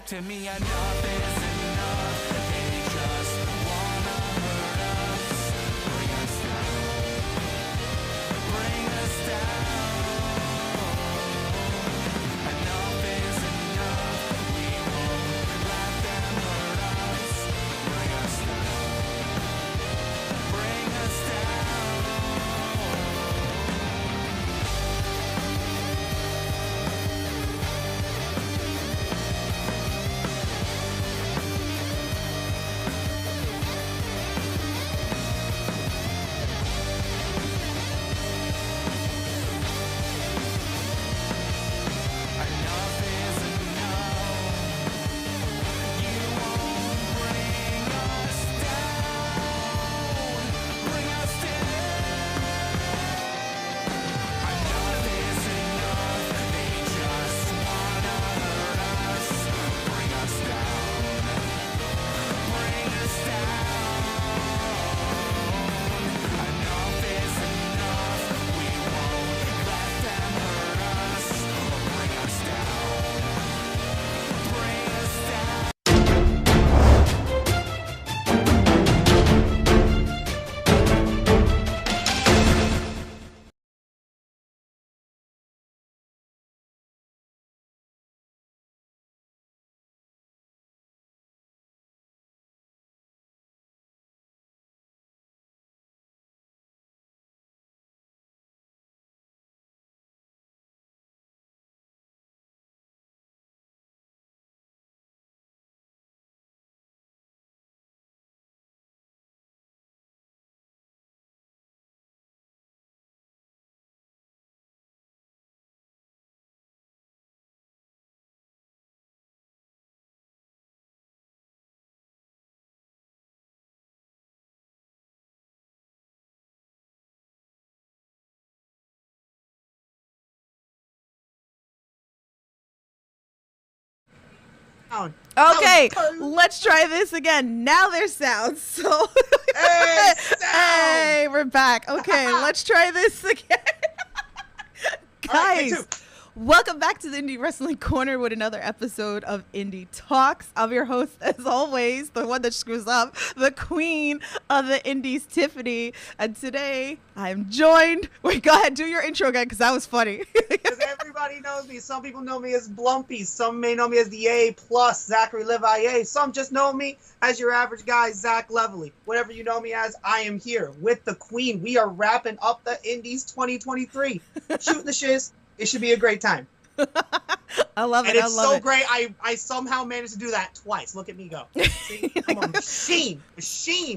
back to me. Enough is enough. They just wanna hurt us. Bring us down. Bring us down. Enough is enough. We won't let them hurt us. Bring us down. Bring us down. Enough is enough. You won't bring us down. Bring us down. Enough is enough. They just wanna hurt us. Bring us down. Bring us down. Enough is enough. We won't let them hurt us. Bring us down. Bring us down. Okay, let's try this again. Now there's sound. So, Hey, sound! hey, we're back. Okay, let's try this again. All right, me Guys, too. welcome back to the Indie Wrestling Corner with another episode of Indie Talks. I'm your host, as always, the one that screws up, the queen of the Indies, Tiffany. And today, I'm joined. Wait, go ahead, do your intro again, because that was funny. Because everybody knows me. Some people know me as Blumpy. Some may know me as the A plus, Zach Leveille. Some just know me as your average guy, Zach Leveille. Whatever you know me as, I am here with the queen. We are wrapping up the Indies 2023. Shooting the shiz. It should be a great time. I love it. And I it's love so it. great. I somehow managed to do that twice. Look at me go. See? I'm a machine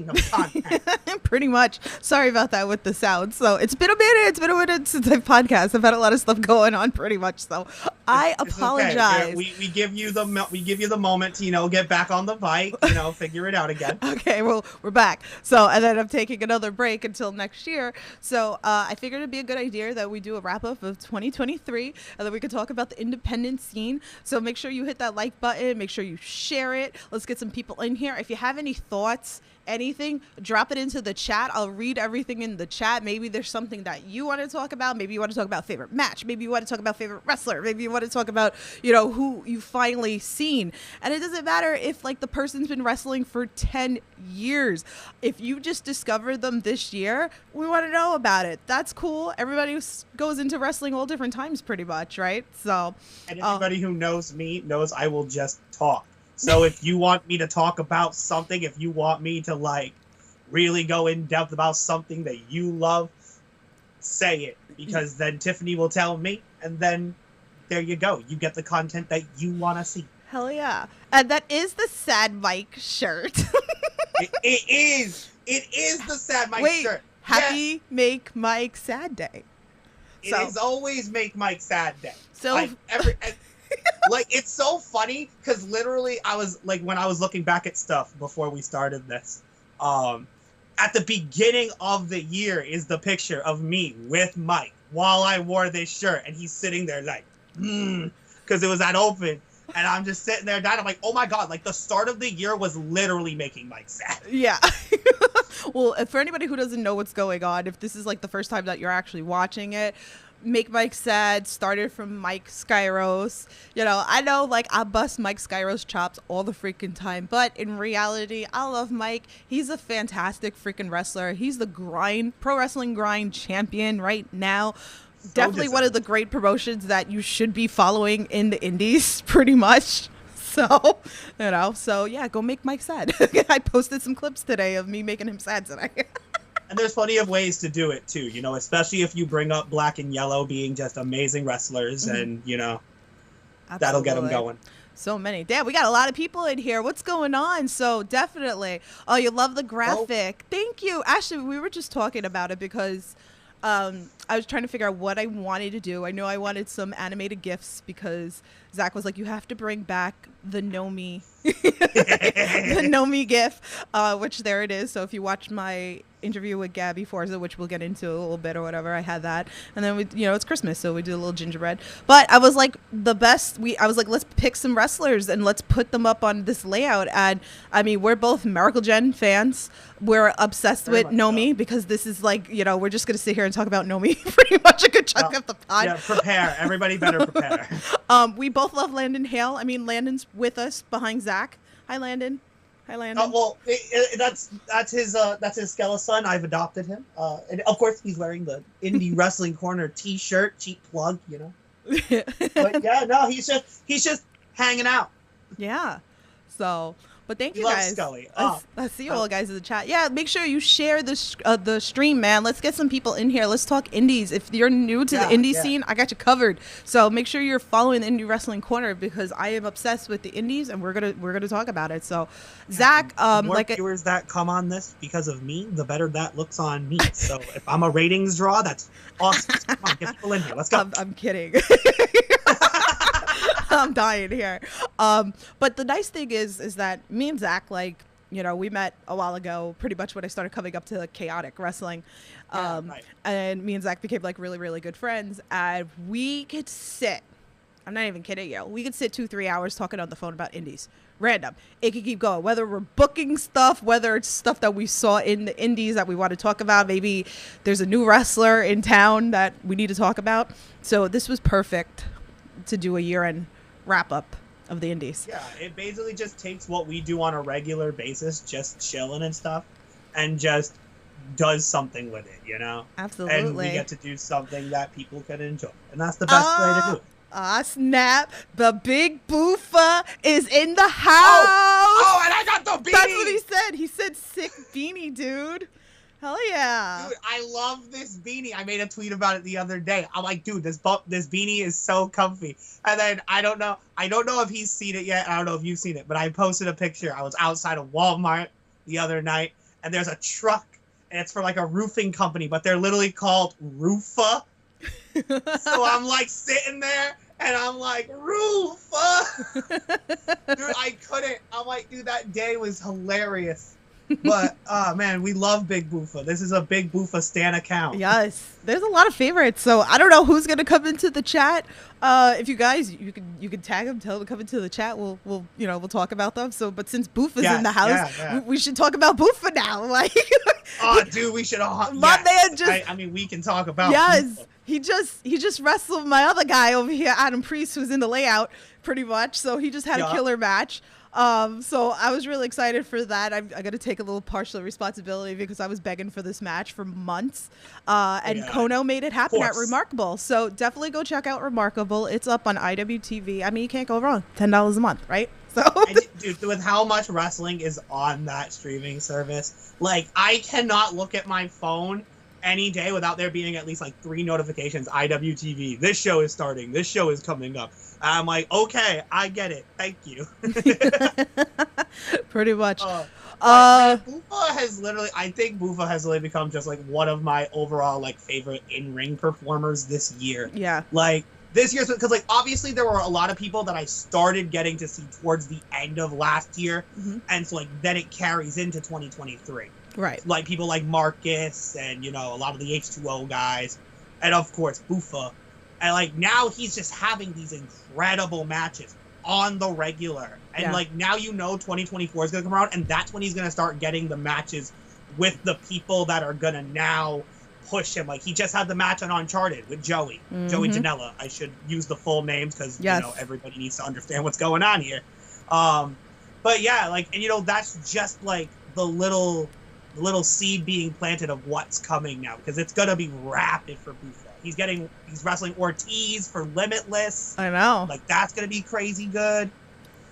of content. Pretty much. Sorry about that with the sound. So it's been a minute since I've podcast. I've had a lot of stuff going on pretty much. So I It's okay. apologize. We give you the moment to get back on the bike, figure it out again. Okay, well, we're back. So, and then I'm taking another break until next year. So I figured it'd be a good idea that we do a wrap up of 2023 and then we could talk about the independent scene. So make sure you hit that like button. Make sure you share it. Let's get some people in here. If you have any thoughts, anything, drop it into the chat. I'll read everything in the chat. Maybe there's something that you want to talk about. Maybe you want to talk about favorite match. Maybe you want to talk about favorite wrestler. Maybe you want to talk about, who you finally seen. And it doesn't matter if the person's been wrestling for 10 years. If you just discovered them this year, we want to know about it. That's cool. Everybody goes into wrestling all different times pretty much, right? So, And anybody who knows me knows I will just talk. So if you want me to talk about something, if you want me to really go in depth about something that you love, say it, because then Tiffany will tell me, and then there you go. You get the content that you want to see. hell yeah. And that is the Sad Mike shirt. It is the Sad Mike Wait, shirt. happy Yes, Make Mike Sad Day. it is always Make Mike Sad Day. So It's so funny because literally I was when I was looking back at stuff before we started this, at the beginning of the year is the picture of me with Mike while I wore this shirt, and he's sitting there because it was that open, and I'm just sitting there dying. I'm like, oh my god, the start of the year was literally making Mike sad. Yeah. Well, for anybody who doesn't know what's going on, if this is the first time that you're actually watching it, Make Mike Sad started from Mike Skyros. You know, I know, like, I bust Mike Skyros chops all the freaking time, but in reality, I love Mike. He's a fantastic freaking wrestler. He's the pro wrestling grind champion right now. Definitely one of the great promotions that you should be following in the indies, pretty much. So, you know, so yeah, go make Mike sad. I posted some clips today of me making him sad today. And there's plenty of ways to do it too, you know, especially if you bring up Black and Yellow being just amazing wrestlers, and you know, that'll get them going. So many. Damn, we got a lot of people in here. What's going on? So definitely. Oh, you love the graphic. Thank you. Actually, we were just talking about it because I was trying to figure out what I wanted to do. I know I wanted some animated GIFs because Zach was like, you have to bring back the Nomi, the Nomi GIF, which there it is. So if you watch my interview with Gabby Forza, which we'll get into a little bit or whatever, I had that. And then we, you know, it's Christmas, so we do a little gingerbread. But I was like, I was like, let's pick some wrestlers and let's put them up on this layout. And I mean, we're both Miracle Gen fans. We're obsessed with Nomi because this is like, you know, we're just going to sit here and talk about Nomi pretty much a good chunk of the pod. Yeah, prepare. Everybody better prepare. We both love Landon Hale. I mean, Landon's with us behind Zach. Hi, Landon. Hi, Landon. Well, that's his skeleton. I've adopted him. And of course, he's wearing the Indie Wrestling Corner T-shirt. Cheap plug, you know. But yeah, no, he's just hanging out. Yeah. So, but thank you Love guys. Scully. I see you all guys in the chat. Yeah, make sure you share the stream, man. Let's get some people in here. Let's talk indies. If you're new to the indie scene, I got you covered. So make sure you're following the Indie Wrestling Corner because I am obsessed with the indies, and we're gonna talk about it. So, Zach, the more viewers that come on this because of me, the better that looks on me. So if I'm a ratings draw, that's awesome. Come on, get people in here. Let's go. I'm kidding. I'm dying here. But the nice thing is that me and Zach, like, you know, we met a while ago, pretty much when I started coming up to chaotic wrestling. Right. And me and Zach became like really, really good friends. And we could sit, I'm not even kidding you, we could sit 2-3 hours talking on the phone about indies. Random. It could keep going. Whether we're booking stuff, whether it's stuff that we saw in the indies that we want to talk about. Maybe there's a new wrestler in town that we need to talk about. So this was perfect to do a year-end wrap-up of the indies. Yeah, it basically just takes what we do on a regular basis, just chilling and stuff, and just does something with it, you know? Absolutely. And we get to do something that people can enjoy. And that's the best way to do it. Snap. The big boofa is in the house. Oh, and I got the beanie. That's what he said. He said sick beanie, dude. Hell yeah. Dude, I love this beanie. I made a tweet about it the other day. I'm like, dude, this beanie is so comfy. And then I don't know if he's seen it yet. I don't know if you've seen it, but I posted a picture. I was outside of Walmart the other night, and there's a truck, and it's for like a roofing company, but they're literally called Roofa. So I'm like sitting there, and I'm like, Roofa. Dude, I couldn't. I'm like, dude, that day was hilarious. But man, we love Big Boofa. This is a Big Boofa stan account. Yes, there's a lot of favorites. So I don't know who's gonna come into the chat. If you guys, you can tag them, tell them to come into the chat. We'll talk about them. So, but since Boofa's in the house, we should talk about Boofa now. Like, oh, dude, we should all. My man just. I mean, we can talk about. Yes, Boofa. he just wrestled my other guy over here, Adam Priest, who's in the layout pretty much. So he just had a killer match. So I was really excited for that. I got to take a little partial responsibility because I was begging for this match for months. And Kono made it happen at Remarkable. So definitely go check out Remarkable. It's up on IWTV. I mean, you can't go wrong. $10 a month, right? So, dude, with how much wrestling is on that streaming service, like, I cannot look at my phone any day without there being at least like 3 notifications. IWTV, this show is starting, this show is coming up. I'm like, okay, I get it, thank you. Pretty much. Boofa has literally, I think Boofa has literally become just like one of my overall like favorite in-ring performers this year. Yeah. Like this year's, because like obviously there were a lot of people that I started getting to see towards the end of last year, and so like then it carries into 2023. Right. Like people like Marcus and, you know, a lot of the H2O guys. And of course, Boofa. And like now he's just having these incredible matches on the regular. And like now, you know, 2024 is going to come around, and that's when he's going to start getting the matches with the people that are going to now push him. Like, he just had the match on Uncharted with Joey Janela. I should use the full names because you know, everybody needs to understand what's going on here. But yeah, like, and you know, that's just like the little seed being planted of what's coming now, because it's gonna be rapid for Buffa. He's wrestling Ortiz for Limitless. I know. Like, that's gonna be crazy good.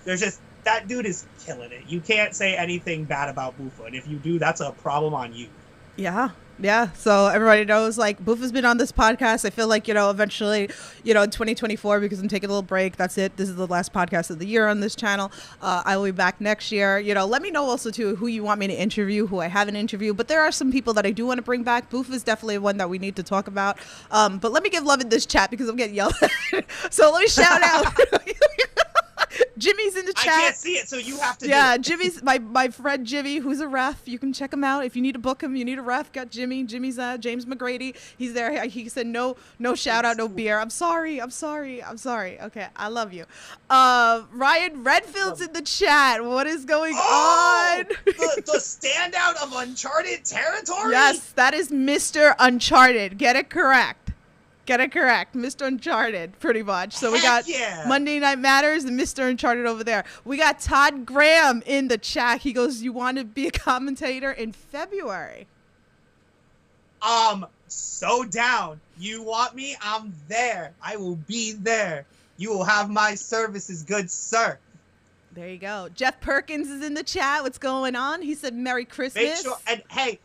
There's just, that dude is killing it. You can't say anything bad about Buffa, and if you do, that's a problem on you. Yeah. Yeah. So everybody knows, like, Buffa's been on this podcast. I feel like, you know, eventually, you know, in 2024, because I'm taking a little break, that's it. This is the last podcast of the year on this channel. I will be back next year. You know, let me know also, too, who you want me to interview, who I haven't interviewed. But there are some people that I do want to bring back. Buffa's definitely one that we need to talk about. But let me give love in this chat because I'm getting yelled at. So let me shout out. Jimmy's in the chat. I can't see it, so you have to. Yeah, do it. Jimmy's my friend Jimmy, who's a ref. You can check him out if you need to book him. You need a ref. Got Jimmy. Jimmy's James McGrady. He's there. He said no shout out, no beer. I'm sorry. Okay, I love you. Ryan Redfield's in the chat. What is going on? the standout of Uncharted territory. Yes, that is Mr. Uncharted. Get it correct. Mr. Uncharted, pretty much. So we got Monday Night Matters and Mr. Uncharted over there. We got Todd Graham in the chat. He goes, you want to be a commentator in February? So down. You want me? I'm there. I will be there. You will have my services, good sir. There you go. Jeff Perkins is in the chat. What's going on? He said Merry Christmas. Make sure, and hey,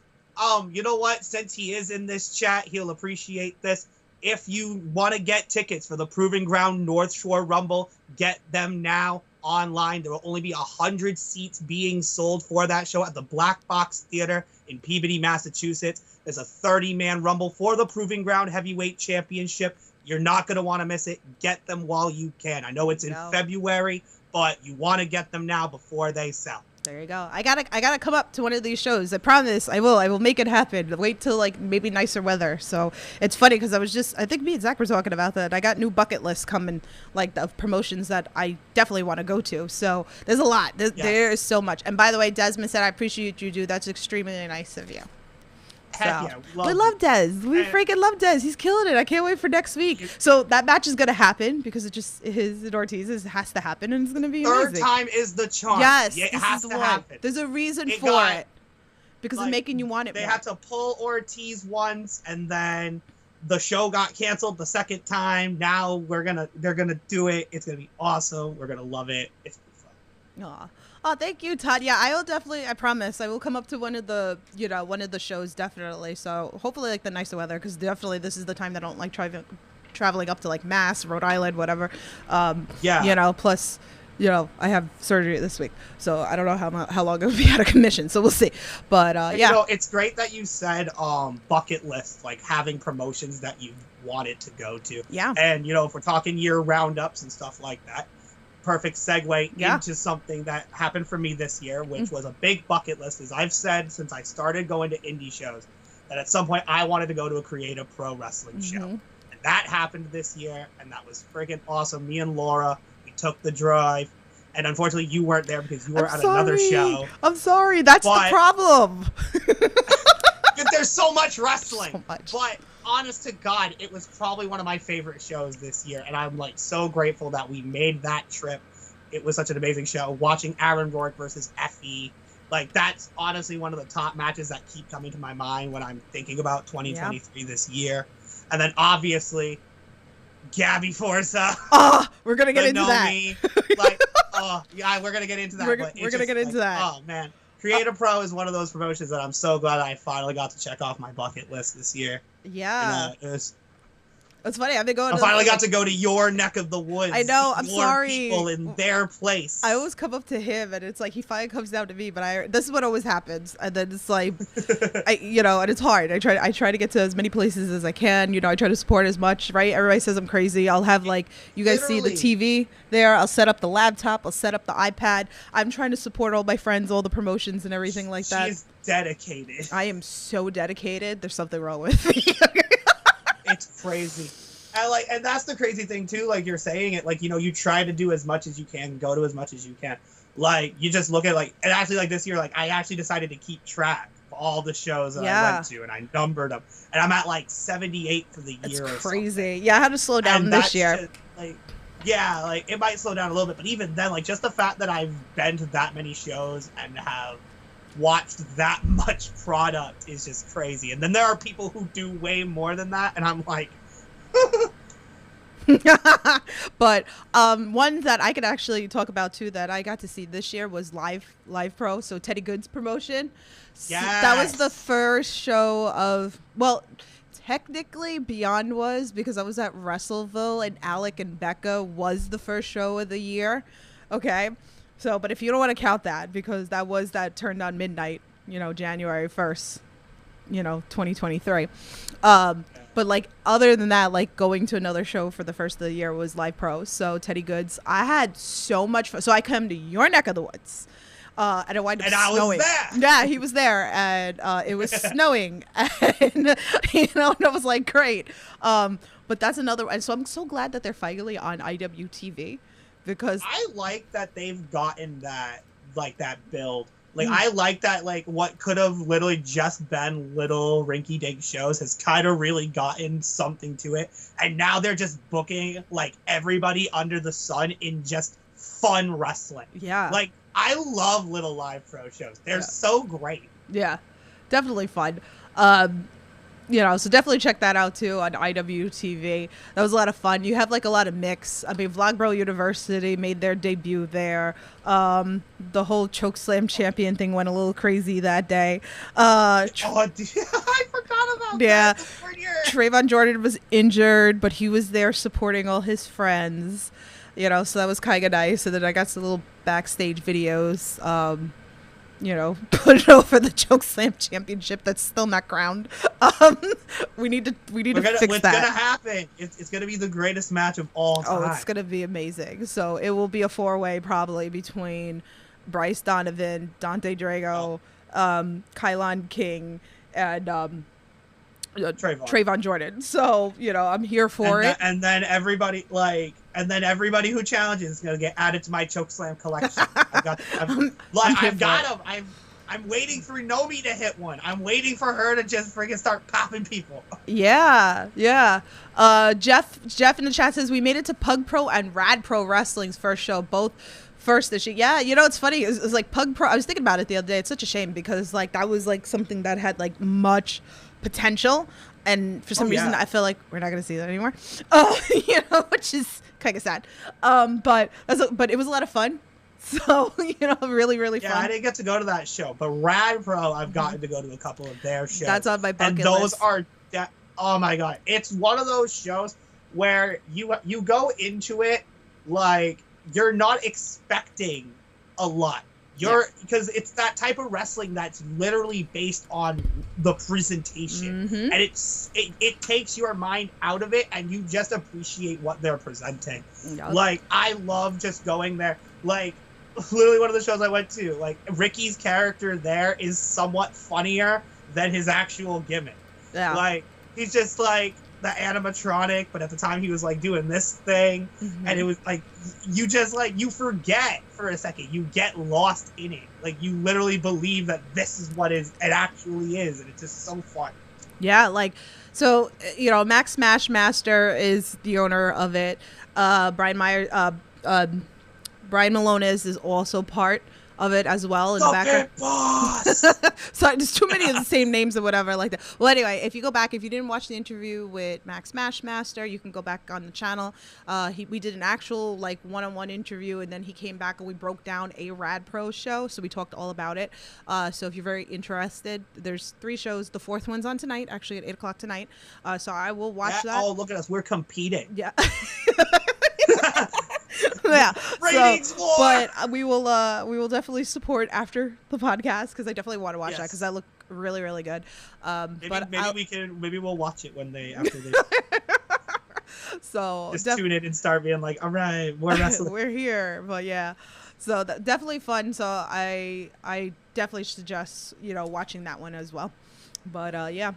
you know what? Since he is in this chat, he'll appreciate this. If you want to get tickets for the Proving Ground North Shore Rumble, get them now online. There will only be 100 seats being sold for that show at the Black Box Theater in Peabody, Massachusetts. There's a 30-man Rumble for the Proving Ground Heavyweight Championship. You're not going to want to miss it. Get them while you can. I know it's in February, but you want to get them now before they sell. There you go. I gotta come up to one of these shows. I promise. I will make it happen. Wait till like maybe nicer weather. So it's funny because I think me and Zach were talking about that. I got new bucket lists coming, like of promotions that I definitely want to go to. So there's a lot. There is so much. And by the way, Desmond said, I appreciate you, dude. That's extremely nice of you. Heck yeah, we love Dez. We freaking love Dez. He's killing it. I can't wait for next week. So that match is gonna happen because it just Ortiz has to happen, and it's gonna be third amazing. time is the charm. Yes, it has to happen. There's a reason for it because it's making you want it. They more. had to pull Ortiz once, and then the show got canceled the second time. Now they're gonna do it. It's gonna be awesome. We're gonna love it. It's gonna be fun. Oh, thank you, Todd. Yeah, I promise I will come up to one of the shows, definitely. So hopefully like the nicer weather, because definitely this is the time that I don't like traveling up to like Mass, Rhode Island, whatever. You know, plus, you know, I have surgery this week, so I don't know how long it'll be out of commission. So we'll see. But yeah, you know, it's great that you said bucket list, like having promotions that you wanted to go to. Yeah. And you know, if we're talking year roundups and stuff like that, perfect segue into something that happened for me this year, which was a big bucket list. As I've said since I started going to indie shows, that at some point I wanted to go to a creative pro wrestling show. And that happened this year, and that was friggin' awesome. Me and Laura, we took the drive, and unfortunately you weren't there because you were at another show. I'm sorry, that's the problem. There's so much wrestling. So much. But honest to God, it was probably one of my favorite shows this year, and I'm like so grateful that we made that trip. It was such an amazing show. Watching Aaron Rourke versus Effie, like that's honestly one of the top matches that keep coming to my mind when I'm thinking about 2023 this year. And then obviously Gabby Forza. Oh, we're gonna get into that. We're gonna get into that. We're gonna get into that. Oh man. Creative Pro is one of those promotions that I'm so glad I finally got to check off my bucket list this year. Yeah. And, it's funny. I've been going. I finally got to go to your neck of the woods. I know. I'm sorry. People in their place. I always come up to him, and it's like he finally comes down to me. But this is what always happens, and then it's like, and it's hard. I try to get to as many places as I can. You know, I try to support as much. Right? Everybody says I'm crazy. I'll have like you guys see the TV there. I'll set up the laptop. I'll set up the iPad. I'm trying to support all my friends, all the promotions, and everything like that. She's dedicated. I am so dedicated. There's something wrong with me. It's crazy. And that's the crazy thing too, like you're saying it, like, you know, you try to do as much as you can, go to as much as you can. Like, you just look at and actually like this year, like I actually decided to keep track of all the shows that I Yeah. went to, and I numbered them, and I'm at like 78 for the It's year. crazy. Yeah, I had to slow down And this that's year. just, like, yeah, like it might slow down a little bit, but even then, like just the fact that I've been to that many shows and have watched that much product is just crazy. And then there are people who do way more than that, and I'm like, But one that I could actually talk about too that I got to see this year was Live Pro, so Teddy Good's promotion. That was the Yes. first show of, well, technically Beyond was, because I was at Wrestleville and Alec and Becca was the first show of the year. Okay. So, but if you don't want to count that, because that turned on midnight, January 1st, 2023. But like other than that, like going to another show for the first of the year was Live Pro. So Teddy Goods, I had so much fun. So I come to your neck of the woods. And it wound up and I snowing. was there. Yeah, he was there, and it was snowing, and and I was like, great. But that's another, and so I'm so glad that they're finally on IWTV, because I like that they've gotten that, like, that build. Like, I like that, like, what could have literally just been little rinky-dink shows has kind of really gotten something to it. And now they're just booking, like, everybody under the sun in just fun wrestling. yeah, Like, I love little Live Pro shows. They're so great. yeah, definitely fun. So definitely check that out too on IWTV. That was a lot of fun. You have like a lot of mix. I mean, Vlogbro University made their debut there. The whole Chokeslam champion thing went a little crazy that day. Oh, dude, I forgot about Yeah. that. The prettier. Trayvon Jordan was injured, but he was there supporting all his friends. So that was kind of nice. And then I got some little backstage videos. Put it over the Chokeslam championship that's still not crowned. We need to fix What's that. gonna happen? It's gonna be the greatest match of all time. Oh, it's gonna be amazing. So it will be a 4-way probably between Bryce Donovan, Dante Drago, Kylon King, and Trayvon Jordan. So I'm here for it. And then everybody who challenges is gonna get added to my Chokeslam collection. I've got them. I'm waiting for Nomi to hit one. I'm waiting for her to just freaking start popping people. Yeah. Jeff in the chat says we made it to Pug Pro and Rad Pro Wrestling's first show, both first this year. Yeah, it's funny. It's like Pug Pro. I was thinking about it the other day. It's such a shame because like that was like something that had like much potential, and for some reason I feel like we're not gonna see that anymore. Which is kind of sad. But it was a lot of fun. So really, really fun. Yeah, I didn't get to go to that show, but Rad Pro, I've gotten to go to a couple of their shows. That's on my bucket and those list. are, oh my god, it's one of those shows where you go into it like you're not expecting a lot. Because it's that type of wrestling that's literally based on the presentation, and it takes your mind out of it, and you just appreciate what they're presenting. Yep. Like I love just going there. Like literally one of the shows I went to, like Ricky's character there is somewhat funnier than his actual gimmick. Yeah. Like he's just like the animatronic, but at the time he was like doing this thing, and it was like you just like you forget for a second, you get lost in it, like you literally believe that this is what it actually is, and it's just so fun. Yeah, like so Max Smashmaster is the owner of it. Brian Malone is also part of it as well in the background. Boss. So there's too many of the same names or whatever like that. Well, anyway, if you didn't watch the interview with Max Smashmaster, you can go back on the channel. We did an actual like one-on-one interview, and then he came back and we broke down a Rad Pro show, so we talked all about it. So if you're very interested, there's 3 shows. The 4th one's on tonight, actually at 8:00 tonight. So I will watch that. Oh, look at us, we're competing. Yeah. Yeah. Ratings war! But we will definitely support after the podcast, because I definitely want to watch that, because that looked really, really good. Maybe we'll watch it one day after this. So just tune in and start being like, all right, we're wrestling. we're here. But yeah, so definitely fun. So I definitely suggest watching that one as well. But yeah.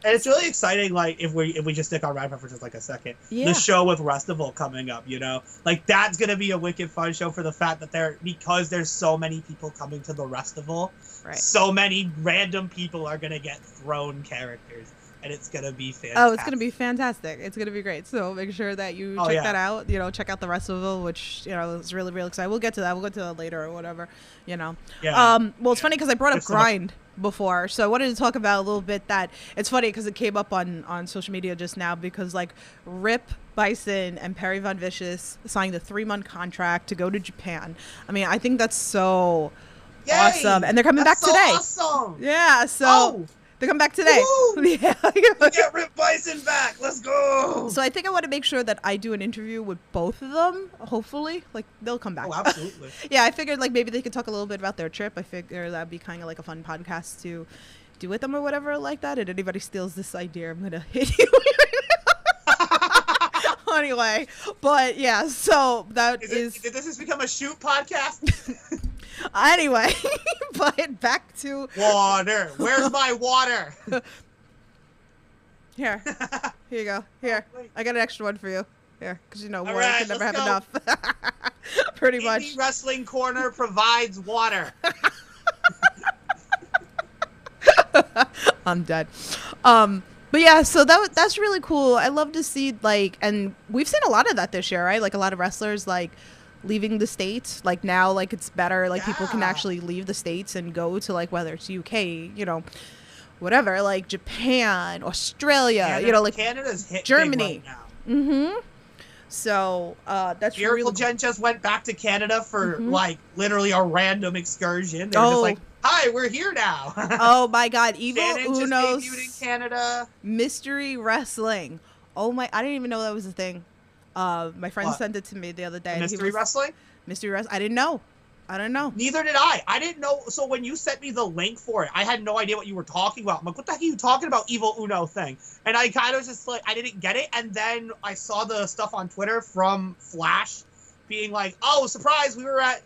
And it's really exciting, like, if we just stick on Rampart for just like a second. Yeah. The show with Restival coming up, like, that's gonna be a wicked fun show for the fact that because there's so many people coming to the Restival, Right. so many random people are gonna get thrown characters, and it's gonna be fantastic. Oh, it's going to be fantastic. It's going to be great. So make sure that you check that out. Check out the Restival, which, is really, really exciting. We'll get to that. We'll get to that later or whatever, Yeah. Well, it's funny because I brought up Grind before. So I wanted to talk about a little bit that it's funny because it came up on social media just now because, like, Rip Bison and Perry Von Vicious signed a 3-month contract to go to Japan. I mean, I think that's so awesome. And they're coming back today. Awesome. Yeah, so they come back today. Woo! Yeah. We get Rip Bison back. Let's go. So I think I want to make sure that I do an interview with both of them. Hopefully, like, they'll come back. Oh, absolutely. Yeah, I figured like maybe they could talk a little bit about their trip. I figure that'd be kind of like a fun podcast to do with them or whatever like that. And anybody steals this idea, I'm gonna hit you. Anyway, but yeah, so that Did this has become a shoot podcast? Anyway, but back to water. Where's my water? Here you go. Here, I got an extra one for you. Here, because water right, can never have let's enough. Pretty much. Indie Wrestling Corner provides water. I'm dead. But yeah, so that's really cool. I love to see, like, and we've seen a lot of that this year, right? Like, a lot of wrestlers, like, leaving the States. Like, now, like, it's better. Like, people can actually leave the States and go to, like, whether it's UK, whatever, like, Japan, Australia, like, Canada's hit Germany. Big right now. Mm-hmm. So, that's Miracle really Jen just went back to Canada for, like, literally a random excursion. They're just like, hi, we're here now. Oh my God, Evil Shannon Uno's just debuted in Canada. Mystery Wrestling. Oh my, I didn't even know that was a thing. My friend What? sent it to me the other day. Mystery Wrestling? Mystery Wrestling. I didn't know. Neither did I. I didn't know. So when you sent me the link for it, I had no idea what you were talking about. I'm like, what the heck are you talking about, Evil Uno thing? And I kind of just like, I didn't get it. And then I saw the stuff on Twitter from Flash being like, oh, surprise, we were at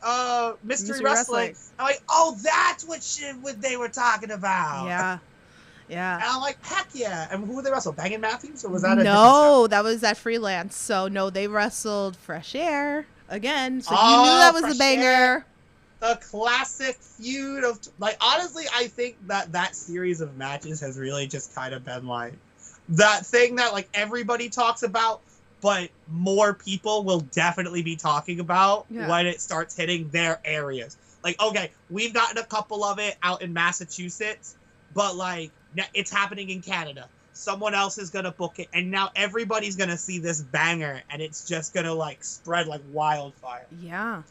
Mystery Wrestling. I'm like, oh, that's what they were talking about. Yeah. And I'm like, heck yeah. And who were they wrestle? Bangin' Matthews? Or was that a different No, show? that was at Freelance. So, no, they wrestled Fresh Air again. So, you Oh, knew that was Fresh the banger. Air. The classic feud of, like, honestly, I think that series of matches has really just kind of been, like, that thing that, like, everybody talks about, but more people will definitely be talking about when it starts hitting their areas. Like, okay, we've gotten a couple of it out in Massachusetts, but, like, it's happening in Canada. Someone else is going to book it, and now everybody's going to see this banger, and it's just going to, like, spread like wildfire. Yeah.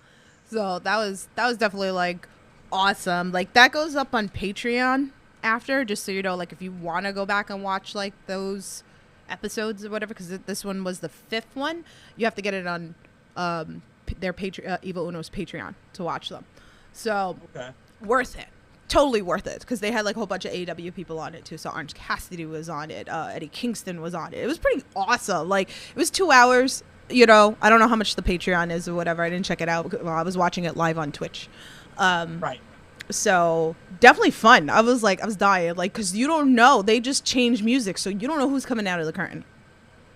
So that was definitely, like, awesome. Like, that goes up on Patreon after, just so you know, like, if you want to go back and watch, like, those episodes or whatever, because this one was the 5th one, you have to get it on their Evil Uno's Patreon to watch them. So worth it. Totally worth it, because they had like a whole bunch of AEW people on it too. So Orange Cassidy was on it, Eddie Kingston was on it. It was pretty awesome. Like, it was 2 hours. I don't know how much the Patreon is or whatever. I didn't check it out. Well, I was watching it live on Twitch. Right. So definitely fun. I was dying, like, because you don't know. They just changed music, so you don't know who's coming out of the curtain.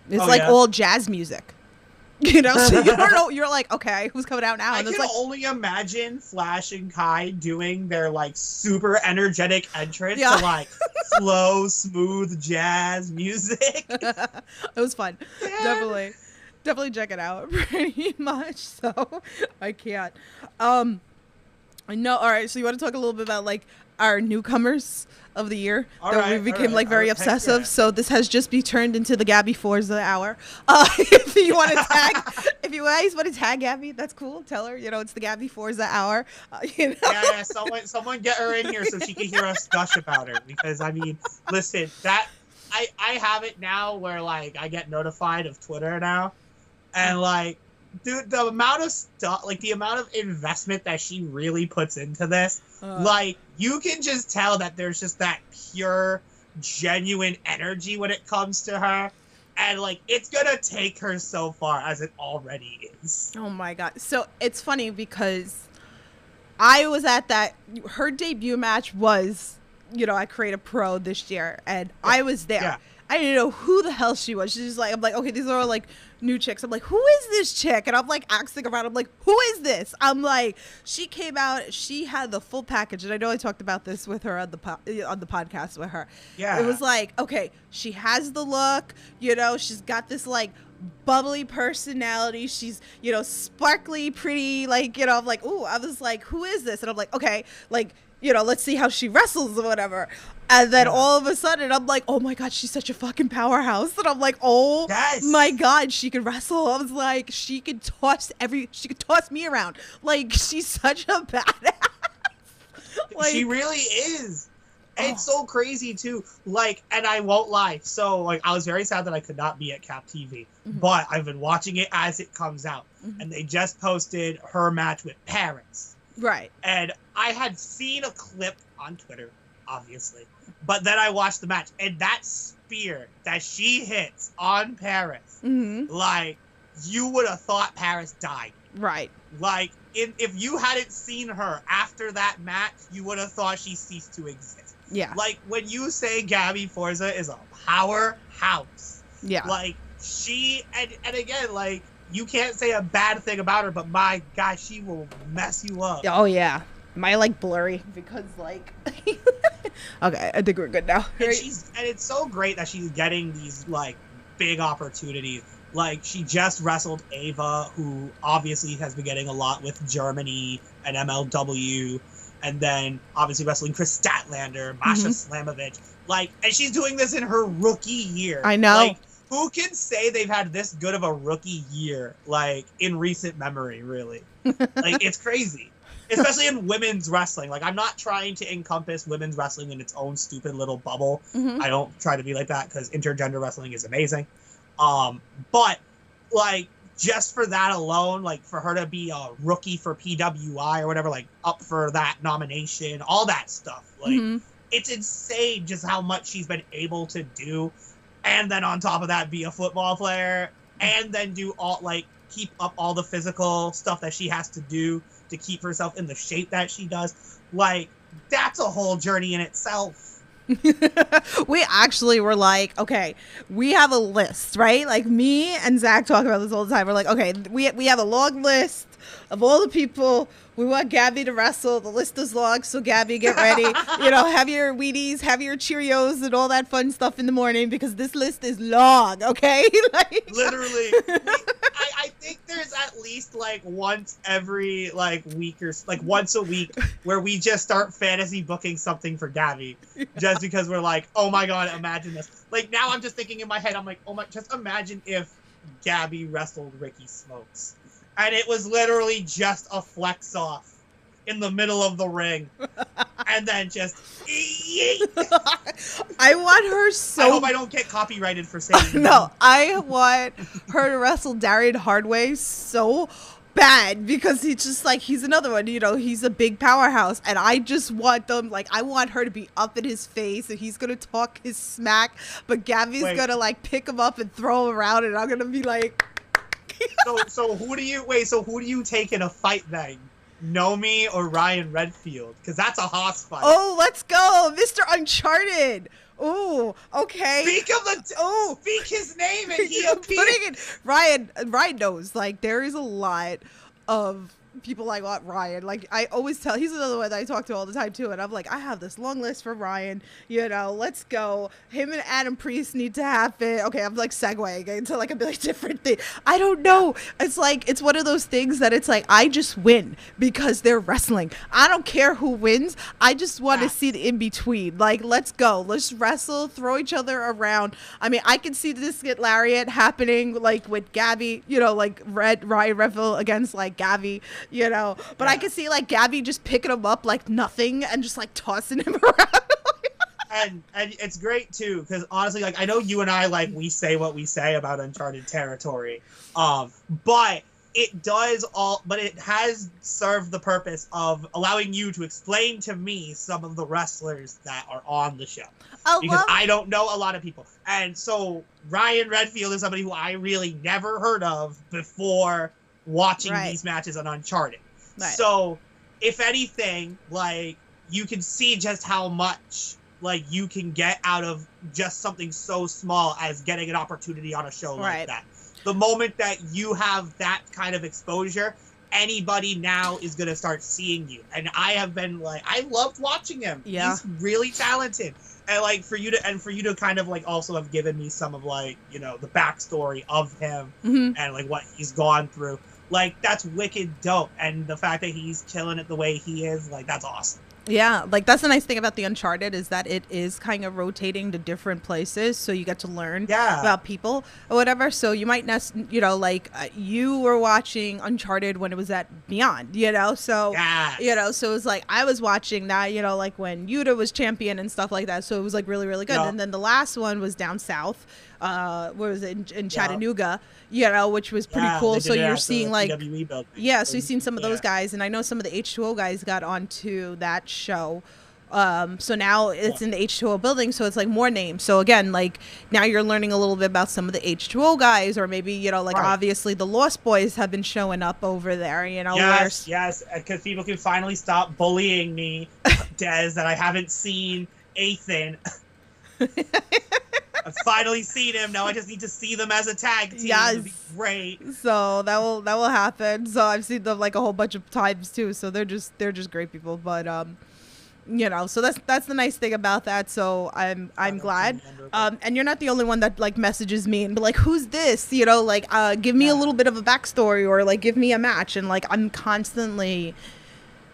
It's all jazz music. So you don't know. You're like, okay, who's coming out now? And I can only imagine Flash and Kai doing their, like, super energetic entrance to, like, slow, smooth jazz music. It was fun. Yeah. Definitely check it out. Pretty much. So I can't. I know. All right. So you want to talk a little bit about, like, our newcomers of the year we became very obsessive. Yeah. So this has just been turned into the Gabby Forza hour. If you want to tag, if you guys want to tag Gabby, that's cool. Tell her, it's the Gabby Forza hour. Yeah. Someone get her in here so she can hear us gush about her. Because I mean, listen, I have it now where, like, I get notified of Twitter now, and, like, dude, the amount of stuff, like, the amount of investment that she really puts into this, like, you can just tell that there's just that pure, genuine energy when it comes to her. And, like, it's gonna take her so far as it already is. Oh, my God. So, it's funny because I was at her debut match was I create a pro this year, and I was there. Yeah. I didn't know who the hell she was. She's like, I'm like, okay, these are all like new chicks. I'm like, who is this chick? And I'm like asking around. I'm like, who is this? I'm like, she came out. She had the full package, and I know I talked about this with her on the podcast with her. Yeah. It was like, okay, she has the look. She's got this like bubbly personality. She's sparkly, pretty. Like I'm like, ooh. I was like, who is this? And I'm like, okay, like. Let's see how she wrestles or whatever. And then all of a sudden, I'm like, oh my God, she's such a fucking powerhouse. And I'm like, oh my God, she can wrestle. I was like, she could toss me around. Like, she's such a badass. Like, she really is. And it's so crazy too. Like, and I won't lie. So like, I was very sad that I could not be at Cap TV, but I've been watching it as it comes out. And they just posted her match with Paris. Right. And I had seen a clip on Twitter, obviously, but then I watched the match, and that spear that she hits on Paris, like, you would have thought Paris died. Right. Like, if you hadn't seen her after that match, you would have thought she ceased to exist. Yeah. Like, when you say Gabby Forza is a powerhouse, yeah. Like, she, and again, like, you can't say a bad thing about her, but my God, she will mess you up. Oh, yeah. Am I, like, blurry? Because, like... Okay, I think we're good now. And it's so great that she's getting these, like, big opportunities. Like, she just wrestled Ava, who obviously has been getting a lot with Germany and MLW. And then, obviously, wrestling Chris Statlander, Masha Slamovich. Like, and she's doing this in her rookie year. I know. Like, who can say they've had this good of a rookie year, like, in recent memory, really? Like, it's crazy. Especially in women's wrestling. Like, I'm not trying to encompass women's wrestling in its own stupid little bubble. I don't try to be like that, because intergender wrestling is amazing. But, like, just for that alone, like, for her to be a rookie for PWI or whatever, like, up for that nomination, all that stuff. Like, it's insane just how much she's been able to do. And then on top of that, be a football player, and then do all, like, keep up all the physical stuff that she has to do to keep herself in the shape that she does. Like, that's a whole journey in itself. We actually were like, okay, we have a list, right? Like, me and Zach talk about this all the time. We're like, okay, we have a long list of all the people we want Gabby to wrestle. The list is long, so Gabby, get ready. Have your Wheaties, have your Cheerios, and all that fun stuff in the morning, because this list is long, okay? Like, literally. I think there's at least, like, once every, like, week or, like, once a week where we just start fantasy booking something for Gabby. Just because we're like, oh my God, imagine this. Like, now I'm just thinking in my head, I'm like, oh my, just imagine if Gabby wrestled Ricky Smokes. And it was literally just a flex off in the middle of the ring. And then just... I want her so... I hope I don't get copyrighted for saying No, I want her to wrestle Darian Hardway so bad, because he's just like, he's another one, he's a big powerhouse, and I just want them, like, I want her to be up in his face, and he's gonna talk his smack, but Gabby's gonna, like, pick him up and throw him around, and I'm gonna be like... So who do you take in a fight then? Nomi or Ryan Redfield? Because that's a hoss fight. Oh, let's go, Mr. Uncharted. Oh, okay. Speak his name and he appears. Ryan knows. Like, there is a lot of people like Ryan. Like, I always tell, he's another one that I talk to all the time too, and I'm like, I have this long list for Ryan, let's go. Him and Adam Priest need to happen. Okay, I'm like segueing into like a really different thing. I don't know. It's like, it's one of those things that it's like, I just win because they're wrestling. I don't care who wins. I just want to see the in-between. Like, let's go. Let's wrestle, throw each other around. I mean, I can see this get lariat happening, like with Gabby, like Ryan Redfield against like Gabby. But I could see like Gabby just picking him up like nothing and just like tossing him around. and it's great too, because honestly, like, I know you and I, like, we say what we say about Uncharted territory, but it has served the purpose of allowing you to explain to me some of the wrestlers that are on the show, because I don't know a lot of people. And so Ryan Redfield is somebody who I really never heard of before watching these matches on Uncharted. So, if anything, like, you can see just how much like you can get out of just something so small as getting an opportunity on a show like that. The moment that you have that kind of exposure, anybody now is going to start seeing you. And I have been like, I loved watching him. Yeah. He's really talented. And like for you to kind of like also have given me some of like, you know, the backstory of him and like what he's gone through. Like that's wicked dope. And the fact that he's killing it the way he is, like that's awesome. Yeah, like that's the nice thing about the Uncharted is that it is kind of rotating to different places, so you get to learn about people or whatever. So you might you were watching Uncharted when it was at Beyond, you know. So so it was like I was watching that, you know, like when Yuta was champion and stuff like that. So it was like really really good. And then the last one was down south. What was it in Chattanooga, you know, which was pretty cool. So you're seeing like, so you've seen some of those guys, and I know some of the H2O guys got onto that show. So now it's in the H2O building, so it's like more names. So again, like now you're learning a little bit about some of the H2O guys, or maybe, you know, like obviously the Lost Boys have been showing up over there, you know. Yes, because people can finally stop bullying me, Des, that I haven't seen Ethan. I've finally seen him. Now I just need to see them as a tag team. Yes. It'd be great. So that will happen. So I've seen them like a whole bunch of times too. So they're just great people. But you know, so that's the nice thing about that. So I'm glad. And you're not the only one that like messages me and be like, who's this? You know, like give me a little bit of a backstory or like give me a match. And like I'm constantly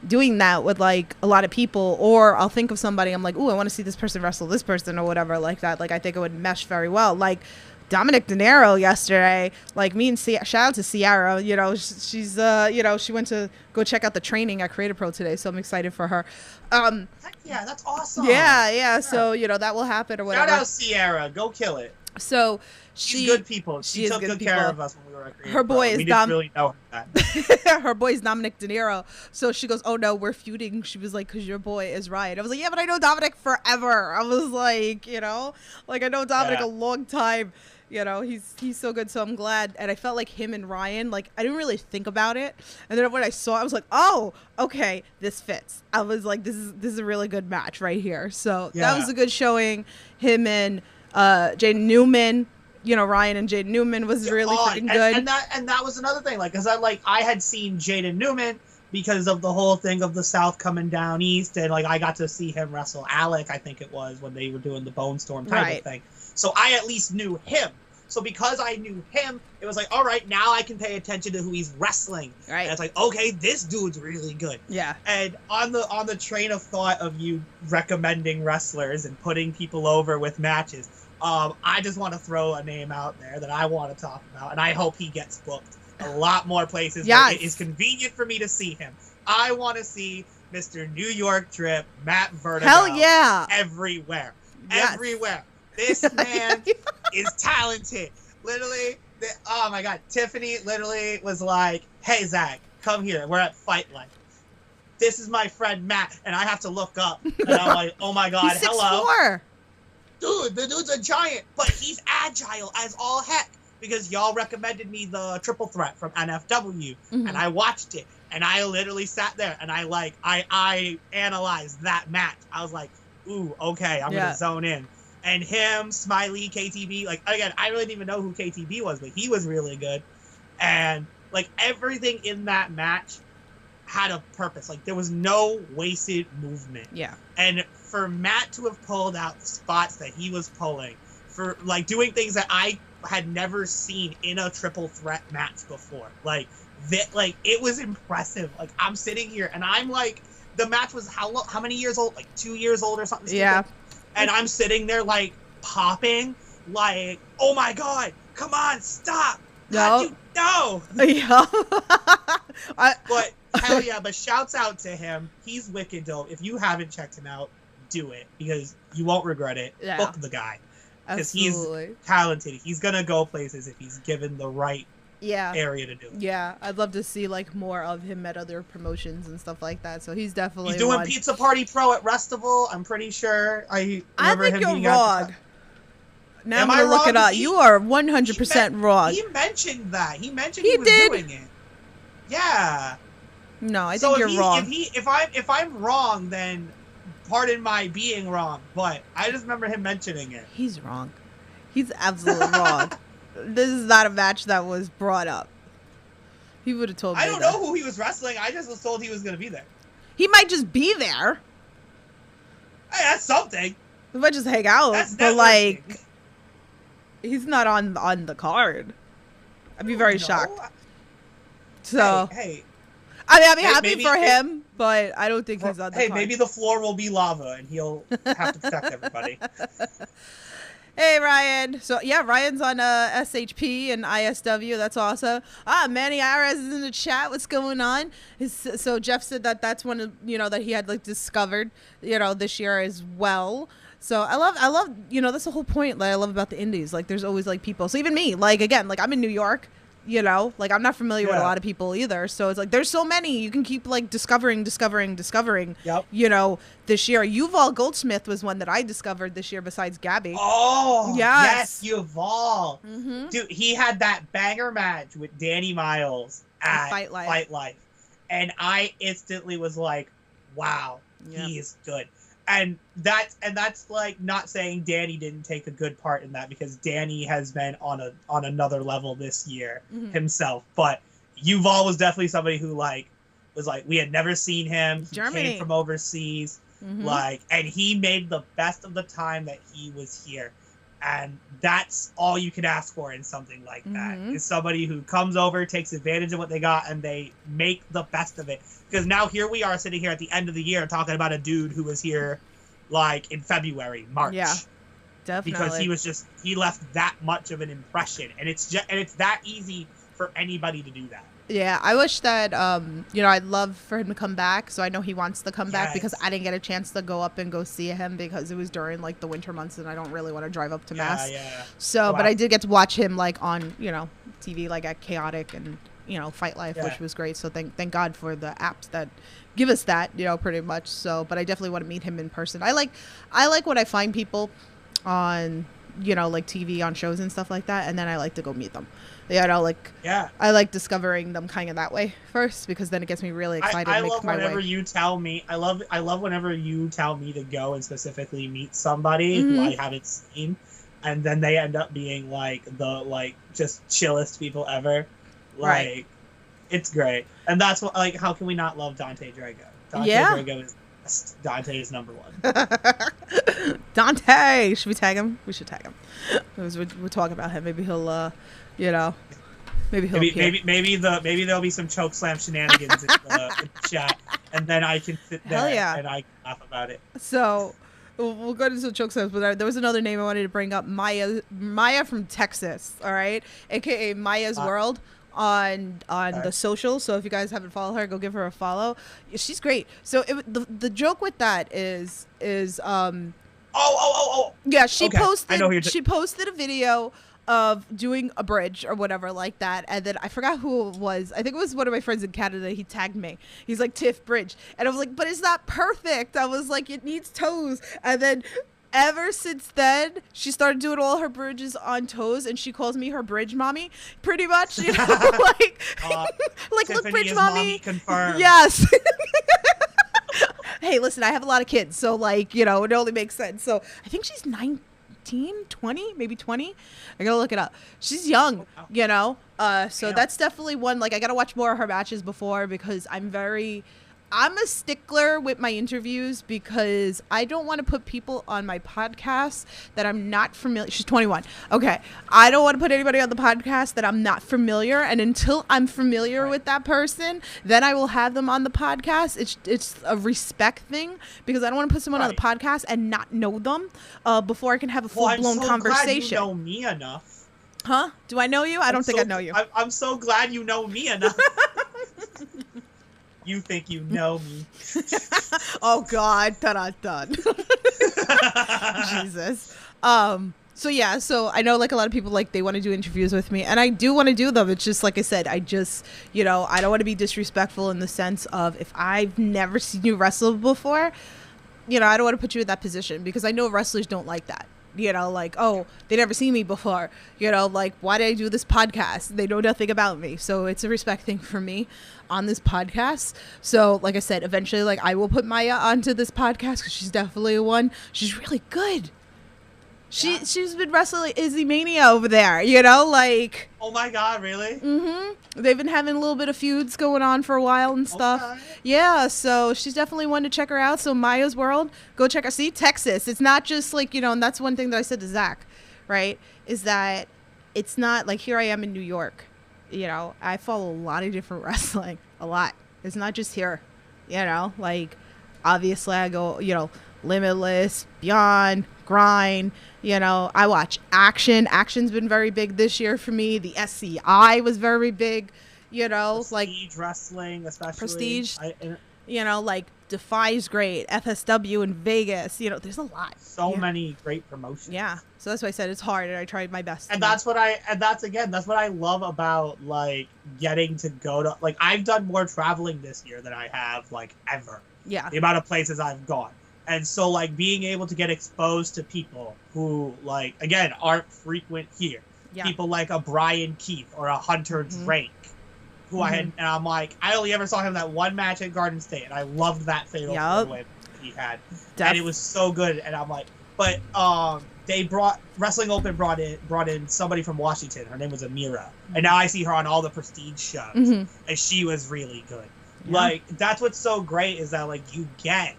doing that with like a lot of people, or I'll think of somebody, I'm like, ooh, I want to see this person wrestle this person or whatever like that. Like I think it would mesh very well. Like Dominic De Niro yesterday, like me and shout out to Sierra, you know, she's you know, she went to go check out the training at Creative Pro today, so I'm excited for her. Yeah, that's awesome. Yeah. So, you know, that will happen or whatever. Shout out Sierra, go kill it. So she's good people. She took good care of us when we were at Creative Her boy Pro. is didn't really know that. her boy is Dominic De Niro. So she goes, oh no, we're feuding. She was like, because your boy is Ryan. I was like, yeah, but I know Dominic forever. I was like, you know, like I know Dominic a long time. You know, he's so good. So I'm glad. And I felt like him and Ryan, like I didn't really think about it. And then when I saw it, I was like, oh, okay, this fits. I was like, this is a really good match right here. So that was a good showing. Him and Jaden Newman, you know, Ryan and Jaden Newman was really freaking good. And that was another thing, like, because I had seen Jaden Newman because of the whole thing of the South coming down east, and like I got to see him wrestle Alec, I think it was, when they were doing the Bone Storm type of thing. So I at least knew him. So because I knew him, it was like, all right, now I can pay attention to who he's wrestling. Right. And it's like, okay, this dude's really good. Yeah. And on the train of thought of you recommending wrestlers and putting people over with matches, I just want to throw a name out there that I want to talk about, and I hope he gets booked a lot more places where it is convenient for me to see him. I want to see Mr. New York Trip, Matt Vertigo. Hell yeah. Everywhere. Yes. Everywhere. This man is talented. Literally, oh my God. Tiffany literally was like, hey, Zach, come here. We're at Fight Life. This is my friend Matt. And I have to look up. And I'm like, oh my God, he's hello. 6'4". Dude, the dude's a giant, but he's agile as all heck. Because y'all recommended me the Triple Threat from NFW. And I watched it. And I literally sat there and I analyzed that match. I was like, ooh, okay, I'm going to zone in. And him, Smiley, KTB, like, again, I really didn't even know who KTB was, but he was really good. And, like, everything in that match had a purpose. Like, there was no wasted movement. Yeah. And for Matt to have pulled out the spots that he was pulling, for, like, doing things that I had never seen in a triple threat match before. Like, it was impressive. Like, I'm sitting here, and I'm, like, the match was how many years old? Like, 2 years old or something? Yeah. And I'm sitting there, like, popping, like, oh my God, come on, stop. No. Yeah. But, hell yeah, but shouts out to him. He's wicked dope. If you haven't checked him out, do it, because you won't regret it. Yeah. Book the guy. Because he's talented. He's going to go places if he's given the right area to do it. Yeah, I'd love to see like more of him at other promotions and stuff like that. So he's definitely doing Pizza Party Pro at Restival. I'm pretty sure. I think you're wrong. Now I'm gonna look it up. You are 100% wrong. He mentioned that. He mentioned he was doing it. Yeah. No, I think you're wrong. If I'm wrong, then pardon my being wrong, but I just remember him mentioning it. He's wrong. He's absolutely wrong. This is not a match that was brought up. He would have told me. I don't know who he was wrestling. I just was told he was going to be there. He might just be there. Hey, that's something. He might just hang out. That's but, networking. like, he's not on the card. I'd be very shocked. So, Hey. I mean, I'd be Hey, happy maybe- for him, but I don't think he's on the Hey, card. maybe the floor will be lava and he'll have to protect everybody. Hey, Ryan. So, yeah, Ryan's on SHP and ISW. That's awesome. Manny Ares is in the chat. What's going on? So, Jeff said that that's one of, that he had, like, discovered, this year as well. So, I love, that's the whole point that I love about the indies. Like, there's always, like, people. So, even me, like, again, like, I'm in New York. Like, I'm not familiar with a lot of people either. So it's like, there's so many. You can keep, like, discovering. Yep. This year. Yuval Goldsmith was one that I discovered this year besides Gabby. Oh, yes. Yuval. Mm-hmm. Dude, he had that banger match with Danny Miles at Fight Life. Fight Life. And I instantly was like, wow, he is good. And that's like not saying Danny didn't take a good part in that, because Danny has been on another level this year himself. But Yuval was definitely somebody who was like, we had never seen him. He Germany. came from overseas. And he made the best of the time that he was here. And that's all you can ask for in something like that, is somebody who comes over, takes advantage of what they got, and they make the best of it. Because now here we are sitting here at the end of the year talking about a dude who was here like in February, March. Yeah, definitely. Because he left that much of an impression. And it's that easy for anybody to do that. Yeah, I wish that, I'd love for him to come back. So I know he wants to come back, because I didn't get a chance to go up and go see him because it was during, like, the winter months, and I don't really want to drive up to Mass. Yeah. So, but I did get to watch him, like, on, TV, like, at Chaotic and, Fight Life, which was great. So thank God for the apps that give us that, pretty much. So, but I definitely want to meet him in person. I like when I find people on, like, TV, on shows and stuff like that, and then I like to go meet them. I like discovering them kind of that way first, because then it gets me really excited. I love whenever you tell me. I love whenever you tell me to go and specifically meet somebody who I haven't seen, and then they end up being like the just chillest people ever. Like, it's great, and that's what, like, how can we not love Dante Drago? Dante Drago is Dante is number one. Dante, should we tag him? We should tag him. We're talking about him. Maybe he'll, maybe there'll be some choke slam shenanigans in the chat, and then I can sit there and I can laugh about it. So we'll go into some choke slams, but there was another name I wanted to bring up. Maya from Texas, all right, aka Maya's World on the socials. So if you guys haven't followed her, go give her a follow. She's great. So the joke with that is yeah, she posted a video of doing a bridge or whatever like that, and then I forgot who it was. I think it was one of my friends in Canada. He tagged me. He's like, Tiff bridge, and I was like, but it's not perfect. I was like, it needs toes. And then ever since then, she started doing all her bridges on toes, and she calls me her bridge mommy, pretty much. Like look, bridge mommy. Confirmed. Yes. Hey, listen, I have a lot of kids, so, like, it only makes sense. So I think she's 19, 20, maybe 20. I gotta look it up. She's young, so that's definitely one. Like, I gotta watch more of her matches before, because I'm a stickler with my interviews, because I don't want to put people on my podcast that I'm not familiar. She's 21. Okay. I don't want to put anybody on the podcast that I'm not familiar. And until I'm familiar with that person, then I will have them on the podcast. It's a respect thing, because I don't want to put someone on the podcast and not know them before I can have a full-blown conversation. Glad you know me enough. Huh? Do I know you? I don't think I know you. I'm so glad you know me enough. You think you know me. Oh, God. Dun. Jesus. So I know, like, a lot of people, like, they want to do interviews with me, and I do want to do them. It's just, like I said, I just, I don't want to be disrespectful in the sense of, if I've never seen you wrestle before, I don't want to put you in that position, because I know wrestlers don't like that. you know, like, oh, they never seen me before, you know, like, why did I do this podcast? They know nothing about me. So it's a respect thing for me on this podcast. So like I said, eventually, like, I will put Maya onto this podcast because she's definitely one. She's really good. She's been wrestling like Izzy Mania over there, you know, like. Oh my God, really? They've been having a little bit of feuds going on for a while and stuff. Okay. Yeah, so she's definitely one to check her out. So Maya's World, go check her. See, Texas. It's not just like, you know, and that's one thing that I said to Zach, right? Is that it's not like here I am in New York. You know, I follow a lot of different wrestling, a lot. It's not just here, you know, like obviously I go, you know, Limitless, Beyond, Grind, you know, I watch Action. Action's been very big this year for me. The SCI was very big, you know, Prestige like wrestling, especially. Prestige, you know, like Defy's great, FSW in Vegas, you know, there's a lot. So many great promotions. Yeah. So that's why I said it's hard, and I tried my best. And that's what I love about like getting to go to, like, I've done more traveling this year than I have like ever. Yeah. The amount of places I've gone. And so, like, being able to get exposed to people who, like, again, aren't frequent here. Yeah. People like a Brian Keith or a Hunter Drake, who I had, and I'm like, I only ever saw him that one match at Garden State, and I loved that fatal four-way he had. And it was so good, and I'm like, but they Wrestling Open brought in somebody from Washington. Her name was Amira, and now I see her on all the Prestige shows, and she was really good. Yeah. Like, that's what's so great is that, like, you get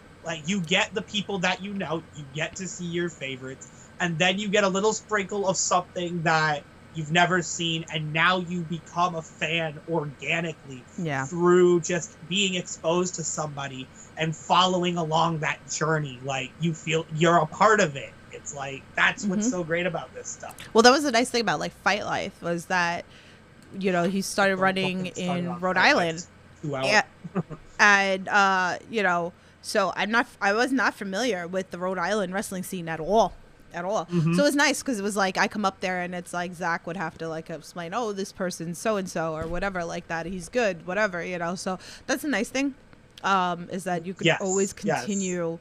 the people that you know, you get to see your favorites, and then you get a little sprinkle of something that you've never seen, and now you become a fan organically through just being exposed to somebody and following along that journey. Like, you feel you're a part of it. It's like, that's what's so great about this stuff. Well, that was the nice thing about, like, Fight Life was that, you know, he started running in Rhode Island. 2 hours. Yeah. And, you know, so I was not familiar with the Rhode Island wrestling scene at all. So it was nice because it was like I come up there and it's like Zach would have to like explain, oh, this person's so and so or whatever like that. He's good, whatever, you know. So that's a nice thing, is that you can always continue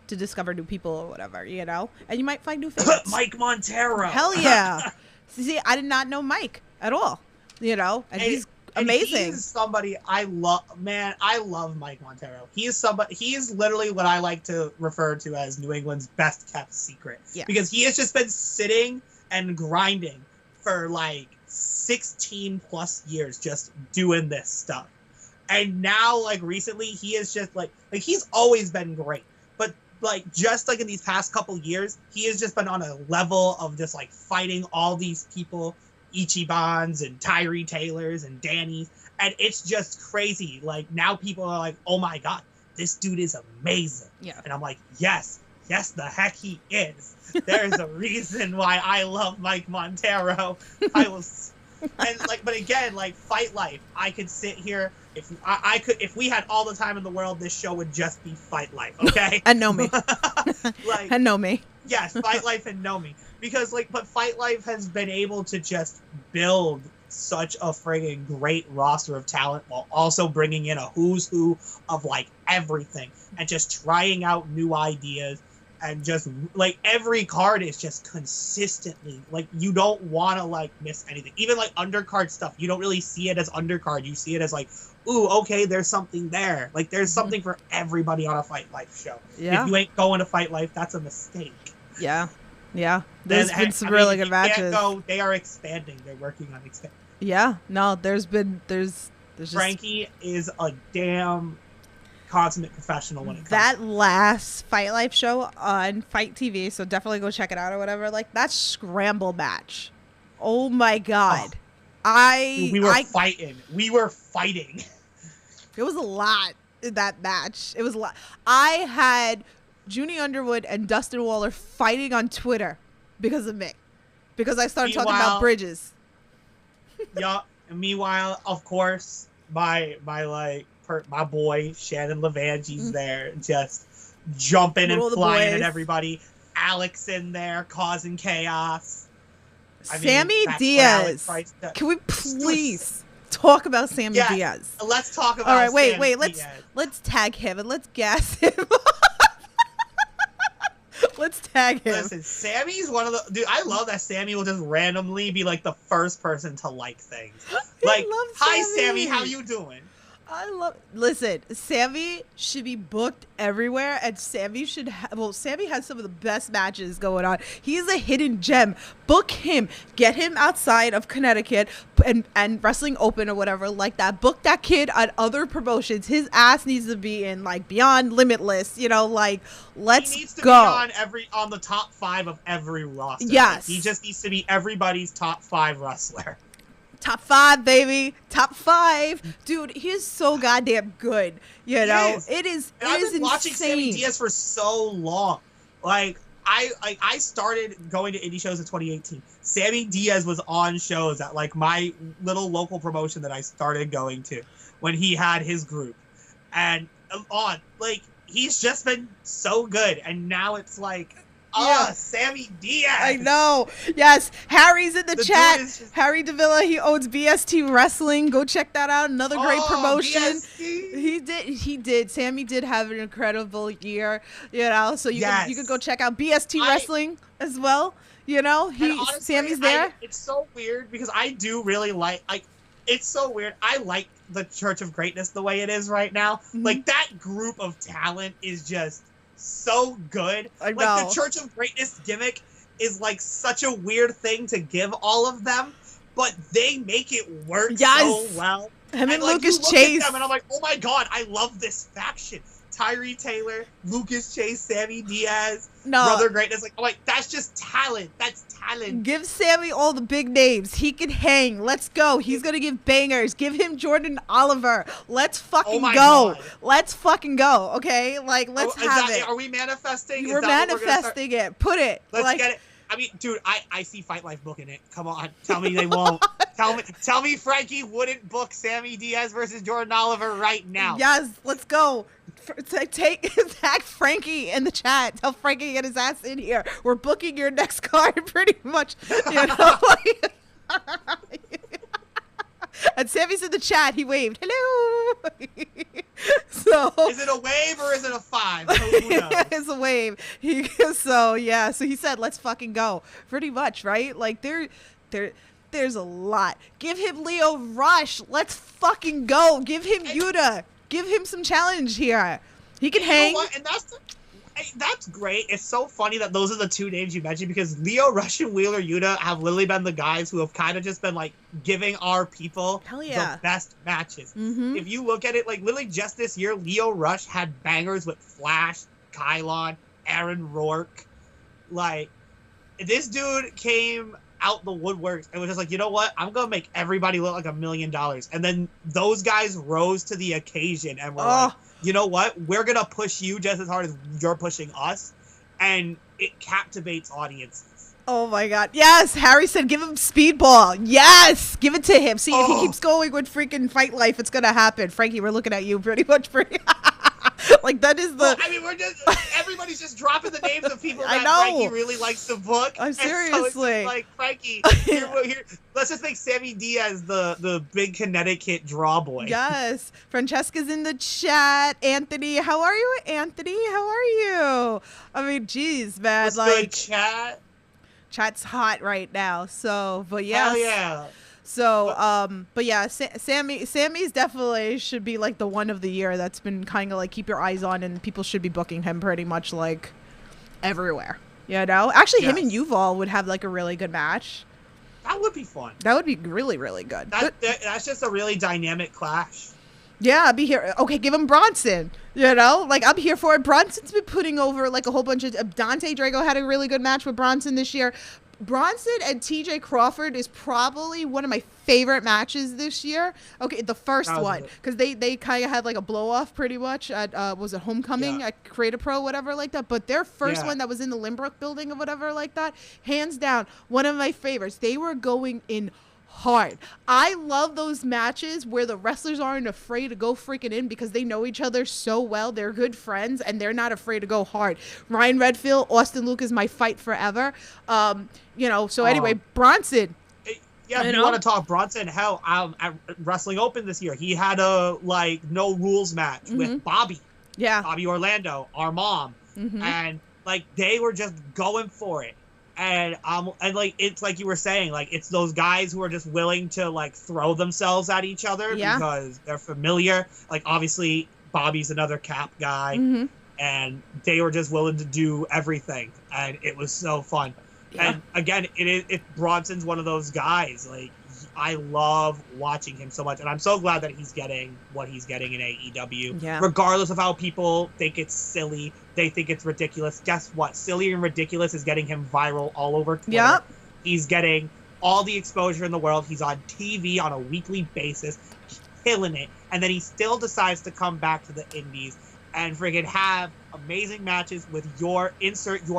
to discover new people or whatever, you know, and you might find new favorites. Mike Montero. Hell yeah. See, I did not know Mike at all, you know, and he's amazing. He's somebody I love, man. I love Mike Montero. He is literally what I like to refer to as New England's best kept secret. Yeah. Because he has just been sitting and grinding for like 16 plus years, just doing this stuff. And now, like, recently, he is just like he's always been great. But like, just like in these past couple years, he has just been on a level of just like fighting all these people, Ichibans and Tyree Taylors and Danny's, and it's just crazy. Like, now people are like, oh my God, this dude is amazing. Yeah. And I'm like, yes, the heck he is. There's a reason why I love Mike Montero. But again, like, Fight Life, I could sit here, if we had all the time in the world, this show would just be Fight Life, okay? And Know Me. Like, and Know Me. Yes, Fight Life and Know Me. Because, like, but Fight Life has been able to just build such a friggin' great roster of talent while also bringing in a who's who of, like, everything and just trying out new ideas. And just, like, every card is just consistently, like, you don't want to, like, miss anything. Even, like, undercard stuff, you don't really see it as undercard. You see it as, like, ooh, okay, there's something there. Like, there's something for everybody on a Fight Life show. Yeah. If you ain't going to Fight Life, that's a mistake. Yeah. Yeah. There's been some really good matches. They are expanding. They're working on expanding. Yeah. No, there's just... Frankie is a damn consummate professional when it comes that last Fight Life show on Fight TV, so definitely go check it out or whatever. Like, that scramble match. Oh my God. We were fighting. It was a lot in that match. It was a lot. I had Junie Underwood and Dustin Waller fighting on Twitter because of me. Because I started talking about bridges. Yeah. And meanwhile, of course, my boy Shannon Levange's there, just jumping and flying at everybody. Alex in there causing chaos. Sammy Diaz. Can we please talk about Sammy Diaz? Let's talk about. All right, wait. Let's tag him and let's gas him. Let's tag him. Listen, Sammy's one of the dude. I love that Sammy will just randomly be like the first person to like things. Like, love hi Sammy. Sammy, how you doing? Listen, Sammy should be booked everywhere, and Sammy Sammy has some of the best matches going on. He's a hidden gem. Book him. Get him outside of Connecticut and Wrestling Open or whatever like that. Book that kid on other promotions. His ass needs to be in like Beyond Limitless, like let's he needs to go. Be on the top 5 of every roster. Yes. Like, he just needs to be everybody's top 5 wrestler. Top 5, baby. Top 5. Dude, he is so goddamn good. You know? It is I've been watching Sammy insane. Diaz for so long. Like, I started going to indie shows in 2018. Sammy Diaz was on shows at, like, my little local promotion that I started going to when he had his group. And he's just been so good. And now it's like... Yeah. Sammy Diaz. I know. Yes. Harry's in the chat. Just... Harry Davila, he owns BST Wrestling. Go check that out. Another great promotion. BST. He did. Sammy did have an incredible year, so you can go check out BST Wrestling as well. Honestly, Sammy's there. It's so weird because I do really like it's so weird. I like the Church of Greatness the way it is right now. Mm-hmm. Like, that group of talent is just so good. I know. Like, the Church of Greatness gimmick is like such a weird thing to give all of them, but they make it work so well. Him and like, Lucas you look Chase. at them and I'm like, oh my god, I love this faction. Tyree Taylor, Lucas Chase, Sammy Diaz, Brother Greatness. Like, I'm like, that's just talent. That's talent. Give Sammy all the big names. He can hang. Let's go. He's going to give bangers. Give him Jordan Oliver. Let's fucking go. God. Let's fucking go. Okay? Like, let's have it. Are we manifesting? We're manifesting it. Put it. Let's get it. I mean, dude, I see Fight Life booking it. Come on. Tell me they won't. Tell me Frankie wouldn't book Sammy Diaz versus Jordan Oliver right now. Yes, let's go. Tag Frankie in the chat. Tell Frankie to get his ass in here. We're booking your next card pretty much. And Sammy's in the chat. He waved. Hello. So is it a wave or is it a 5? Who knows? It's a wave. So he said, let's fucking go. Pretty much, right? Like, there's a lot. Give him Leo Rush. Let's fucking go. Give him Yuta. Give him some challenge here. He can hang. You know what? And that's great. It's so funny that those are the 2 names you mentioned because Leo Rush and Wheeler Yuta have literally been the guys who have kind of just been like giving our people the best matches. Mm-hmm. If you look at it, like literally just this year, Leo Rush had bangers with Flash, Kylon, Aaron Rourke. Like, this dude came out the woodworks and was just like, you know what? I'm going to make everybody look like $1 million. And then those guys rose to the occasion and were like, you know what? We're going to push you just as hard as you're pushing us. And it captivates audiences. Oh my God. Yes. Harry said, give him Speedball. Yes. Give it to him. See, if he keeps going with freaking Fight Life, it's going to happen. Frankie, we're looking at you pretty much. Like, that is the... Well, I mean, everybody's just dropping the names of people that Frankie really likes to book. Seriously. So it's like, Frankie, here, let's just make Sammy Diaz the big Connecticut draw boy. Yes. Francesca's in the chat. Anthony, how are you, Anthony? How are you? I mean, geez, man. What's good, chat? Chat's hot right now. So, but yes. Hell yeah. So, but yeah, Sammy's definitely should be like the one of the year that's been kind of like keep your eyes on, and people should be booking him pretty much like everywhere. Actually, him and Yuval would have like a really good match. That would be fun. That would be really, really good. That's just a really dynamic clash. Yeah, I'd be here. Okay, give him Bronson. Like, I'm here for it. Bronson's been putting over like a whole bunch of... Dante Drago had a really good match with Bronson this year. Bronson and TJ Crawford is probably one of my favorite matches this year. Okay, the first one, because they kind of had like a blow off pretty much at was it Homecoming at Creative Pro, whatever like that. But their first one that was in the Limbrook building or whatever like that, hands down one of my favorites. They were going in hard. I love those matches where the wrestlers aren't afraid to go freaking in because they know each other so well. They're good friends and they're not afraid to go hard. Ryan Redfield, Austin Luke is my fight forever. So anyway, Bronson. Yeah, if you want to talk Bronson, hell, at Wrestling Open this year, he had a no rules match with Bobby. Yeah. Bobby Orlando, our mom. Mm-hmm. And Like they were just going for it. And like it's like you were saying, like it's those guys who are just willing to like throw themselves at each other because they're familiar. Like obviously Bobby's another Cap guy, and they were just willing to do everything, and it was so fun. Yeah. And again, Bronson's one of those guys. Like I love watching him so much, and I'm so glad that he's getting what he's getting in AEW. Yeah. Regardless of how people think it's silly, they think it's ridiculous. Guess what? Silly and ridiculous is getting him viral all over Twitter. Yep. He's getting all the exposure in the world. He's on TV on a weekly basis, killing it. And then he still decides to come back to the indies and friggin' have amazing matches with your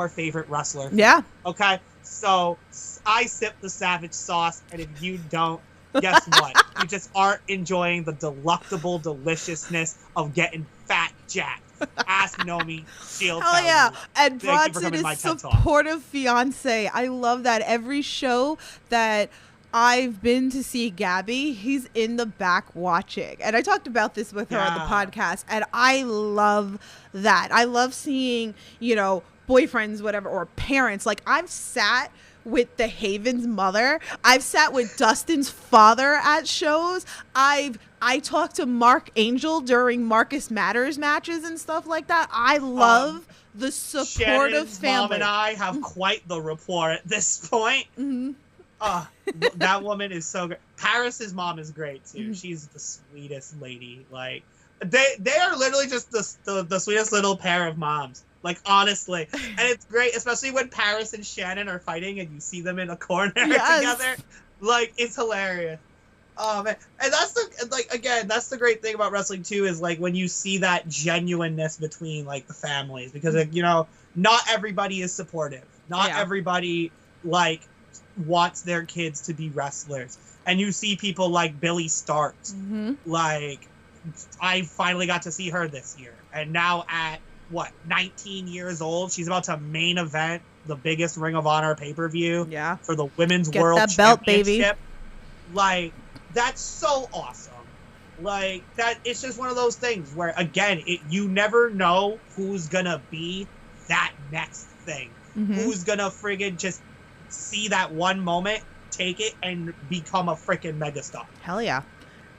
favorite wrestler. Yeah. Okay? So I sip the Savage sauce, and if you don't, guess what? You just aren't enjoying the delectable deliciousness of getting fat jacked. Ask Nomi, she'll tell yeah. you. And Bronson is supportive fiance. I love that. Every show that I've been to see Gabby, he's in the back watching. And I talked about this with her on the podcast, and I love that. I love seeing, boyfriends, whatever, or parents. Like, I've sat with the Haven's mother. I've sat with Dustin's father at shows. I talked to Mark Angel during Marcus Matters matches and stuff like that. I love the supportive Shannon's family. Mom and I have quite the rapport at this point. That woman is so great. Paris's mom is great too. She's the sweetest lady. Like they are literally just the sweetest little pair of moms. Like honestly, and it's great, especially when Paris and Shannon are fighting and you see them in a corner together. Like it's hilarious. Oh man, and that's the great thing about wrestling too, is like when you see that genuineness between like the families, because not everybody is supportive. Not everybody like wants their kids to be wrestlers, and you see people like Billy Starks. Like I finally got to see her this year, and now at 19 years old, she's about to main event the biggest Ring of Honor pay-per-view for the Women's World that belt, Championship. baby. Like that's so awesome. Like that, it's just one of those things where again, you never know who's gonna be that next thing. Who's gonna friggin' just see that one moment, take it, and become a freaking megastar. Hell yeah,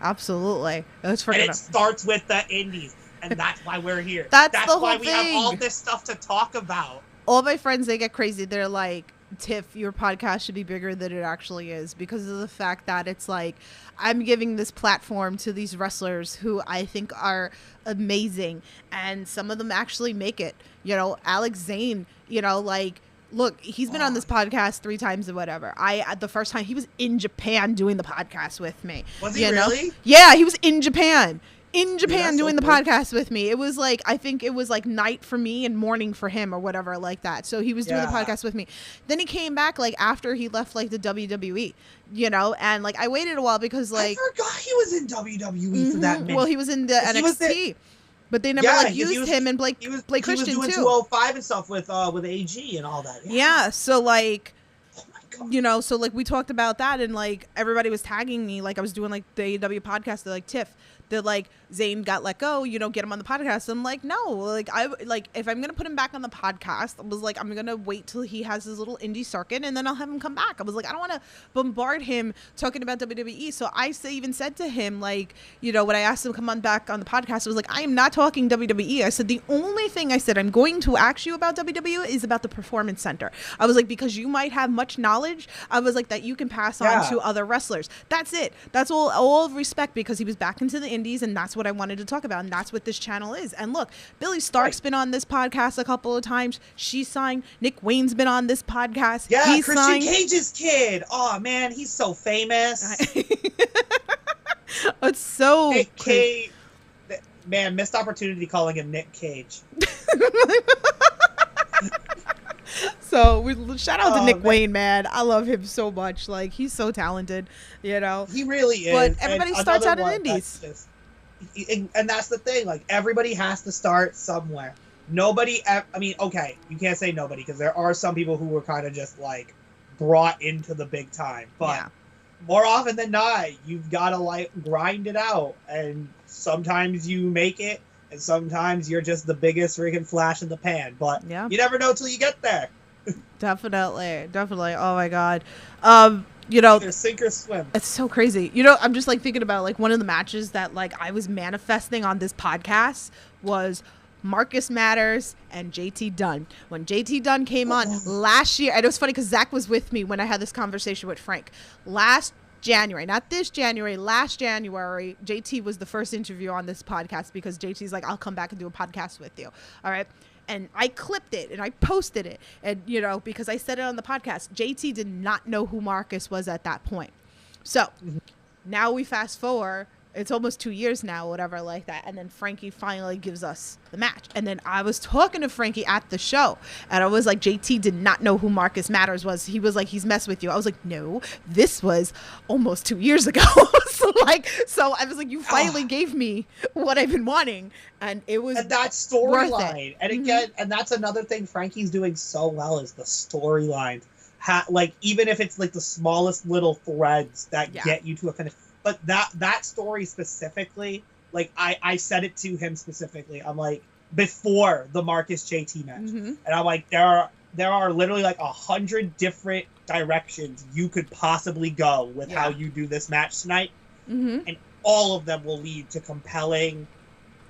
absolutely. And it starts with the indies, and that's why we're here. That's why we have all this stuff to talk about. All my friends, they get crazy. They're like, Tiff, your podcast should be bigger than it actually is, because of the fact that it's like I'm giving this platform to these wrestlers who I think are amazing, and some of them actually make it. Alex Zane, look, he's been on this podcast 3 times or whatever. The first time he was in Japan doing the podcast with me. Was he really? Yeah, he was in Japan. Doing the podcast with me. It was like, I think it was like night for me and morning for him or whatever like that. So he was doing the podcast with me. Then he came back like after he left like the WWE, and like I waited a while because like I forgot he was in WWE for that minute. Well, he was in the NXT. But they never used him, and Blake Christian he was doing 205 and stuff with AG and all that. Yeah, so like, oh my God. So like we talked about that, and like everybody was tagging me, like I was doing like the AEW podcast. They're like, Tiff, that like Zane got let go, get him on the podcast. I'm like, no, like if I'm gonna put him back on the podcast, I was like, I'm gonna wait till he has his little indie circuit, and then I'll have him come back. I was like, I don't want to bombard him talking about WWE. So I even said to him, like, when I asked him to come on back on the podcast, I was like, I am not talking WWE. I said the only thing I said I'm going to ask you about WWE is about the Performance Center. I was like, because you might have much knowledge, I was like, that you can pass on to other wrestlers. That's it. That's all respect, because he was back into the indies, and that's what I wanted to talk about, and that's what this channel is. And look, Billy Stark's been on this podcast a couple of times. She's signed. Nick Wayne's been on this podcast. Yeah, he's Christian Cage's kid. Oh man, he's so famous. It's so Nick Cage. Man, missed opportunity calling him Nick Cage. So shout out to Nick Wayne, man. I love him so much. Like, he's so talented, He really is. But everybody starts out in indies. And that's the thing. Like, everybody has to start somewhere. Nobody, I mean, okay, you can't say nobody, because there are some people who were kind of just, like, brought into the big time. But more often than not, you've got to, like, grind it out. And sometimes you make it, and sometimes you're just the biggest freaking flash in the pan. But Yeah. you never know till you get there. Definitely. Oh my God. Either sink or swim. It's so crazy. I'm just like thinking about like one of the matches that like I was manifesting on this podcast was Marcus Matters and JT Dunn. When JT Dunn came on last year, and it was funny because Zach was with me when I had this conversation with Frank last January, not this January, last January. JT was the first interview on this podcast because JT's like, I'll come back and do a podcast with you. All right. And I clipped it and I posted it. And, because I said it on the podcast, JT did not know who Marcus was at that point. So now we fast forward. It's almost 2 years now, whatever like that. And then Frankie finally gives us the match. And then I was talking to Frankie at the show. And I was like, JT did not know who Marcus Matters was. He was like, he's messed with you. I was like, no, this was almost 2 years ago. so I was like, you finally gave me what I've been wanting. And it was and that storyline. And again, and that's another thing Frankie's doing so well is the storyline. Like, even if it's like the smallest little threads that get you to a finish. But that story specifically, like I said it to him specifically. I'm like, before the Marcus JT match, and I'm like, there are literally like 100 different directions you could possibly go with how you do this match tonight, and all of them will lead to compelling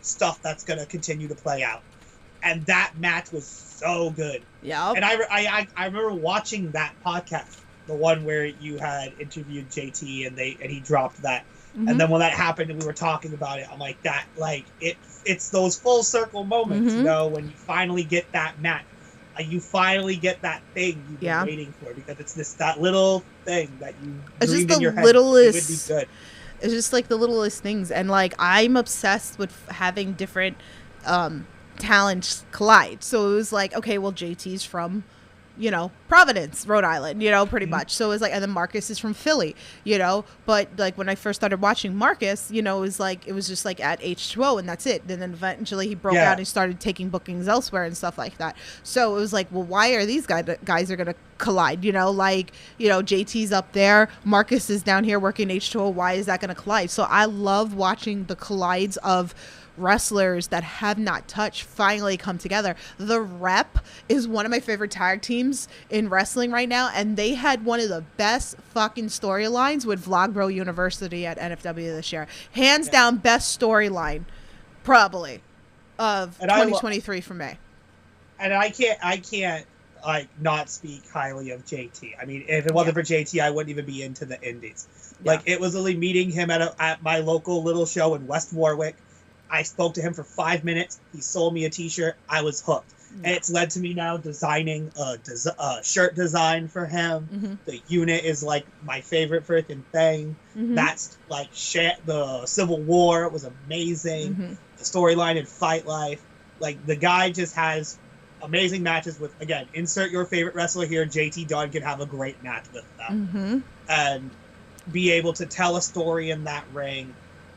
stuff that's gonna continue to play out. And that match was so good. Yeah. And I remember watching that podcast. The one where you had interviewed JT and he dropped that, and then when that happened and we were talking about it, I'm like, that like it's those full circle moments, when you finally get that match, you finally get that thing you've been waiting for, because it's that little thing that you dreamed in your head littlest, it would be good. It's just like the littlest things, and like I'm obsessed with having different talents collide. So it was like, okay, well, JT's from Providence, Rhode Island, pretty much. So it was like, and then Marcus is from Philly, but like when I first started watching Marcus, it was just like at H2O and that's it. And then eventually he broke out and started taking bookings elsewhere and stuff like that. So it was like, well, why are these guys are going to collide? JT's up there, Marcus is down here working H2O. Why is that going to collide? So I love watching the collides of wrestlers that have not touched finally come together. The Rep is one of my favorite tag teams in wrestling right now, and they had one of the best fucking storylines with Vlogbro University at NFW this year. Hands down, best storyline probably of 2023 for me. And I can't like not speak highly of JT. I mean, if it wasn't for JT, I wouldn't even be into the indies. Like, it was only meeting him at my local little show in West Warwick. I spoke to him for 5 minutes. He sold me a t-shirt. I was hooked. And it's led to me now designing a shirt design for him. The unit is like my favorite freaking thing. That's like the Civil War was amazing. The storyline in Fight Life. Like, the guy just has amazing matches with, again, insert your favorite wrestler here. JT Dunn can have a great match with them. And be able to tell a story in that ring.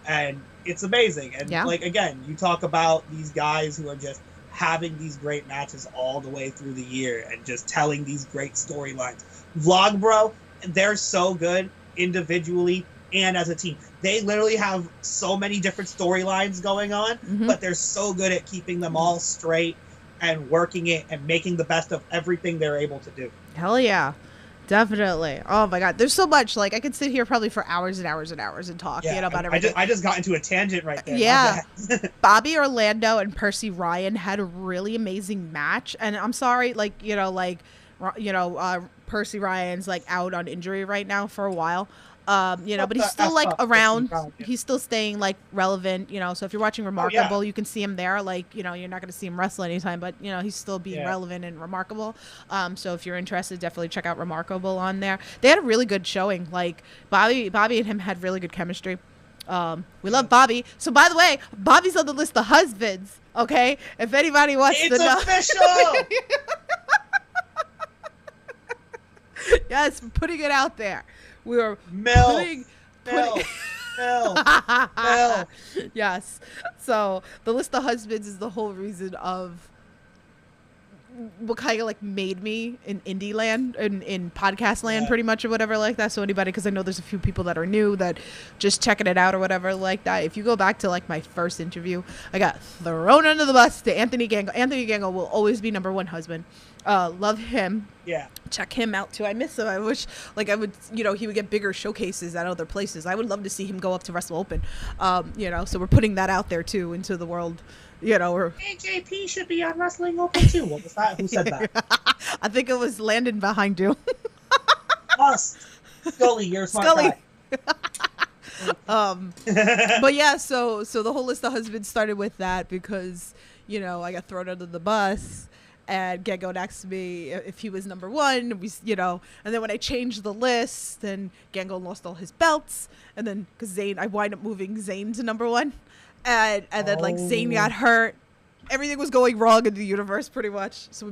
And it's amazing. And like, again, you talk about these guys who are just having these great matches all the way through the year and just telling these great storylines. Vlogbro, they're so good individually and as a team. They literally have so many different storylines going on, but they're so good at keeping them all straight and working it and making the best of everything they're able to do. Hell yeah. Definitely. Oh my God. There's so much. Like, I could sit here probably for hours and hours and hours and talk about everything. I just got into a tangent right there. Yeah. Bobby Orlando and Percy Ryan had a really amazing match. And I'm sorry, Percy Ryan's like out on injury right now for a while. But he's still like around. He's still staying like relevant, so if you're watching Remarkable, you can see him there. Like, you're not going to see him wrestle anytime, but he's still being relevant and remarkable. So if you're interested, definitely check out Remarkable on there. They had a really good showing. Like, Bobby and him had really good chemistry. We love Bobby. So by the way, Bobby's on the list of husbands. Okay. If anybody wants to know. It's official. Yes, putting it out there. We were putting Yes. So the list of husbands is the whole reason of what kind of like made me in indie land, in podcast land, Yeah. pretty much, or whatever like that. So anybody, because I know there's a few people that are new that just checking it out or whatever like that. If you go back to like my first interview, I got thrown under the bus to Anthony Gango. Anthony Gango will always be number one husband. Love him. Yeah. Check him out too. I miss him. I wish like I would, you know, he would get bigger showcases at other places. I would love to see him go up to Wrestle Open. You know, so we're putting that out there too into the world. You know, or AJP should be on Wrestling Open too. What was that? Who said that? I think it was Landon behind you. Us. Scully, you're a smart Scully. guy. But yeah, so the whole list of husbands started with that because, you know, I got thrown under the bus and Gango asked me if he was number one, you know, and then when I changed the list and Gango lost all his belts, and then because I wind up moving Zayn to number one, and then like Zayn got hurt. Everything was going wrong in the universe pretty much. So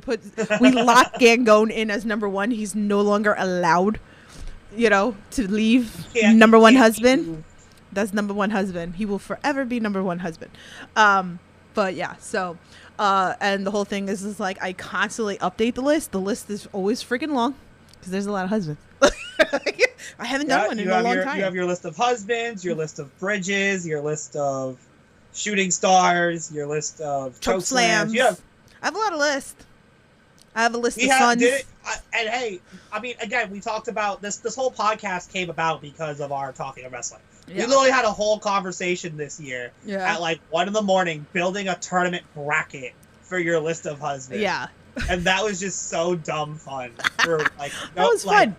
we locked Gango in as number one. He's no longer allowed, you know, to leave number one husband. That's number one husband. He will forever be number one husband. But yeah, so and the whole thing is like I constantly update the list. The list is always freaking long because there's a lot of husbands. I haven't done one in a long time. You have your list of husbands, your list of bridges, your list of shooting stars, your list of choke slams. I have a lot of lists. I have a list of sons. sons. And hey, I mean, again, we talked about this. This whole podcast came about because of our Talking of Wrestling. Yeah. We literally had a whole conversation this year at like 1 a.m, building a tournament bracket for your list of husbands. Yeah. And that was just so dumb fun. That was fun.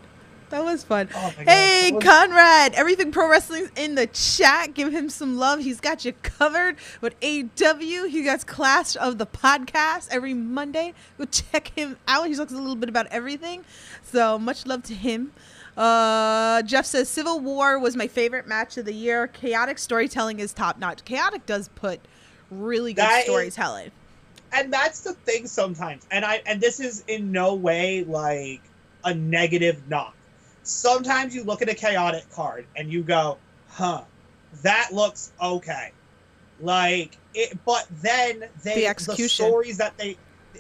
That was fun. Oh my Hey, God. Conrad, Everything Pro Wrestling's in the chat. Give him some love. He's got you covered with AW. He got Clash of the Podcast every Monday. Go check him out. He talks a little bit about everything. So much love to him. Jeff says, Civil War was my favorite match of the year. Chaotic storytelling is top notch. Chaotic does put really good storytelling. And that's the thing sometimes. And this is in no way like a negative knock. Sometimes you look at a Chaotic card and you go, huh, that looks okay. Like it, but then the stories that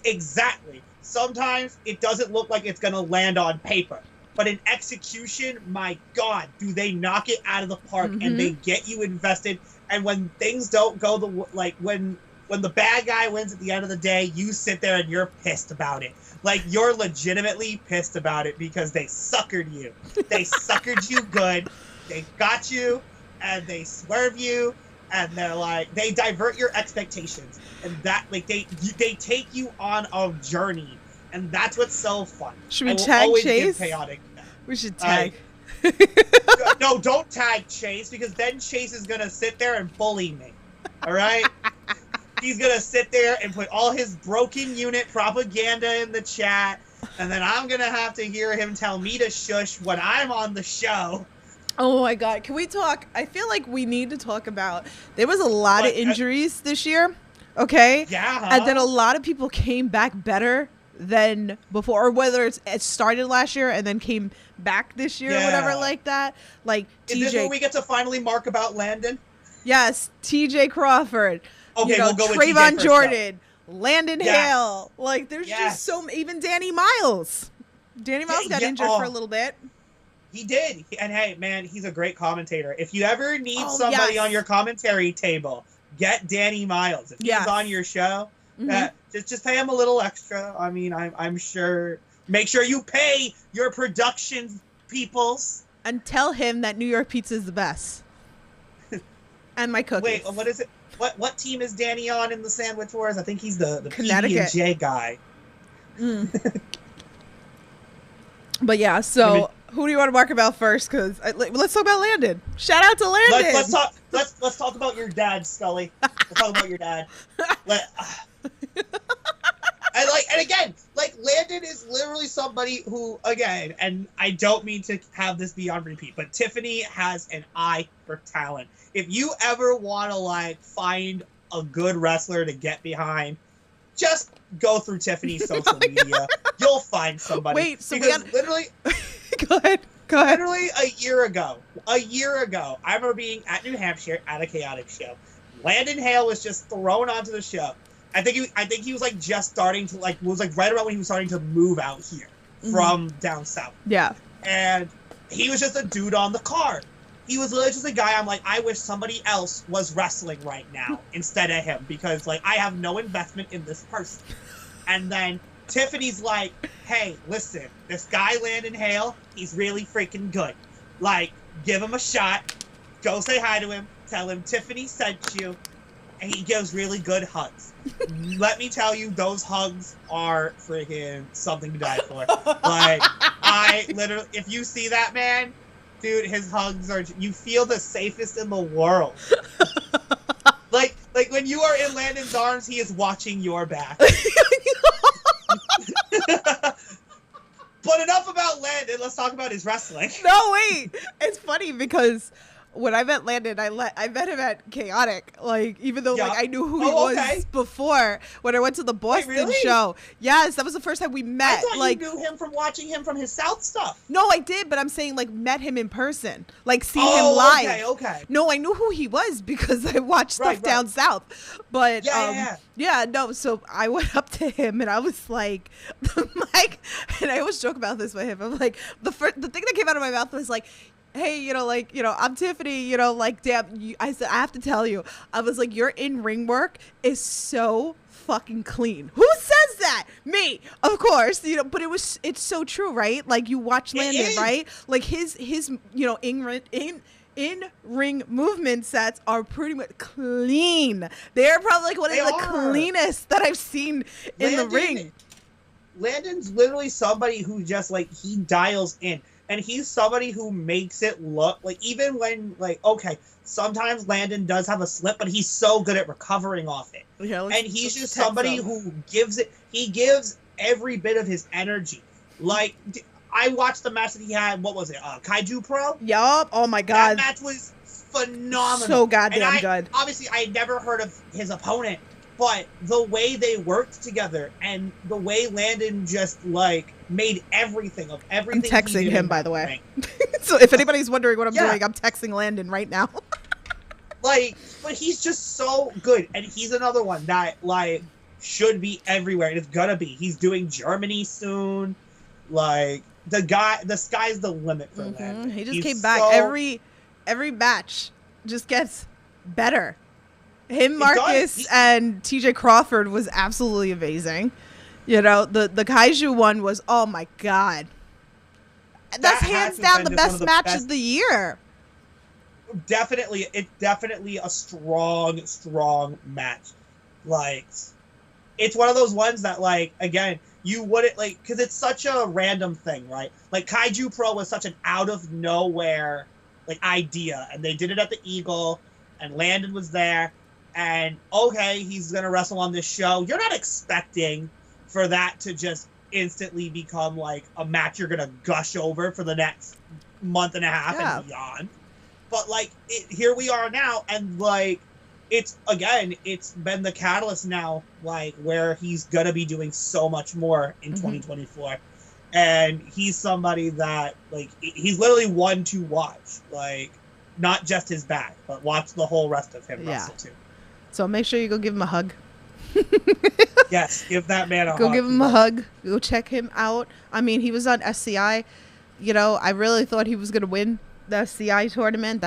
exactly. Sometimes it doesn't look like it's gonna land on paper. But in execution, my God, do they knock it out of the park and they get you invested. And when things don't go when the bad guy wins at the end of the day, you sit there and you're pissed about it. Like, you're legitimately pissed about it because they suckered you. They suckered you good. They got you, and they swerve you, and they're like, they divert your expectations. And that, like, they take you on a journey. And that's what's so fun. Should we tag Chase? Chaotic. We should tag. No, don't tag Chase, because then Chase is going to sit there and bully me. All right? He's going to sit there and put all his broken unit propaganda in the chat, and then I'm going to have to hear him tell me to shush when I'm on the show. Oh my God. Can we talk? I feel like we need to talk about, there was a lot of injuries this year, okay? Yeah. And then a lot of people came back better than before, or whether it started last year and then came back this year or whatever like that. Like TJ. Is this where we get to finally mark about Landon? Yes, TJ Crawford. Okay, we'll go with Trayvon TJ Jordan, Landon Yes. Hale. Like, there's just even Danny Miles. Danny Miles got injured for a little bit. He did. And hey, man, he's a great commentator. If you ever need somebody on your commentary table, get Danny Miles. If he's on your show, just pay him a little extra. I mean, I'm sure. Make sure you pay your production peoples. And tell him that New York pizza is the best. And my cookies. Wait, what is it? What team is Danny on in the Sandwich Wars? I think he's the PB&J guy. But yeah, so who do you want to mark about first? Because let's talk about Landon. Shout out to Landon. Let's talk about your dad, Scully. Let's talk about your dad. And again, like, Landon is literally somebody who, again, and I don't mean to have this be on repeat, but Tiffany has an eye for talent. If you ever want to, like, find a good wrestler to get behind, just go through Tiffany's social media. You'll find somebody. Wait, so literally, go ahead. Literally a year ago, I remember being at New Hampshire at a Chaotic show. Landon Hale was just thrown onto the show. I think he was like just starting to like was like right about when he was starting to move out here from down south. Yeah. And he was just a dude on the card. He was literally just a guy. I'm like, I wish somebody else was wrestling right now instead of him because like I have no investment in this person. And then Tiffany's like, hey, listen, this guy Landon Hale, he's really freaking good. Like, give him a shot. Go say hi to him. Tell him Tiffany sent you. And he gives really good hugs. Let me tell you, those hugs are freaking something to die for. Like, I literally, if you see that man, dude, his hugs are, you feel the safest in the world. Like when you are in Landon's arms, he is watching your back. But enough about Landon. Let's talk about his wrestling. No, wait. It's funny because when I met Landon, I met him at Chaotic. Like, even though like I knew who he was before when I went to the Boston show. Yes, that was the first time we met. I thought like, you knew him from watching him from his South stuff. No, I did, but I'm saying like met him in person, like seen him live. Okay. No, I knew who he was because I watched stuff down south. But yeah, no. So I went up to him and I was like, Mike, and I always joke about this with him. I'm like, the thing that came out of my mouth was like, hey, I'm Tiffany, damn, I said, I have to tell you, I was like, your in-ring work is so fucking clean. Who says that? Me, of course, but it's so true, right? Like, you watch Landon, right? Like, his in-ring movement sets are pretty much clean. They're probably like one of the cleanest that I've seen in the ring. Landon's literally somebody who just, like, he dials in. And he's somebody who makes it look like, even when, like, okay, sometimes Landon does have a slip, but he's so good at recovering off it. Yeah, and he's just somebody who gives every bit of his energy. Like, I watched the match that he had, what was it, Kaiju Pro? Yup, oh my god. That match was phenomenal. So goddamn good. Obviously, I had never heard of his opponent, but the way they worked together and the way Landon just, like, made everything. I'm texting him, by the way. So if anybody's wondering what I'm doing, I'm texting Landon right now. Like, but he's just so good. And he's another one that, like, should be everywhere. And it's gonna be. He's doing Germany soon. Like, the sky's the limit for Landon. He just came back. Every match just gets better. Him, Marcus, and TJ Crawford was absolutely amazing. The Kaiju one was, oh my god. That's hands down the best match of the year. Definitely, it's definitely a strong match. Like, it's one of those ones that, like, again, you wouldn't, like, because it's such a random thing, right? Like, Kaiju Pro was such an out of nowhere, like, idea, and they did it at the Eagle, and Landon was there, and okay, he's gonna wrestle on this show. You're not expecting for that to just instantly become like a match you're gonna gush over for the next month and a half and beyond. But like, here we are now, and like, it's been the catalyst now, like, where he's gonna be doing so much more in 2024, and he's somebody that, like, he's literally one to watch, like, not just his back, but watch the whole rest of him wrestle too. So make sure you go give him a hug. Yes, give that man a hug. Go give him a hug. Go check him out. I mean, he was on SCI. I really thought he was going to win the SCI tournament.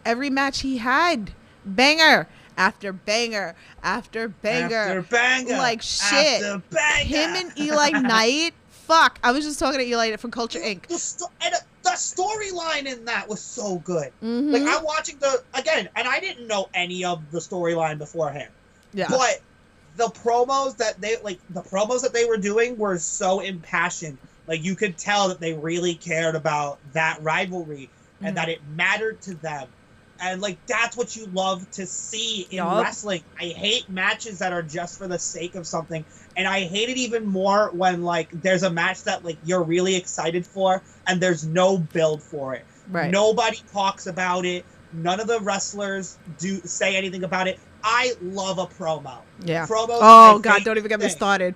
Every match he had, banger after banger after banger. After banger. Like, shit. After banger. Him and Eli Knight. Fuck. I was just talking to Eli from Culture Inc. The storyline in that was so good. Like, I'm watching and I didn't know any of the storyline beforehand. Yeah. But the promos that they were doing were so impassioned. Like, you could tell that they really cared about that rivalry and that it mattered to them. And, like, that's what you love to see in wrestling. I hate matches that are just for the sake of something. And I hate it even more when, like, there's a match that, like, you're really excited for and there's no build for it. Right. Nobody talks about it. None of the wrestlers say anything about it. I love a promo. Yeah. Promos. Oh, God, don't even get me started.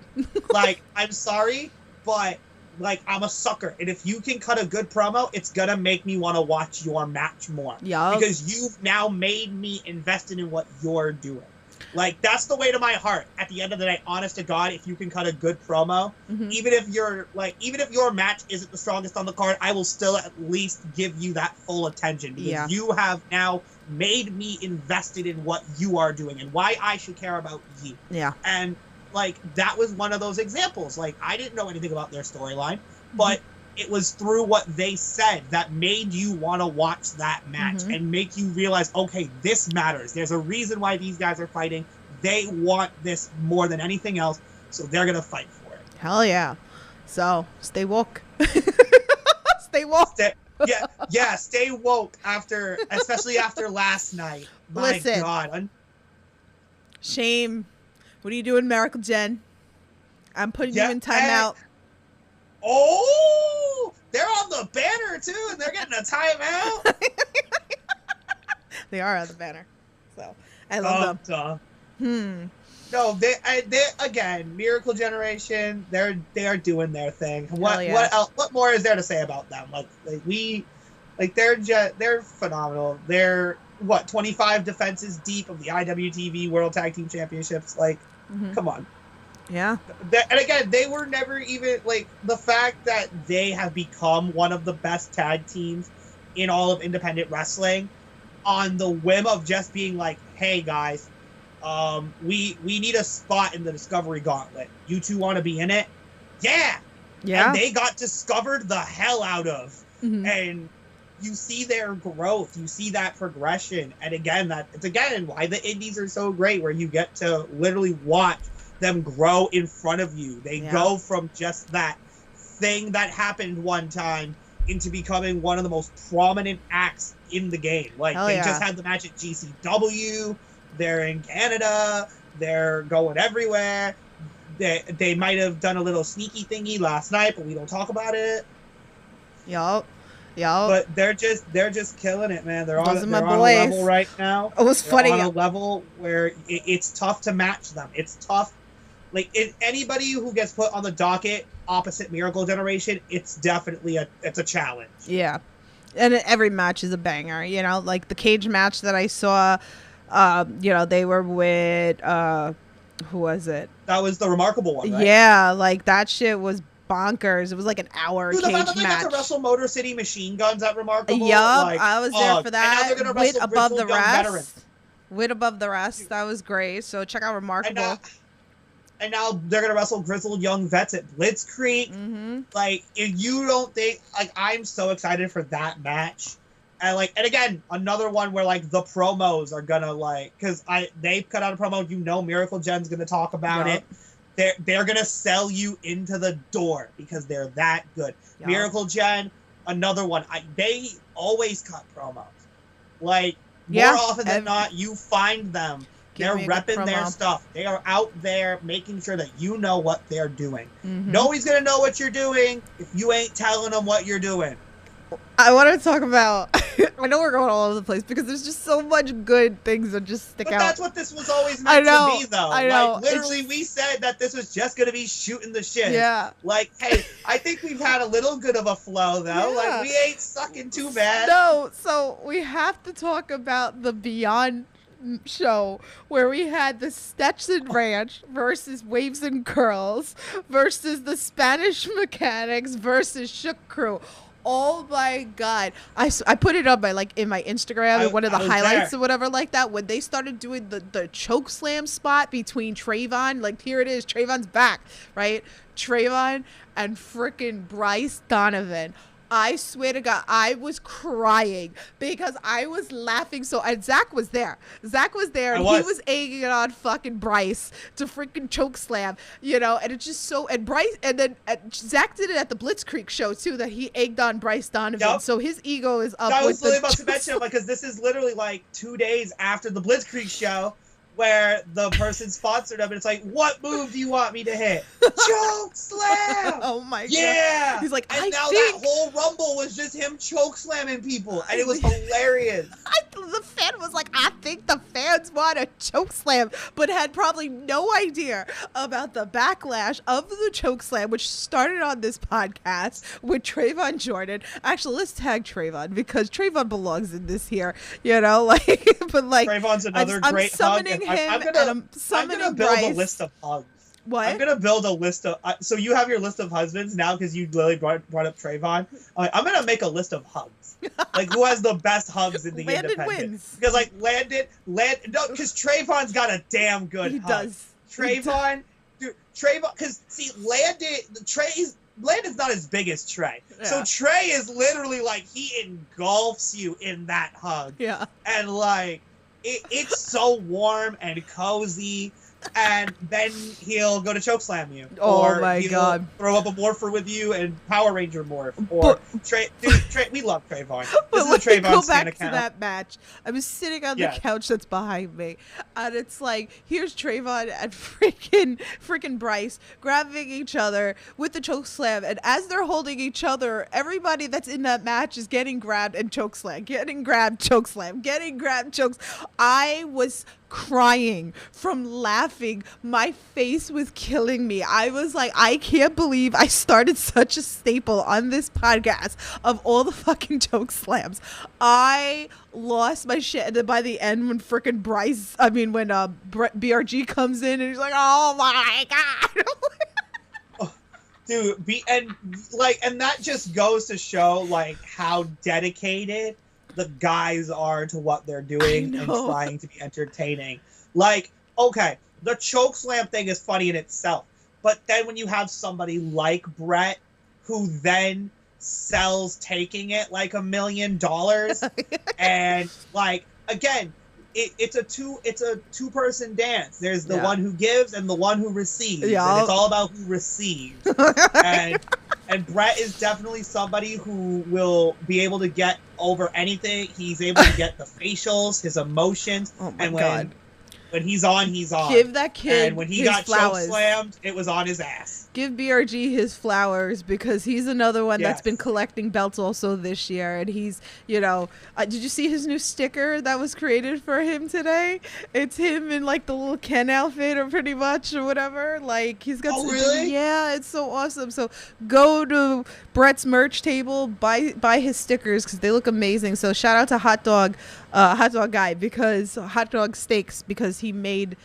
Like, I'm sorry, but, like, I'm a sucker. And if you can cut a good promo, it's going to make me want to watch your match more. Yeah. Because you've now made me invested in what you're doing. Like, that's the way to my heart. At the end of the day, honest to God, if you can cut a good promo, even if your match isn't the strongest on the card, I will still at least give you that full attention, because you have now made me invested in what you are doing and why I should care about you. Yeah. And like, that was one of those examples. Like, I didn't know anything about their storyline, but it was through what they said that made you want to watch that match and make you realize, okay, this matters. There's a reason why these guys are fighting. They want this more than anything else, so they're going to fight for it. Hell yeah. So, stay woke. Stay woke. Stay woke especially after last night. My Listen. God. Shame. What are you doing, Miracle Jen? I'm putting you in timeout. Oh, they're on the banner too, and they're getting a timeout. They are on the banner, so I love them. No, they again, Miracle Generation. They are doing their thing. What else? What more is there to say about them? They're phenomenal. They're 25 defenses deep of the IWTV World Tag Team Championships. Like, come on. Yeah. And again, they were never even, like, the fact that they have become one of the best tag teams in all of independent wrestling on the whim of just being like, hey guys, we need a spot in the Discovery Gauntlet. You two want to be in it? Yeah. And they got discovered the hell out of. And you see their growth, you see that progression. And again, it's why the indies are so great, where you get to literally watch them grow in front of you. They go from just that thing that happened one time into becoming one of the most prominent acts in the game. Like, they just had the match at GCW. They're in Canada. They're going everywhere. They might have done a little sneaky thingy last night, but we don't talk about it. Yup. But they're just killing it, man. They're on a level right now. It was funny. On a level where it's tough to match them. It's tough. Like, anybody who gets put on the docket opposite Miracle Generation, it's definitely a challenge. Yeah. And every match is a banger, you know, like the cage match that I saw, they were with, who was it? That was the Remarkable one, right? Yeah, like that shit was bonkers. It was like an hour cage match. They got to wrestle Motor City Machine Guns at Remarkable. Yup, I was there for that. And now they're With Above the Rest. With Above the Rest. That was great. So check out Remarkable. And now they're going to wrestle Grizzled Young Vets at Blitzkrieg. Like, if you don't think... Like, I'm so excited for that match. And again, another one where, like, the promos are going to, like... Because they cut out a promo. You know Miracle Gen's going to talk about it. They're going to sell you into the door because they're that good. Miracle Gen, another one. They always cut promos. Like, more often than not, you find them. They're repping their stuff. They are out there making sure that you know what they're doing. Nobody's going to know what you're doing if you ain't telling them what you're doing. I want to talk about... I know we're going all over the place because there's just so much good things that just stick out. But that's what this was always meant to be, though. I know. Like, literally, we said that this was just going to be shooting the shit. Yeah. Like, hey, I think we've had a little good of a flow, though. Yeah. Like, we ain't sucking too bad. No, so we have to talk about the Beyond show where we had the Stetson Ranch versus Waves and Curls versus the Spanish Mechanics versus Shook Crew. Oh my God. I put it up in my Instagram, one of the highlights or whatever like that, when they started doing the choke slam spot between Trayvon, like here it is, Trayvon's back, right? Trayvon and frickin' Bryce Donovan. I swear to God, I was crying because I was laughing. And Zach was there. And he was egging it on fucking Bryce to freaking choke slam, and it's just so, and Bryce, and then Zach did it at the Blitzkrieg show too, that he egged on Bryce Donovan. Yep. So his ego is up. I was literally about to mention, because this is literally like 2 days after the Blitzkrieg show, where the person sponsored him, and it's like, what move do you want me to hit? Choke slam! Oh my God. Yeah! He's like, that whole Rumble was just him choke slamming people, and it was hilarious. The fan was like, I think the fans want a choke slam, but had probably no idea about the backlash of the choke slam, which started on this podcast with Trayvon Jordan. Actually, let's tag Trayvon, because Trayvon belongs in this here, but like... Trayvon's another I'm great summoning him and I'm summoning I'm gonna build Bryce. a list of hugs. What? I'm gonna build a list of. So you have your list of husbands now because you literally brought up Trayvon. I'm gonna make a list of hugs. Like who has the best hugs in the Landon independent? wins. Because like Landon, no, because Trayvon's got a damn good. He hug. does. Trayvon, dude, Trayvon, because see, Landon's not as big as Trey. Yeah. So Trey is literally like he engulfs you in that hug. Yeah. And like it's so warm and cozy. And then he'll go to chokeslam you. Oh or my he'll God. Throw up a morpher with you and Power Ranger morph. Or Trey, we love Trayvon. This is a Let me Trayvon go stan back to account. that match. I was sitting on the Yeah. couch that's behind me, and it's like here's Trayvon and freaking Bryce grabbing each other with the choke slam, and as they're holding each other, everybody that's in that match is getting grabbed and choke slam, getting grabbed, choke slam, getting grabbed, chokes. I was crying from laughing. My face was killing me. I was like, I can't believe I started such a staple on this podcast of all the fucking choke slams. I lost my shit. And then by the end, when freaking when BRG comes in and he's like, oh my God. Dude, and that just goes to show like how dedicated the guys are to what they're doing and trying to be entertaining. Like, okay, the chokeslam thing is funny in itself, but then when you have somebody like Brett who then sells taking it like $1 million and like again it's a two-person dance. There's the one who gives and the one who receives. And it's all about who receives. And Brett is definitely somebody who will be able to get over anything. He's able to get the facials, his emotions. Oh my and God. When he's on, he's on. Give that kid And when he his got flowers. choke-slammed, it was on his ass. Give BRG his flowers because he's another one that's Yes. been collecting belts also this year. And he's, did you see his new sticker that was created for him today? It's him in like the little Ken outfit or pretty much or whatever. Like he's got really? Yeah, it's so awesome. So go to Brett's merch table, buy his stickers because they look amazing. So shout out to Hot Dog Guy because Hot Dog Steaks because he made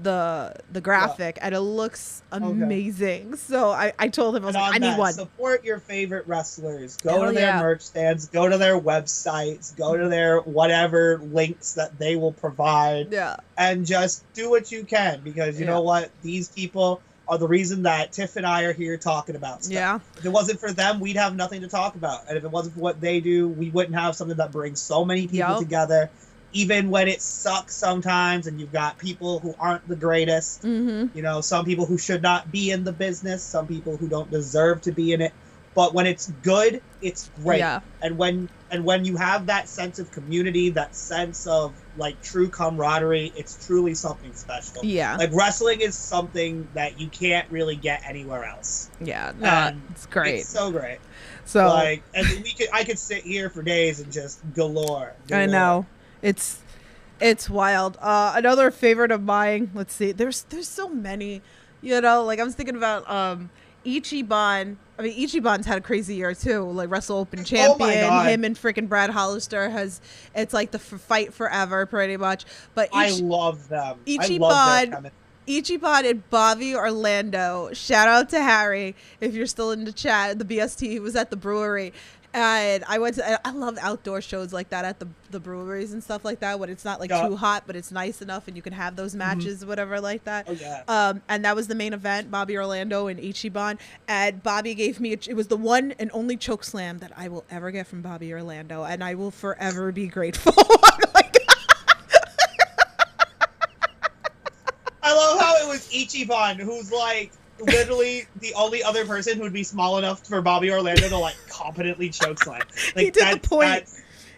the graphic and it looks amazing. So I told him I was like, I need one. Support your favorite wrestlers. Go to their merch stands. Go to their websites. Go to their whatever links that they will provide. Yeah. And just do what you can because you know what? These people are the reason that Tiff and I are here talking about stuff. Yeah. If it wasn't for them, we'd have nothing to talk about. And if it wasn't for what they do, we wouldn't have something that brings so many people together. Even when it sucks sometimes and you've got people who aren't the greatest, some people who should not be in the business, some people who don't deserve to be in it. But when it's good, it's great. Yeah. And when you have that sense of community, that sense of like true camaraderie, it's truly something special. Yeah. Like wrestling is something that you can't really get anywhere else. Yeah. No, it's great. It's so great. So like, and I could sit here for days and just galore. I know. It's wild. Another favorite of mine. Let's see. There's so many. Like I was thinking about Ichiban. I mean, Ichiban's had a crazy year too. Like Wrestle Open champion. Him and freaking Brad Hollister it's like the fight forever pretty much. But I love them. Ichiban and Bobby Orlando. Shout out to Harry if you're still in the chat. The BST was at the brewery. And I love outdoor shows like that at the breweries and stuff like that when it's not like too hot, but it's nice enough and you can have those matches, whatever like that. Oh, yeah. And that was the main event, Bobby Orlando and Ichiban. And Bobby gave me, it was the one and only choke slam that I will ever get from Bobby Orlando. And I will forever be grateful. I love how it was Ichiban who's like, literally the only other person who would be small enough for Bobby Orlando to like competently chokeslam. Like, he did the point.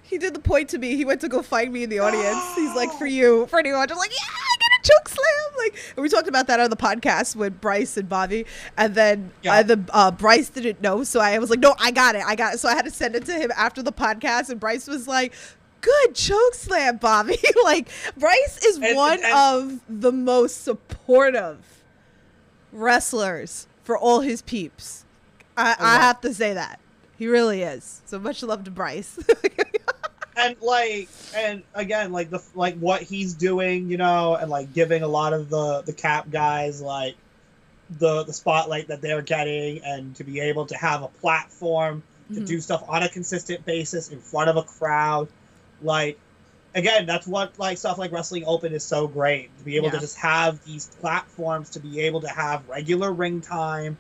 He did the point to me. He went to go find me in the audience. He's like, for you, pretty much. I'm like, yeah, I get a choke slam. Like, and we talked about that on the podcast with Bryce and Bobby, and then Bryce didn't know, so I was like, no, I got it. So I had to send it to him after the podcast, and Bryce was like, good choke slam, Bobby. Like, Bryce is one of the most supportive wrestlers for all his peeps. I have to say that he really is. So much love to Bryce. and again, like what he's doing, you know, and like giving a lot of the cap guys like the spotlight that they're getting, and to be able to have a platform to do stuff on a consistent basis in front of a crowd, like, again, that's what like stuff like Wrestling Open is so great, to be able to just have these platforms, to be able to have regular ring time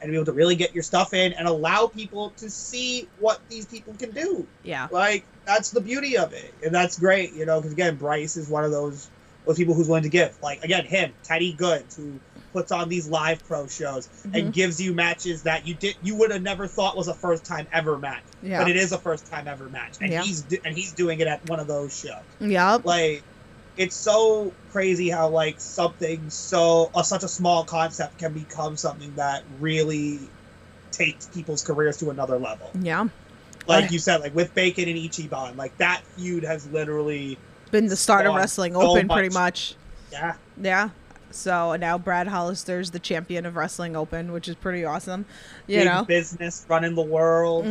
and be able to really get your stuff in and allow people to see what these people can do. Yeah. Like, that's the beauty of it. And that's great, you know, because again, Bryce is one of those people who's willing to give. Like, again, him, Teddy Goods, who puts on these live pro shows and gives you matches that you would have never thought was a first time ever match. Yeah. But it is a first time ever match. And he's doing it at one of those shows. Yeah. Like, it's so crazy how like something such a small concept can become something that really takes people's careers to another level. Yeah. Like you said, like with Bacon and Ichiban, like that feud has literally been the start of Wrestling Open pretty much. Yeah. Yeah. So now Brad Hollister's the champion of Wrestling Open, which is pretty awesome. You Big know, Business running the world.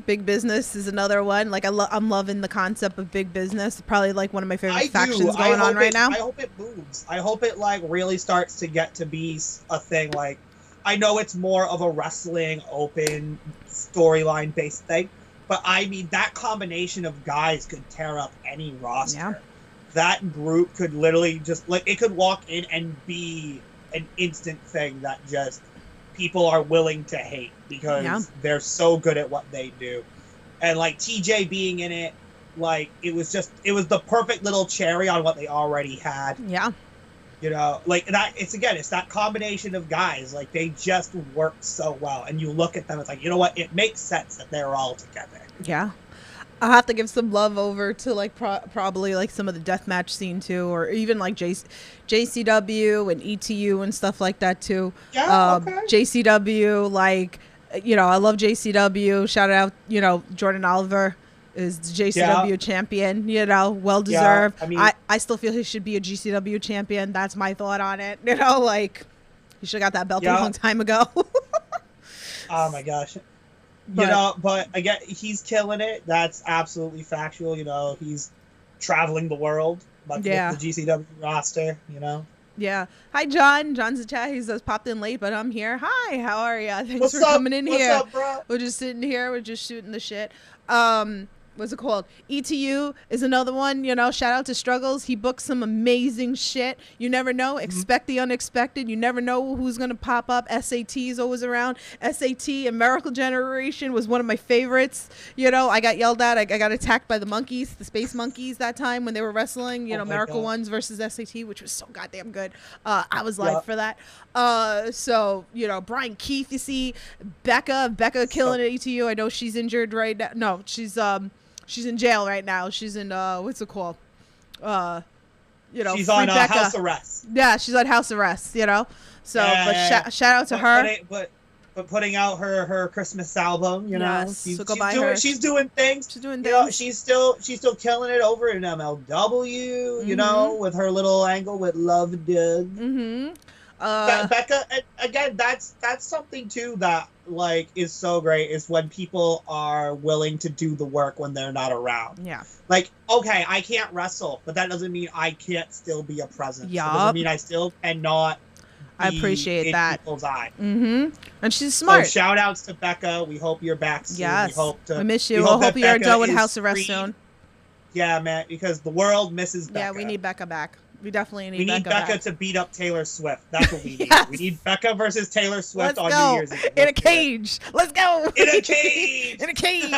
Big Business is another one. Like I'm loving the concept of Big Business. Probably like one of my favorite factions going on right now. I hope it moves. I hope it like really starts to get to be a thing. Like, I know it's more of a Wrestling Open storyline based thing, but I mean that combination of guys could tear up any roster. Yeah. That group could literally just like, it could walk in and be an instant thing that just people are willing to hate because they're so good at what they do. And like TJ being in it, like it was the perfect little cherry on what they already had. Yeah. You know, like that, it's that combination of guys, like they just work so well. And you look at them, it's like, you know what? It makes sense that they're all together. Yeah. I'll have to give some love over to like probably like some of the deathmatch scene too, or even like JCW and ETU and stuff like that too. Yeah, okay. JCW, like, you know, I love JCW. Shout out, you know, Jordan Oliver is the JCW champion. You know, well deserved. I mean, I still feel he should be a GCW champion. That's my thought on it. You know, like he should have got that belt a long time ago. Oh my gosh. You know, but again, he's killing it. That's absolutely factual. You know, he's traveling the world, but with the GCW roster, you know. Yeah. Hi, John. John's the chat. He says, popped in late, but I'm here. Hi, how are ya? Thanks for coming in here. What's up, bro? We're just sitting here. We're just shooting the shit. What's it called? ETU is another one, you know, shout out to Struggles. He books some amazing shit. You never know. Expect the unexpected. You never know who's going to pop up. SAT is always around. SAT and Miracle Generation was one of my favorites. You know, I got yelled at. I got attacked by the monkeys, the space monkeys that time when they were wrestling, you know, Miracle Ones versus SAT, which was so goddamn good. I was live for that. So, you know, Brian Keith, you see, Becca killing it at ETU. I know she's injured right now. No, she's in jail right now. She's in what's it called? You know, she's on house arrest. Yeah, she's on house arrest. You know, so shout out to her. But putting out her Christmas album, you know, she's doing things. She's doing things. You know, she's still killing it over in MLW. You know, with her little angle with Love Doug. Becca, again, that's something too that like is so great, is when people are willing to do the work when they're not around. Yeah. Like, okay, I can't wrestle, but that doesn't mean I can't still be a presence. Yeah. It doesn't mean I still cannot. I appreciate that. People's eye. And she's smart. So shout outs to Becca. We hope you're back soon. Yes. We miss you. I hope you're done with house arrest soon. Yeah, man, because the world misses Becca. Yeah, we need Becca back. We definitely need Becca to beat up Taylor Swift. That's what we need. Yes. We need Becca versus Taylor Swift Let's on go. New Year's Eve. In a cage. Let's go. In a cage. In a cage.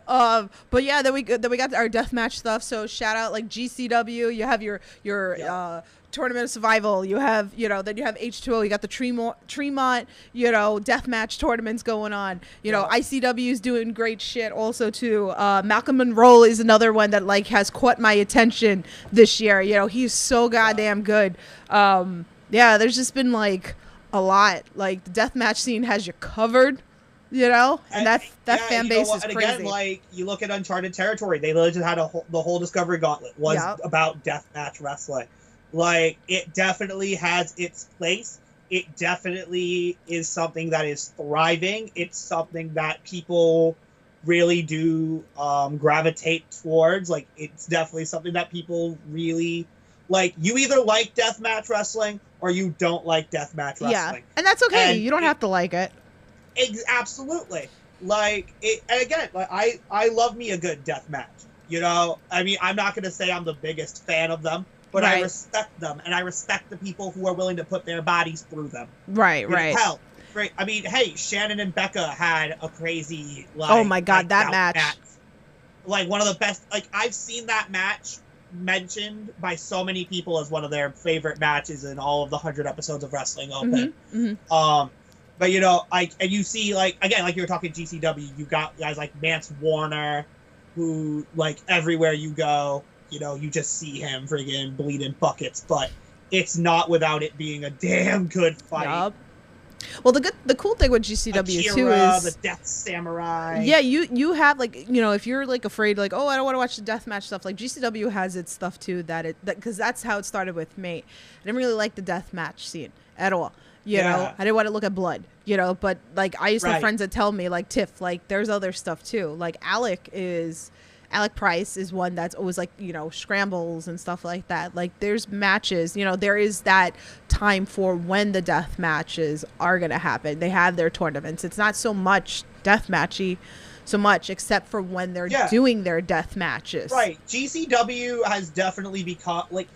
But yeah, then we got our deathmatch stuff. So shout out like GCW. You have your Tournament of Survival. You have, you know, then you have H2O. You got the Tremont, you know, deathmatch tournaments going on. You know, ICW is doing great shit also too. Malcolm Monroe is another one that like has caught my attention this year. You know, he's so goddamn good. There's just been like a lot. Like the deathmatch scene has you covered. You know, and that fan base is crazy. And again, like you look at Uncharted Territory, they literally just had the whole Discovery Gauntlet was about deathmatch wrestling. Like, it definitely has its place. It definitely is something that is thriving. It's something that people really do gravitate towards. Like, it's definitely something that people really like. You either like deathmatch wrestling or you don't like deathmatch wrestling. Yeah, and that's okay. And you don't have to like it. Absolutely. Like, and again, like, I love me a good deathmatch. You know, I mean, I'm not going to say I'm the biggest fan of them, but I Right. respect them, and I respect the people who are willing to put their bodies through them. Right, You know, right. hell, great. I mean, hey, Shannon and Becca had a crazy, like, Oh my God, like, that bout match. Like, one of the best. Like, I've seen that match mentioned by so many people as one of their favorite matches in all of the 100 episodes of Wrestling Open. But, you know, like, and you see, like, again, like you were talking GCW, you got guys like Mance Warner, who, like, everywhere you go, you know, you just see him friggin' bleeding buckets, but it's not without it being a damn good fight. Yup. Well, the cool thing with GCW too Akira, is the Death Samurai. yeah, you have, like, you know, if you're like afraid, like, oh, I don't want to watch the deathmatch stuff, like GCW has its stuff too, because that's how it started with me. I didn't really like the deathmatch scene at all. You know, I didn't want to look at blood, you know, but like I used to have friends that tell me, like, Tiff, like, there's other stuff too. Like Alec Price is one that's always, like, you know, scrambles and stuff like that. Like, there's matches, you know, there is that time for when the death matches are going to happen. They have their tournaments. It's not so much death matchy so much, except for when they're doing their death matches. Right. GCW has definitely become, like,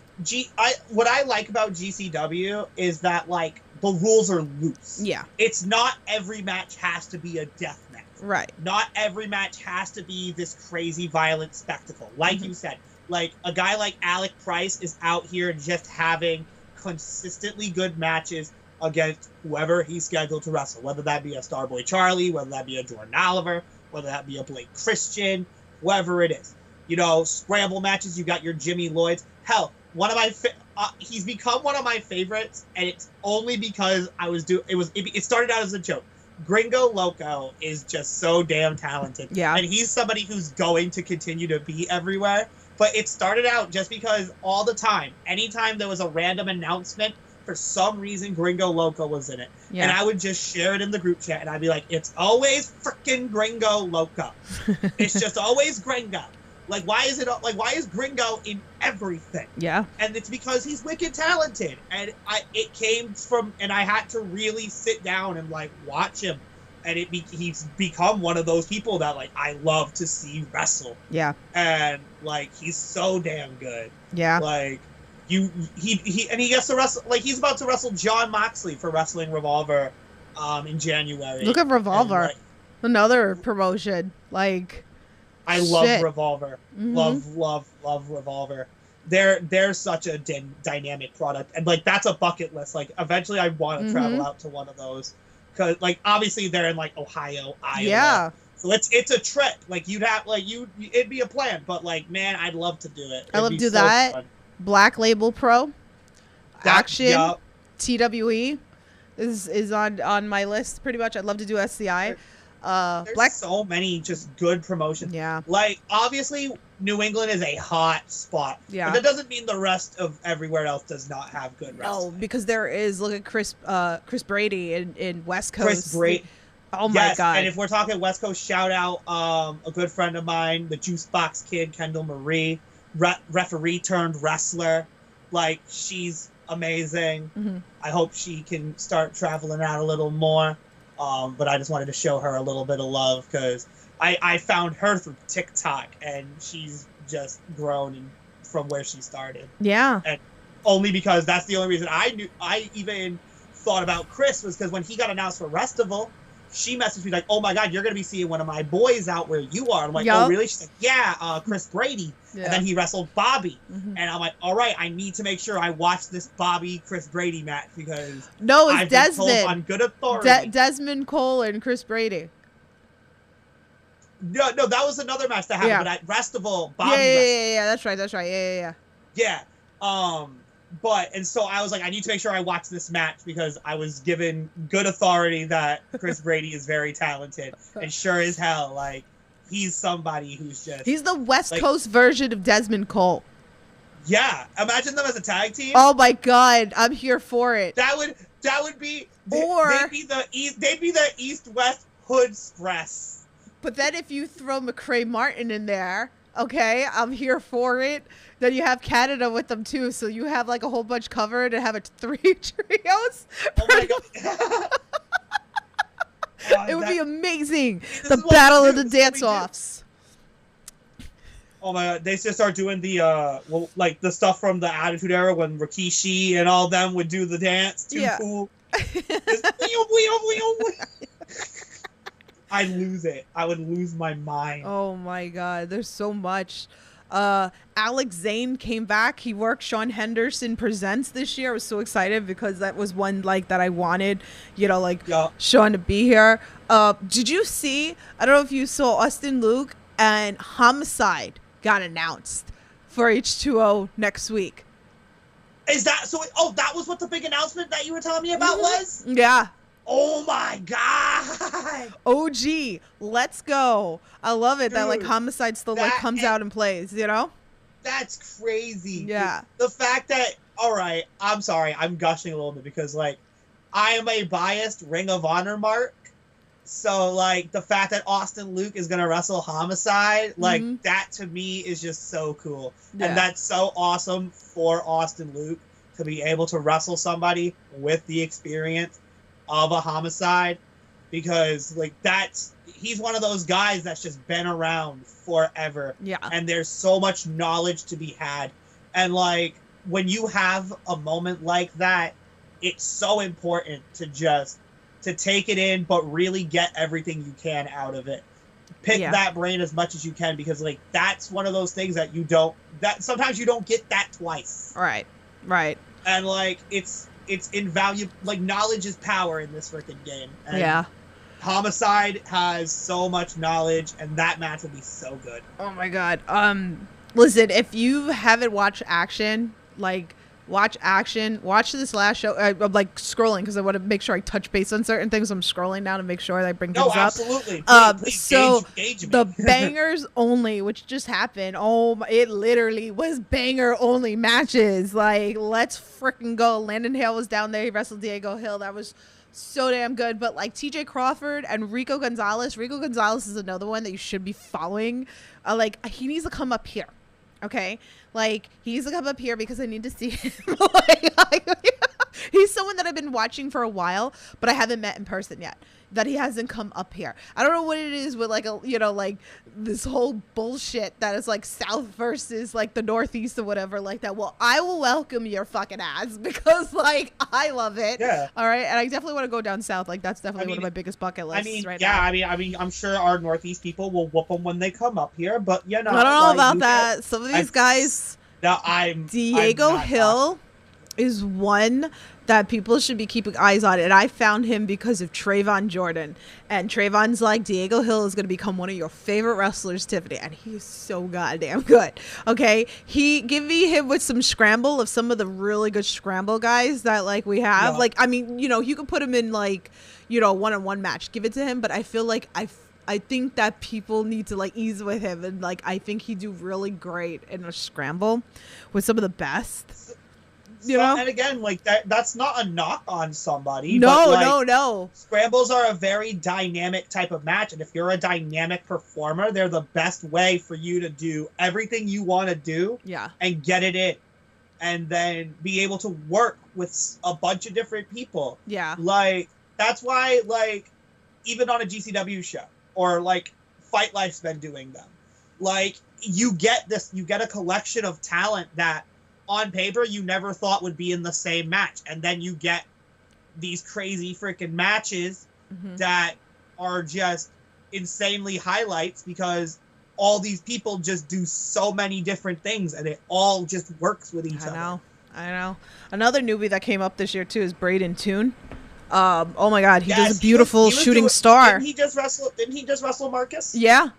what I like about GCW is that, like, the rules are loose. Yeah. It's not every match has to be a death match. Right. Not every match has to be this crazy violent spectacle. Like you said, like, a guy like Alec Price is out here just having consistently good matches against whoever he's scheduled to wrestle, whether that be a Starboy Charlie, whether that be a Jordan Oliver, whether that be a Blake Christian, whoever it is. You know, scramble matches, you got your Jimmy Lloyds. Hell, one of my he's become one of my favorites, and it's only because it started out as a joke. Gringo Loco is just so damn talented. Yeah. And he's somebody who's going to continue to be everywhere. But it started out just because all the time, anytime there was a random announcement, for some reason Gringo Loco was in it. Yeah. And I would just share it in the group chat, and I'd be like, it's always freaking Gringo Loco. It's just always Gringo. Like, why is Gringo in everything? Yeah. And it's because he's wicked talented. And it came from, and I had to really sit down and, like, watch him. And he's become one of those people that, like, I love to see wrestle. Yeah. And, like, he's so damn good. Yeah. Like, he gets to wrestle, like, he's about to wrestle John Moxley for Wrestling Revolver in January. Look at Revolver. And, like, another promotion. Like, I love Revolver. Love Revolver. They're such a dynamic product, and, like, that's a bucket list. Like, eventually I want to travel out to one of those, because, like, obviously they're in, like, Ohio, Iowa. Yeah. So it's a trip. Like, it'd be a plan, but, like, man, I'd love to do it. I love to do that. Fun. Black Label Pro. Action. Yeah. TWE is on my list pretty much. I'd love to do SCI. There's so many just good promotions. Yeah. Like, obviously, New England is a hot spot. Yeah. But that doesn't mean the rest of everywhere else does not have good wrestling. No, because there is. Look at Chris Brady in West Coast. Chris Brady. Oh my God. And if we're talking West Coast, shout out a good friend of mine, the Juice Box Kid, Kendall Marie, referee turned wrestler. Like, she's amazing. I hope she can start traveling out a little more. But I just wanted to show her a little bit of love, because I found her through TikTok, and she's just grown from where she started. Yeah. And only because that's the only reason I even thought about Chris, was because when he got announced for Restival, she messaged me like, oh my God, you're going to be seeing one of my boys out where you are. I'm like, oh really? She's like, yeah, Chris Brady. Yeah. And then he wrestled Bobby. And I'm like, all right, I need to make sure I watch this Bobby-Chris Brady match, because no, it's I've been Desmond. told on good authority. Desmond Cole and Chris Brady. No, that was another match that happened, but at Restival, Bobby Yeah, that's right. Yeah. And so I was like, I need to make sure I watch this match, because I was given good authority that Chris Brady is very talented, and sure as hell, like, he's somebody who's just... He's the West Coast version of Desmond Cole. Yeah, imagine them as a tag team. Oh my God, I'm here for it. That would be... Or... They'd be the East-West Hood Express. But then if you throw McCrae Martin in there, okay, I'm here for it. Then you have Canada with them too, so you have like a whole bunch covered and have it 3 trios. Oh my god. It would be amazing. This The is what battle we of do. the This is what we do. dance-offs. Oh my god, they just start doing the like the stuff from the Attitude Era when Rikishi and all them would do the dance. Too Yeah. cool. I'd lose it. I would lose my mind. Oh my god, there's so much. Alex Zane came back. He worked Sean Henderson Presents this year. I was so excited because that was one like that I wanted, Yeah. Sean to be here. Did you see, I don't know if you saw, Austin Luke and Homicide got announced for H2O next week. Is that so? Oh, that was what the big announcement that you were telling me about was? Yeah. Oh my god! OG, let's go. I love it that like Dude, Homicide still like that comes and- out and plays, That's crazy. Yeah. The fact that, all right, I'm sorry, I'm gushing a little bit because like I am a biased Ring of Honor mark. So like the fact that Austin Luke is gonna wrestle Homicide, like Mhm. that to me is just so cool. Yeah. And that's so awesome for Austin Luke to be able to wrestle somebody with the experience of a Homicide, because like he's one of those guys that's just been around forever. Yeah. And there's so much knowledge to be had. And like when you have a moment like that, it's so important to take it in, but really get everything you can out of it. Pick Yeah. that brain as much as you can, because like that's one of those things that sometimes you don't get that twice. Right. And like it's invaluable. Like knowledge is power in this freaking game. And Yeah. Homicide has so much knowledge, and that match will be so good. Oh my god. Listen, if you haven't watched Action, watch this last show. I'm like scrolling because I want to make sure I touch base on certain things. I'm scrolling down to make sure that I bring No, things up. absolutely. Please So gauge me. the bangers only, which just happened. It literally was banger only matches. Like, let's freaking go. Landon Hale was down there. He wrestled Diego Hill. That was so damn good. But like TJ Crawford and Rico Gonzalez is another one that you should be following. He needs to come up here. Okay, like he needs to come up here because I need to see him. He's someone that I've been watching for a while, but I haven't met in person yet. That he hasn't come up here. I don't know what it is with like this whole bullshit that is like South versus like the Northeast or whatever like that. Well, I will welcome your fucking ass because like I love it. Yeah. All right, and I definitely want to go down south. Like that's definitely one of my biggest bucket lists right now. I mean, I'm sure our Northeast people will whoop them when they come up here, but I don't know about that. Some of these guys. No, Diego Hill is one that people should be keeping eyes on, and I found him because of Trayvon Jordan. And Trayvon's like, Diego Hill is going to become one of your favorite wrestlers, Tiffany, and he's so goddamn good. Okay, give me him with some scramble of some of the really good scramble guys that like we have. Yeah. Like, I mean, you can put him in like one-on-one match, give it to him, but I feel like I think that people need to like ease with him, and like I think he'd do really great in a scramble with some of the best. And again, like that's not a knock on somebody. No. Scrambles are a very dynamic type of match, and if you're a dynamic performer, they're the best way for you to do everything you want to do. Yeah. And get it in, and then be able to work with a bunch of different people. Yeah. Like that's why, like, even on a GCW show or like Fight Life's been doing them. Like you get a collection of talent that on paper you never thought would be in the same match, and then you get these crazy freaking matches that are just insanely highlights because all these people just do so many different things and it all just works with each other. I know. Another newbie that came up this year too is Braden Toon. Oh my god, he does a beautiful shooting star. Didn't he just wrestle Marcus? Yeah.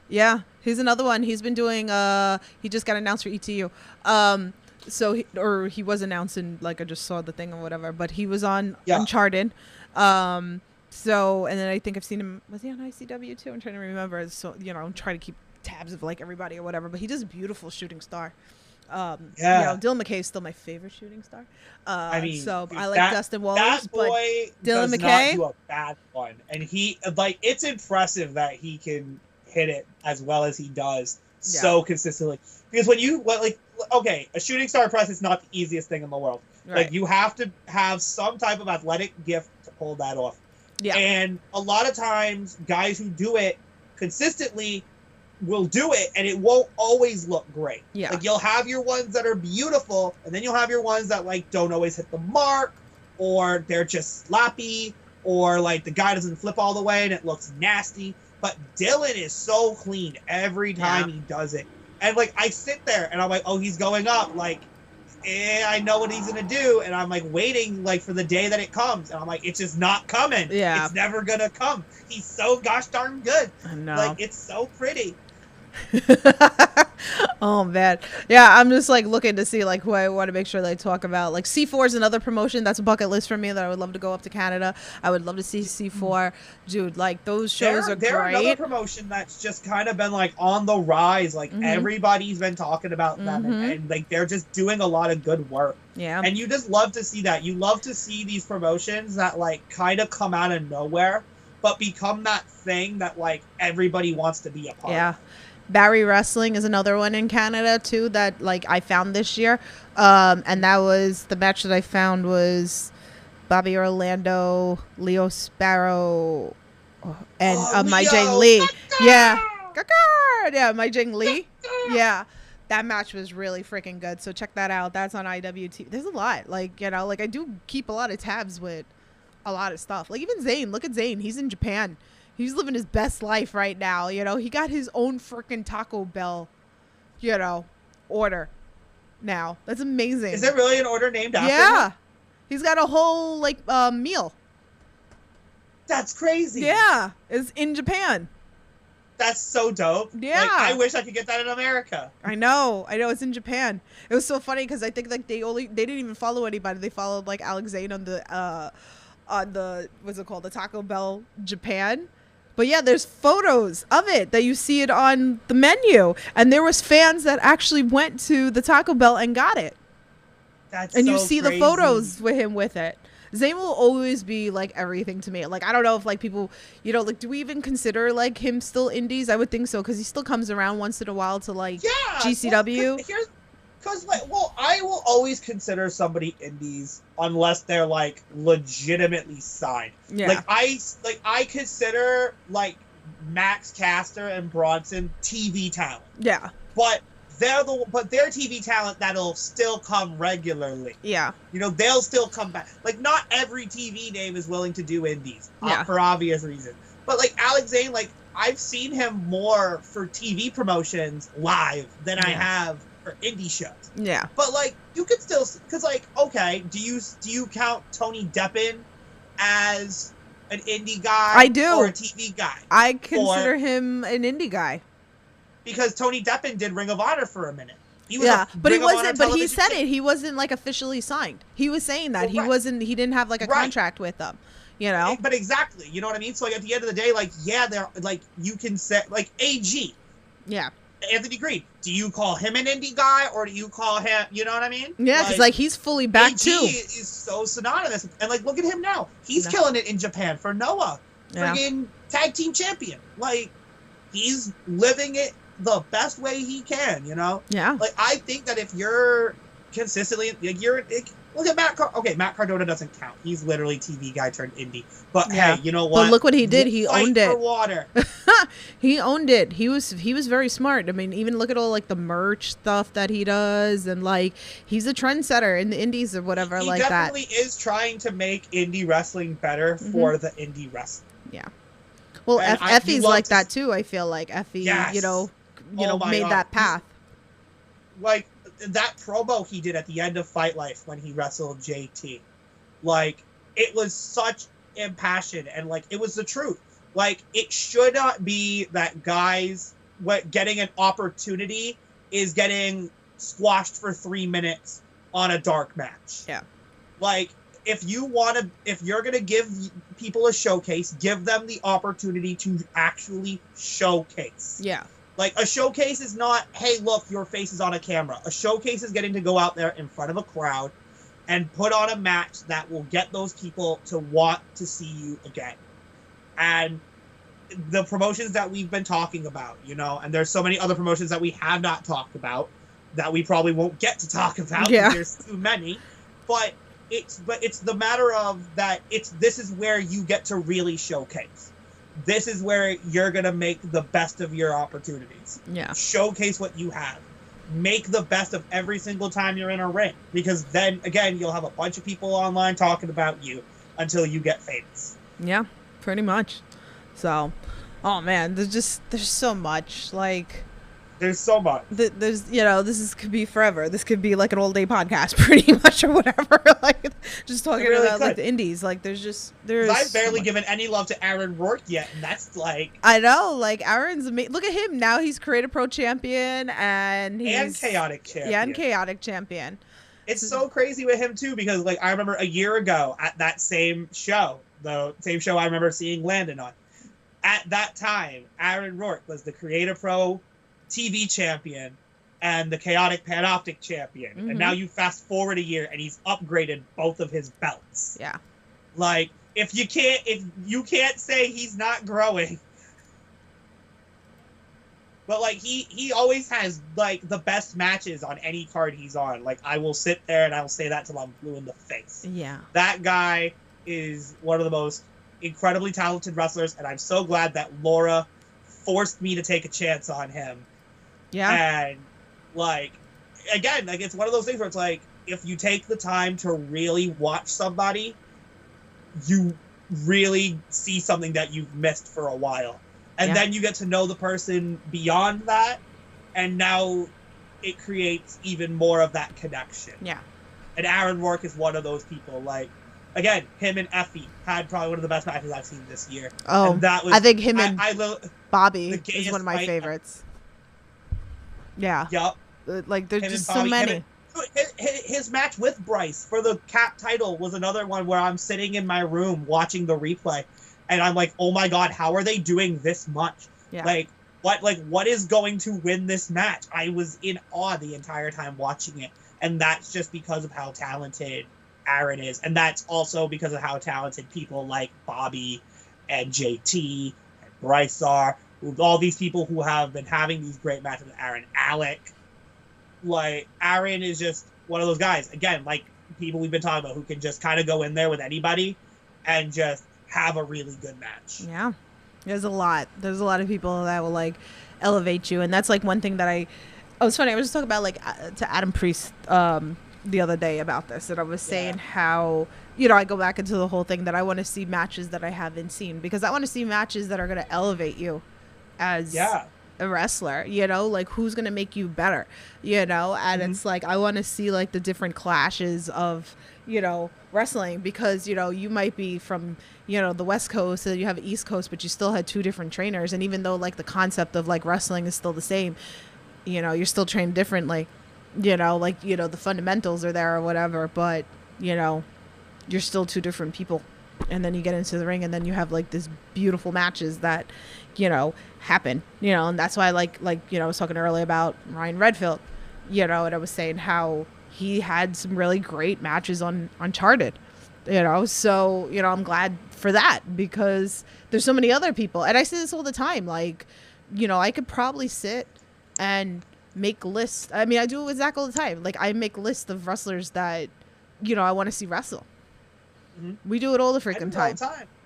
He's another one. He's been doing he just got announced for ETU. So he was announced in, like, I just saw the thing or whatever, but he was on Uncharted. So, and then I think I've seen him, was he on ICW too? I'm trying to remember. So, I'm trying to keep tabs of like everybody or whatever, but he does a beautiful shooting star. Dylan McKay is still my favorite shooting star. I like Dustin Wallace, that boy but Dylan does McKay not do a bad one, and he, like, it's impressive that he can hit it as well as he does so consistently. Because when you okay, a shooting star press is not the easiest thing in the world. Right. Like you have to have some type of athletic gift to pull that off. Yeah. And a lot of times, guys who do it consistently will do it, and it won't always look great. Yeah. Like you'll have your ones that are beautiful, and then you'll have your ones that like don't always hit the mark, or they're just sloppy, or like the guy doesn't flip all the way and it looks nasty. But Dylan is so clean every time he does it. And like I sit there and I'm like, oh, he's going up. Like, I know what he's gonna do, and I'm like waiting like for the day that it comes, and I'm like, it's just not coming. Yeah. It's never gonna come. He's so gosh darn good. I know. Like it's so pretty. Oh man, yeah, I'm just like looking to see like who I want to make sure they talk about. Like C4 is another promotion that's a bucket list for me that I would love to go up to Canada. I would love to see C4, dude. Like those shows are they're great. another promotion that's just kind of been like on the rise. Like everybody's been talking about them, and like they're just doing a lot of good work. Yeah, and you just love to see that. You love to see these promotions that like kind of come out of nowhere, but become that thing that like everybody wants to be a part of. Yeah. Barry Wrestling is another one in Canada too that like I found this year, and that was the match that I found was Bobby Orlando, Leo Sparrow, and Mai Jing Lee. Yeah, Mai Jing Lee. Yeah, that match was really freaking good. So check that out. That's on IWT. There's a lot. Like like I do keep a lot of tabs with a lot of stuff. Like even Zayn. Look at Zayn. He's in Japan. He's living his best life right now, He got his own freaking Taco Bell, order now. That's amazing. Is there really an order named after him? Yeah. He's got a whole, meal. That's crazy. Yeah. It's in Japan. That's so dope. Yeah. Like, I wish I could get that in America. I know. It's in Japan. It was so funny because I think, they didn't even follow anybody. They followed, Alex Zane on the, what's it called? The Taco Bell Japan. But yeah, there's photos of it that you see it on the menu. And there was fans that actually went to the Taco Bell and got it. And you see the photos with him with it. Zayn will always be everything to me. I don't know if people, do we even consider him still indies? I would think so because he still comes around once in a while to GCW. Well, because I will always consider somebody indies unless they're legitimately signed. Yeah. I consider Max Caster and Bronson TV talent. Yeah. But they're TV talent that'll still come regularly. Yeah. They'll still come back. Not every TV name is willing to do indies for obvious reasons. But Alex Zane, I've seen him more for TV promotions live than I have for indie shows. Yeah. But you could still, because okay, do you count Tony Deppen as an indie guy? I do. Or a TV guy? I consider him an indie guy. Because Tony Deppen did Ring of Honor for a minute. He was but he wasn't. But he said it. He wasn't officially signed. He was saying that he wasn't. He didn't have a contract with them. But exactly, you know what I mean. So at the end of the day, they're you can say AG. Yeah. Anthony Green. Do you call him an indie guy or do you call him? You know what I mean? Yeah, because he's fully back AG too. Is so synonymous, and look at him now. He's killing it in Japan for Noah, friggin' tag team champion. He's living it the best way he can. Yeah. I think that if you're consistently look at Matt. Matt Cardona doesn't count. He's literally TV guy turned indie. But hey, you know what? But look what he did. He owned it. For water. He owned it. He was very smart. I mean, even look at all the merch stuff that he does, and he's a trendsetter in the indies or whatever he like that. He definitely is trying to make indie wrestling better for the indie wrestling. Yeah. Well, Effie's like that too. I feel like Effie, made that path. That promo he did at the end of Fight Life when he wrestled JT, it was such impassioned and it was the truth. It should not be that guys getting an opportunity is getting squashed for 3 minutes on a dark match. Yeah. If you're gonna give people a showcase, give them the opportunity to actually showcase. Yeah. A showcase is not, hey, look, your face is on a camera. A showcase is getting to go out there in front of a crowd and put on a match that will get those people to want to see you again. And the promotions that we've been talking about, and there's so many other promotions that we have not talked about that we probably won't get to talk about. Yeah. There's too many, but it's the matter of that. This is where you get to really showcase. This is where you're gonna make the best of your opportunities. Yeah. Showcase what you have. Make the best of every single time you're in a ring, because then again you'll have a bunch of people online talking about you until you get famous. Yeah, pretty much. So, oh man, there's so much. Like, there's so much. There's this could be forever. This could be like an all day podcast, pretty much, or whatever. Like, just talking really about could. like the indies. Like, there's. I've barely given any love to Aaron Rourke yet, and that's like. I know, like Aaron's amazing. Look at him now. He's Creative Pro champion and Chaotic champion. Yeah, and Chaotic champion. It's so crazy with him too, because like I remember a year ago at that same show, the same show I remember seeing Landon on. At that time, Aaron Rourke was the Creative Pro TV champion and the Chaotic Panoptic champion. Mm-hmm. And now you fast forward a year and he's upgraded both of his belts. Yeah. Like, if you can't say he's not growing. But like he always has like the best matches on any card he's on. Like, I will sit there and I will say that till I'm blue in the face. Yeah. That guy is one of the most incredibly talented wrestlers, and I'm so glad that Laura forced me to take a chance on him. Yeah. And like, again, like, it's one of those things where it's like, if you take the time to really watch somebody, you really see something that you've missed for a while. And then you get to know the person beyond that, and now it creates even more of that connection. Yeah. And Aaron Rourke is one of those people. Like, again, him and Effie had probably one of the best matches I've seen this year. Oh, and that was, I think him and Bobby the is gayest one of my fight favorites. Yeah. Yup. Like, there's Him just and so Bobby, many. His match with Bryce for the Cap title was another one where I'm sitting in my room watching the replay, and I'm like, oh my god, how are they doing this much? Yeah. Like, what is going to win this match? I was in awe the entire time watching it, and that's just because of how talented Aaron is, and that's also because of how talented people like Bobby and JT and Bryce are. All these people who have been having these great matches with Aaron, Alec. Like, Aaron is just one of those guys, again, like people we've been talking about, who can just kind of go in there with anybody and just have a really good match. Yeah. There's a lot of people that will like elevate you, and that's like one thing that it's funny, I was just talking about like to Adam Priest the other day about this, and I was saying how, I go back into the whole thing that I want to see matches that I haven't seen, because I want to see matches that are going to elevate you as a wrestler, like who's going to make you better, and it's like, I want to see like the different clashes of, wrestling, because, you might be from, the West Coast, and you have East Coast, but you still had two different trainers. And even though like the concept of like wrestling is still the same, you're still trained differently, the fundamentals are there or whatever, but, you're still two different people. And then you get into the ring, and then you have like this beautiful matches that, happen, and that's why I like, I was talking earlier about Ryan Redfield, and I was saying how he had some really great matches on Uncharted, so, I'm glad for that, because there's so many other people. And I say this all the time, like, I could probably sit and make lists. I mean, I do it with Zach all the time. Like, I make lists of wrestlers that, I want to see wrestle. Mm-hmm. We do it all the freaking time.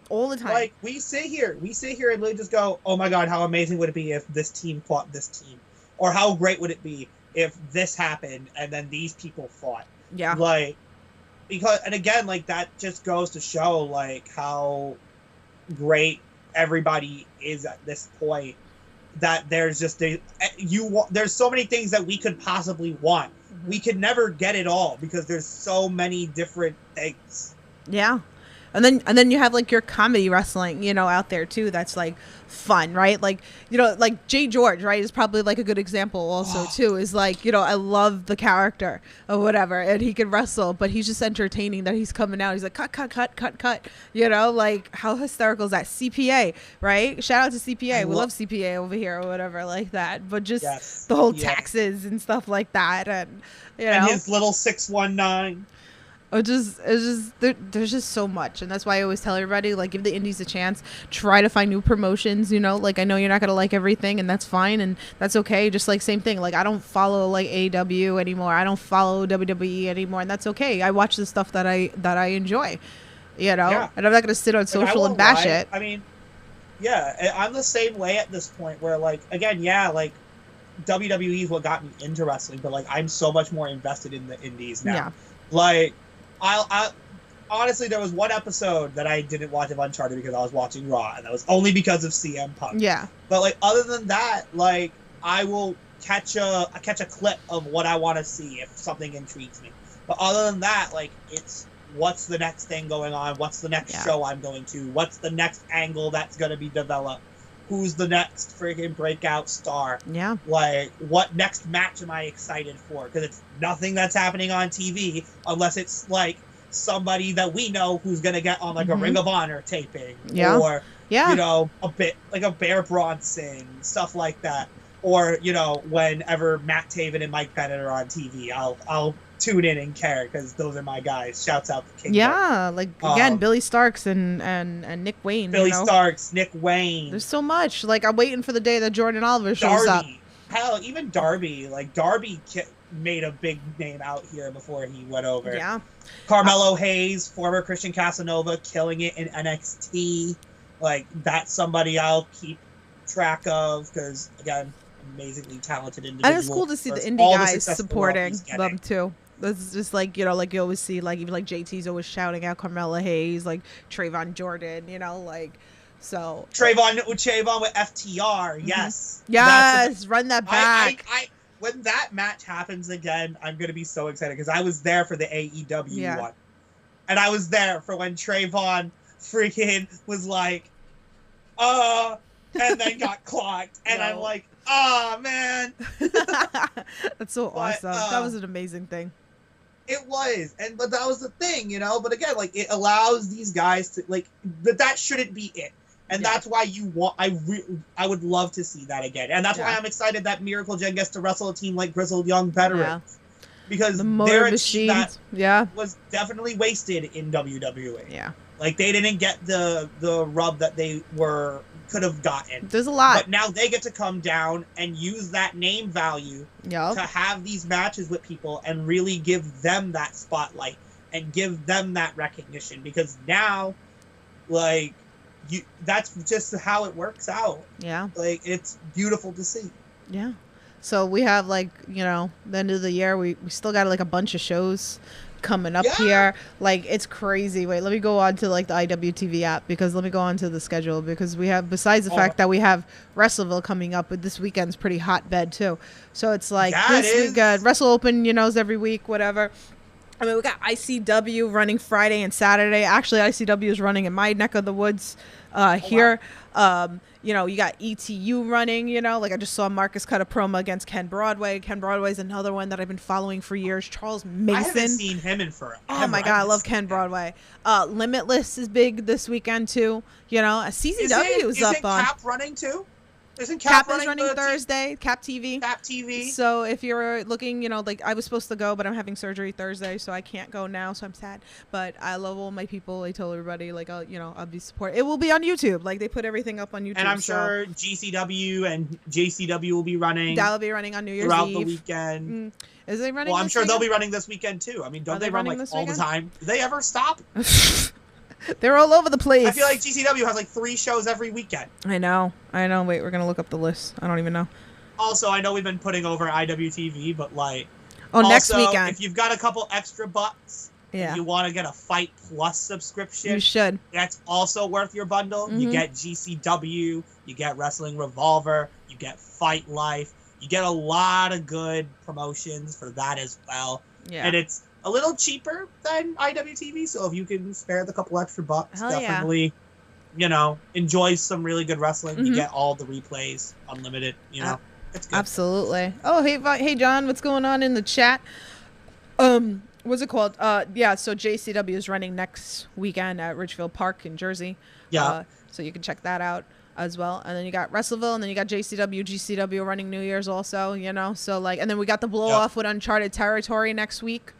All the time. Like, we sit here and really just go, oh my god, how amazing would it be if this team fought this team? Or how great would it be if this happened and then these people fought? Yeah. Like, because, and again, like, that just goes to show, like, how great everybody is at this point, that there's just there's so many things that we could possibly want. Mm-hmm. We could never get it all, because there's so many different things. Yeah. And then you have like your comedy wrestling, out there too. That's like fun, right? Like, like Jay George, right, is probably like a good example also too, is like, I love the character or whatever, and he can wrestle, but he's just entertaining that he's coming out. He's like, cut. Like, how hysterical is that? CPA, right? Shout out to CPA. We love CPA over here or whatever like that. But just the whole taxes and stuff like that. And, and his little 619. There's just so much, and that's why I always tell everybody, like, give the indies a chance. Try to find new promotions. Like, I know you're not gonna like everything, and that's fine, and that's okay. Just like same thing. Like, I don't follow like AEW anymore. I don't follow WWE anymore, and that's okay. I watch the stuff that I enjoy. Yeah. And I'm not gonna sit on Like, I social and won't bash lie. it. I mean, yeah, I'm the same way at this point. Where like again, yeah, like WWE is what got me into wrestling, but like I'm so much more invested in the indies now. Yeah. Like, I honestly, there was one episode that I didn't watch of Uncharted because I was watching Raw, and that was only because of CM Punk. Yeah. But like, other than that, like, I will catch a clip of what I want to see if something intrigues me. But other than that, like, it's what's the next thing going on? What's the next show I'm going to? What's the next angle that's going to be developed? Who's the next freaking breakout star? Yeah. Like, what next match am I excited for? Because it's nothing that's happening on TV unless it's like somebody that we know who's gonna get on like a Ring of Honor taping, or a bit like a Bear Bronson, stuff like that, or whenever Matt Taven and Mike Bennett are on TV, I'll tune in and care because those are my guys. Shouts out to King. Yeah, like again, Billy Starks and Nick Wayne. Billy Starks, Nick Wayne. There's so much. Like, I'm waiting for the day that Jordan Oliver shows up. Hell, even Darby. Like, Darby made a big name out here before he went over. Yeah. Carmelo Hayes, former Christian Casanova, killing it in NXT. Like, that's somebody I'll keep track of because, again, amazingly talented individual. And it's cool to see the indie guys supporting them too. It's just like, like you always see, like, even like JT's always shouting out Carmelo Hayes, like Trayvon Jordan, like, so. Trayvon with FTR, yes. Yes, run that back. When that match happens again, I'm going to be so excited because I was there for the AEW one. And I was there for when Trayvon freaking was like, and then got clocked. And I'm like, oh, man. That's so awesome. That was an amazing thing. It was. But that was the thing, But again, like, it allows these guys to, like, but that shouldn't be it. And that's why I would love to see that again. And that's why I'm excited that Miracle Jen gets to wrestle a team like Grizzled Young Veterans. Yeah. Because they're a team that was definitely wasted in WWE. Yeah. Like, they didn't get the rub that they could have gotten. There's a lot. But now they get to come down and use that name value to have these matches with people and really give them that spotlight and give them that recognition. Because now, like, that's just how it works out. Yeah. Like, it's beautiful to see. Yeah. So we have, like, the end of the year, we still got like a bunch of shows coming up here. Like, it's crazy. Wait, let me go on to like the IWTV app because let me go on to the schedule because we have, besides the fact that we have Wrestleville coming up, but this weekend's pretty hotbed too. So it's like this weekend, Wrestle Open, is every week, whatever. I mean, we got ICW running Friday and Saturday. Actually, ICW is running in my neck of the woods here. Wow. You got ETU running, like I just saw Marcus cut a promo against Ken Broadway. Ken Broadway's another one that I've been following for years. Charles Mason. I haven't seen him in forever. Oh my God, I love Ken Broadway. Limitless is big this weekend too. CZW is up on. Cap running too? Isn't Cap is running Thursday, Cap TV. Cap TV. So if you're looking, like I was supposed to go, but I'm having surgery Thursday, so I can't go now, so I'm sad. But I love all my people. I tell everybody, like, I'll be supporting. It will be on YouTube. Like, they put everything up on YouTube. And I'm sure GCW and JCW will be running. That'll be running on New Year's throughout Eve. the weekend. Is they running? Well, I'm sure weekend? they'll be running this weekend too. I mean, don't they run like all the time? Do they ever stop? They're all over the place. I feel like GCW has like 3 shows every weekend. I know. Wait, we're gonna look up the list. I don't even know. Also, I know we've been putting over IWTV, but like, next weekend, if you've got a couple extra bucks, if you want to get a Fight Plus subscription, you should. That's also worth your bundle. You get GCW, you get Wrestling Revolver, you get Fight Life, you get a lot of good promotions for that as well. Yeah, and it's a little cheaper than IWTV, so if you can spare the couple extra bucks, definitely, enjoy some really good wrestling. You get all the replays, unlimited, it's good. Absolutely. Oh, hey, John, what's going on in the chat? What's it called? So JCW is running next weekend at Ridgefield Park in Jersey. Yeah. So you can check that out as well. And then you got Wrestleville, and then you got JCW, GCW running New Year's also, so like, and then we got the blow off with Uncharted Territory next week.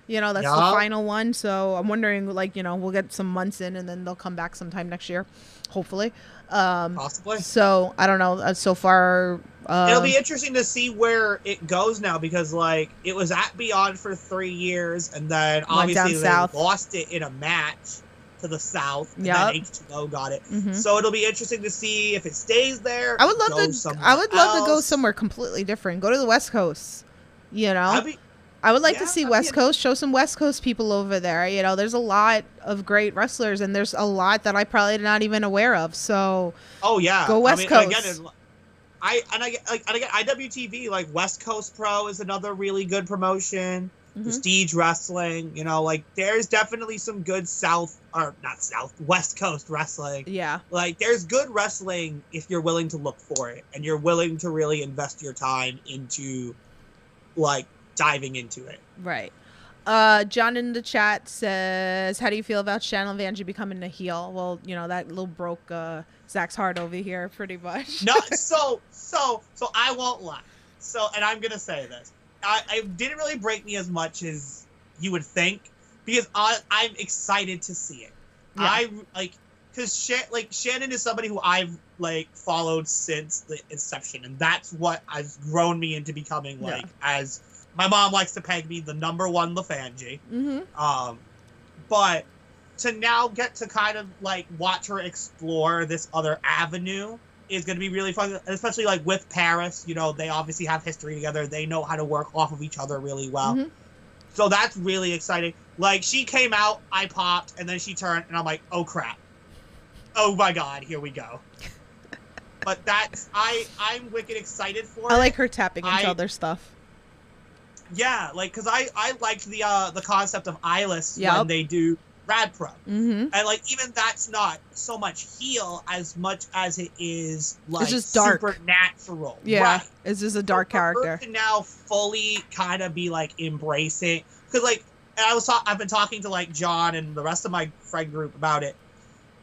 You know, that's the Yeah. final one. So I'm wondering, like, you know, we'll get some months in and then they'll come back sometime next year, hopefully. Possibly. So I don't know. So far, It'll be interesting to see where it goes now because, like, it was at Beyond for 3 years, and then obviously they south. lost it in a match to the South, and Yep. then H2O got it. Mhm. So it'll be interesting to see if it stays there. I would love goes to. somewhere I would love to go else. somewhere completely different. Go to the West Coast. You know, I'd be- I would like yeah, to see that'd West be- Coast. Show some West Coast people over there. You know, there's a lot of great wrestlers, and there's a lot that I probably not even aware of. So Oh yeah, Go West and Coast. Again, IWTV, like West Coast Pro is another really good promotion. Mhm. Prestige Wrestling, you know, like there's definitely some good West Coast wrestling. yeah, Like there's good wrestling if you're willing to look for it and you're willing to really invest your time into like diving into it. right. John in the chat says, "How do you feel about Shannon Vanjie becoming a heel?" Well, you know, that little broke Zach's heart over here, pretty much. No, so I won't lie. So, and I'm gonna say this, I didn't really break me as much as you would think because I'm excited to see it. Yeah. I like because Shannon is somebody who I've like followed since the inception, and that's what has grown me into becoming like as my mom likes to peg me the #1 LaFangie. Mm-hmm. But to now get to kind of like watch her explore this other avenue is going to be really fun, especially like with Paris. You know, they obviously have history together. They know how to work off of each other really well. Mhm. So that's really exciting. Like she came out, I popped, and then she turned, and I'm like, oh crap. Oh my God, here we go. But that's I'm wicked excited for I it. like her tapping into I- other stuff. Yeah, like because I liked the concept of eyeless Yep. when they do Rad Pro. Mm-hmm. And like even that's not so much heel as much as it is like just dark. supernatural. Yeah, Right. it's just a dark For her character. to now fully kind of be like embracing because like and I've been talking to like John and the rest of my friend group about it,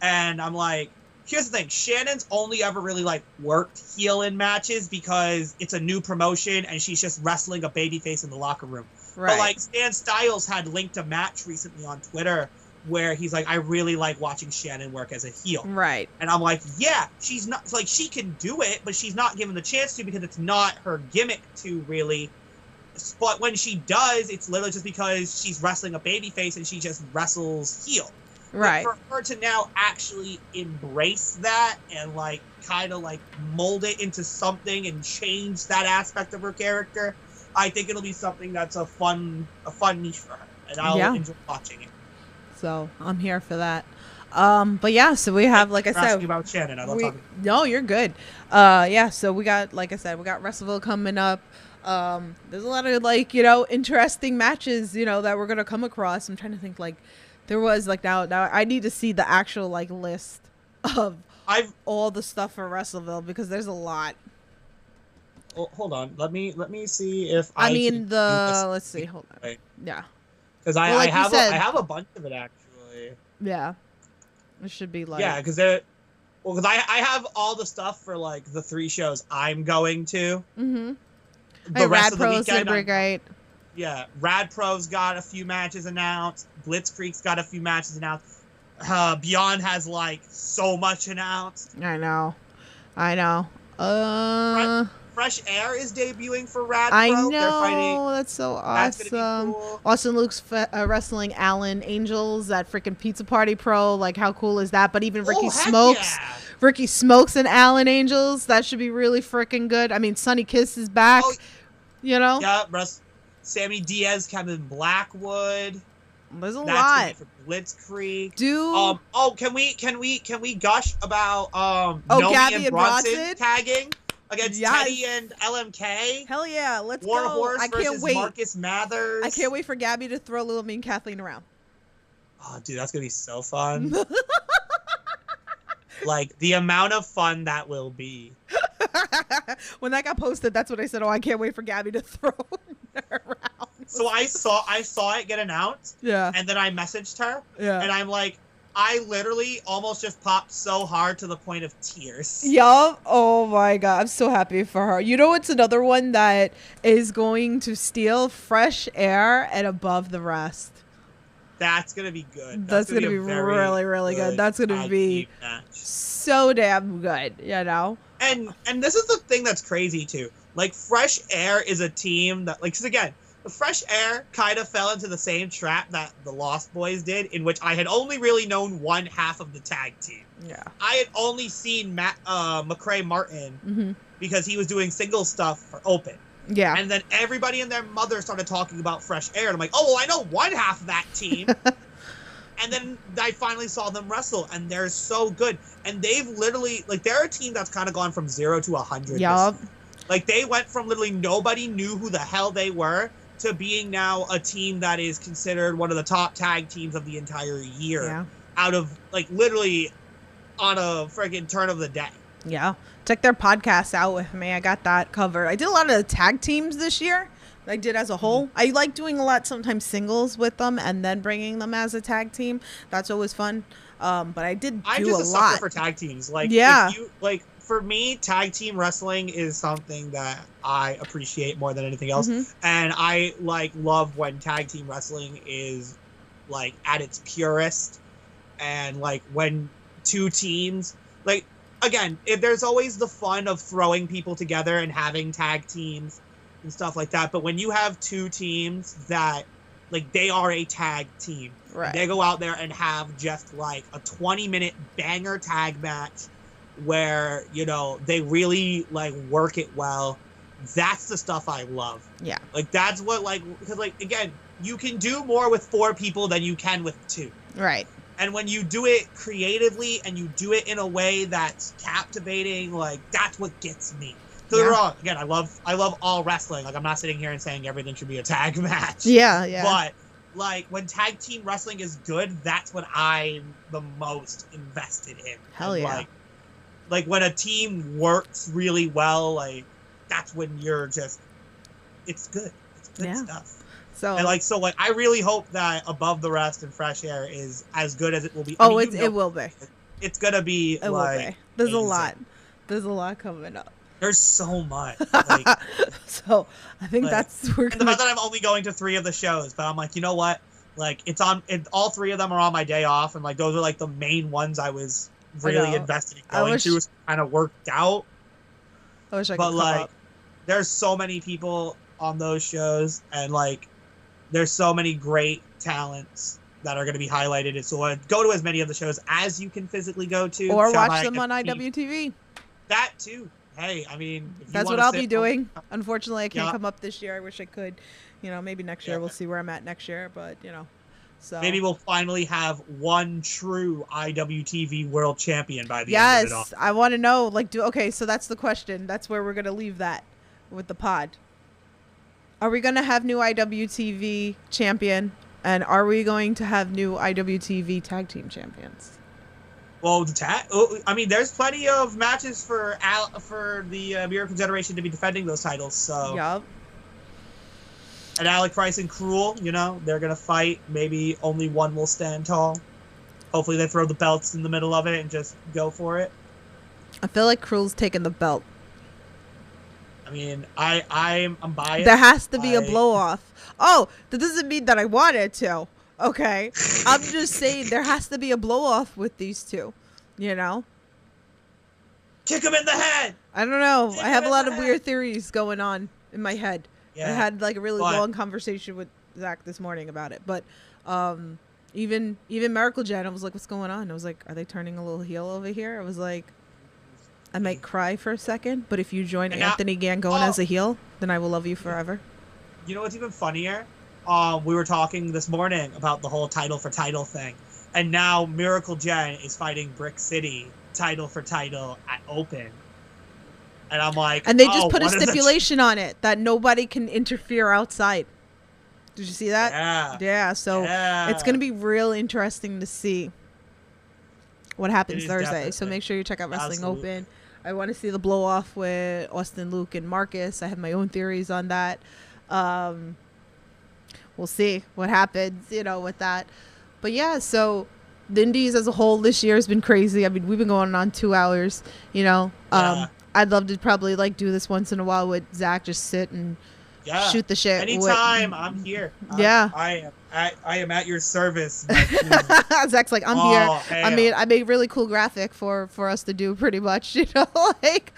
and I'm like, here's the thing: Shannon's only ever really like worked heel in matches because it's a new promotion and she's just wrestling a babyface in the locker room. Right. But like Stan Styles had linked a match recently on Twitter where he's like, I really like watching Shannon work as a heel. Right. And I'm like, yeah, she's not like she can do it, but she's not given the chance to because it's not her gimmick to really. But when she does, it's literally just because she's wrestling a babyface and she just wrestles heel. But Right. for her to now actually embrace that and like kind of like mold it into something and change that aspect of her character, I think it'll be something that's a fun niche for her, and I'll enjoy watching it. So I'm here for that. But yeah, so we have, like I Thanks for said, asking about Shannon. I love talking. no, you're good. Yeah, so we got, like I said, we got Wrestleville coming up. There's a lot of like, you know, interesting matches, you know, that we're gonna come across. I'm trying to think, like, there was like now I need to see the actual like list of all the stuff for Wrestleville because there's a lot. Oh, hold on. Let me see if I can mean do this. let's see, hold on. Right. Yeah. Because Well, like you I said- have a bunch of it actually. Yeah. It should be like Yeah, because I have all the stuff for like the 3 shows I'm going to. Mm-hmm. The Hey, rest Rad of the Pro's gonna weekend, be great. yeah, Rad Pro's got a few matches announced. Blitzkrieg's got a few matches announced. Beyond has like so much announced. I know. Fresh Air is debuting for Rad I Pro. They're fighting. know. That's so That's gonna be awesome. cool. Austin Luke's wrestling Allen Angels at freaking Pizza Party Pro. Like, how cool is that? But even Ricky Oh, heck Smokes. yeah. Ricky Smokes and Allen Angels. That should be really freaking good. I mean, Sonny Kiss is back. Oh, you know? Yeah, Sammy Diaz, Kevin Blackwood. There's a That's lot. gonna be for Blitzkrieg. Dude. Can we gush about Gabby Nomi and and Bronson Bronson? tagging against Yes. Teddy and LMK? Hell yeah. Let's War go. Horse I can't versus wait. Marcus Mathers. I can't wait for Gabby to throw Lil Me and Kathleen around. Oh, dude, that's gonna be so fun. Like the amount of fun that will be. When that got posted, that's what I said. Oh, I can't wait for Gabby to throw her around. So I saw it get announced, Yeah. and then I messaged her, Yeah. and I'm like, I literally almost just popped so hard to the point of tears. Yup. Oh my god, I'm so happy for her. You know, it's another one that is going to steal Fresh Air and Above the Rest. That's gonna be good. That's gonna a be very really, really good. That's gonna tag be team match. so damn good. You know. And this is the thing that's crazy too. Like Fresh Air is a team that, like, 'cause again, the Fresh Air kind of fell into the same trap that the Lost Boys did, in which I had only really known one half of the tag team. Yeah. I had only seen McCray Martin because he was doing single stuff for Open. Yeah. And then everybody and their mother started talking about Fresh Air. And I'm like, oh, well, I know one half of that team. And then I finally saw them wrestle, and they're so good. And they've literally, like, they're a team that's kind of gone from 0 to 100. Yup. Like, they went from literally nobody knew who the hell they were to being now a team that is considered one of the top tag teams of the entire year. Yeah. Out of, like, literally on a friggin' turn of the day. Yeah. Check their podcast out with me. I got that covered. I did a lot of tag teams this year. I did as a whole. I like doing a lot, sometimes singles with them and then bringing them as a tag team. That's always fun. But I did do I'm just a a sucker lot for tag teams. Like, Yeah. if you, like, for me, tag team wrestling is something that I appreciate more than anything else. And I, like, love when tag team wrestling is, like, at its purest. And, like, when two teams, like, again, there's always the fun of throwing people together and having tag teams and stuff like that. But when you have two teams that, like, they are a tag team, Right. they go out there and have just, like, a 20-minute banger tag match where, you know, they really, like, work it well. That's the stuff I love. Yeah. Like, that's what, like, because, like, again, you can do more with 4 people than you can with 2. Right. And when you do it creatively and you do it in a way that's captivating, like, that's what gets me. Don't get me wrong. Again, I love all wrestling. Like, I'm not sitting here and saying everything should be a tag match. Yeah, yeah. But, like, when tag team wrestling is good, that's what I'm the most invested in. Hell And, yeah. Like, when a team works really well, like, that's when you're just, it's good. It's good stuff. So, And, like, so, like, I really hope that Above the Rest and Fresh Air is as good as it will be. oh, it will be. It's gonna be, It like, will be. There's a amazing. lot. There's a lot coming up. There's so much. Like, So I think Like, that's we're and the gonna. fact that I'm only going to 3 of the shows, but I'm like, you know what? Like, all 3 of them are on my day off, and, like, those are, like, the main ones I was really know. invested in I going wish- to. So kind of worked out. I wish I could But, come like, up. there's so many people on those shows, and, like, there's so many great talents that are going to be highlighted. So go to as many of the shows as you can physically go to. Or Shout watch out them on IWTV. IWTV. That, too. Hey, I mean, if you That's what wanna I'll sit be doing. Unfortunately, I can't Yeah. come up this year. I wish I could. You know, maybe next year. Yeah. We'll see where I'm at next year. But, you know, so. Maybe we'll finally have one true IWTV world champion by the end of it all. Yes, I want to know. Like, okay, so that's the question. That's where we're going to leave that with the pod. Are we going to have new IWTV champion? And are we going to have new IWTV tag team champions? Well, I mean, there's plenty of matches for the Miracle Generation to be defending those titles. So, Yup. and Alec Price and Cruel, you know, they're gonna fight. Maybe only one will stand tall. Hopefully, they throw the belts in the middle of it and just go for it. I feel like Cruel's taking the belt. I mean, I'm biased. There has to be a I- blow off. Oh, that doesn't mean that I wanted to. Okay. I'm just saying there has to be a blow off with these two. You know? Kick him in the head. I don't know. Kick I have him a in lot the of head. weird theories going on in my head. Yeah. I had like a really But- long conversation with Zach this morning about it. But even Miracle Gen, I was like, what's going on? I was like, are they turning a little heel over here? I was like, I might cry for a second, but if you join And now- Anthony Gangone as a heel, then I will love you forever. You know what's even funnier? We were talking this morning about the whole title for title thing, and now Miracle Jen is fighting Brick City title for title at Open, and I'm like, And they just oh, put a what is this? stipulation on it that nobody can interfere outside. Did you see that? Yeah, Yeah, so yeah. it's going to be real interesting to see what happens is Thursday. So definitely. make sure you check out Wrestling Absolutely. Open. I want to see the blow off with Austin, Luke, and Marcus. I have my own theories on that. We'll see what happens, you know, with that. But yeah, so the Indies as a whole this year has been crazy. I mean, we've been going on 2 hours, you know. Yeah. I'd love to probably like do this once in a while with Zach, just sit and shoot the shit. Anytime, I'm here. Yeah. I am at your service. Zach's like, I'm here. Hell. I made really cool graphic for us to do, pretty much, you know, like.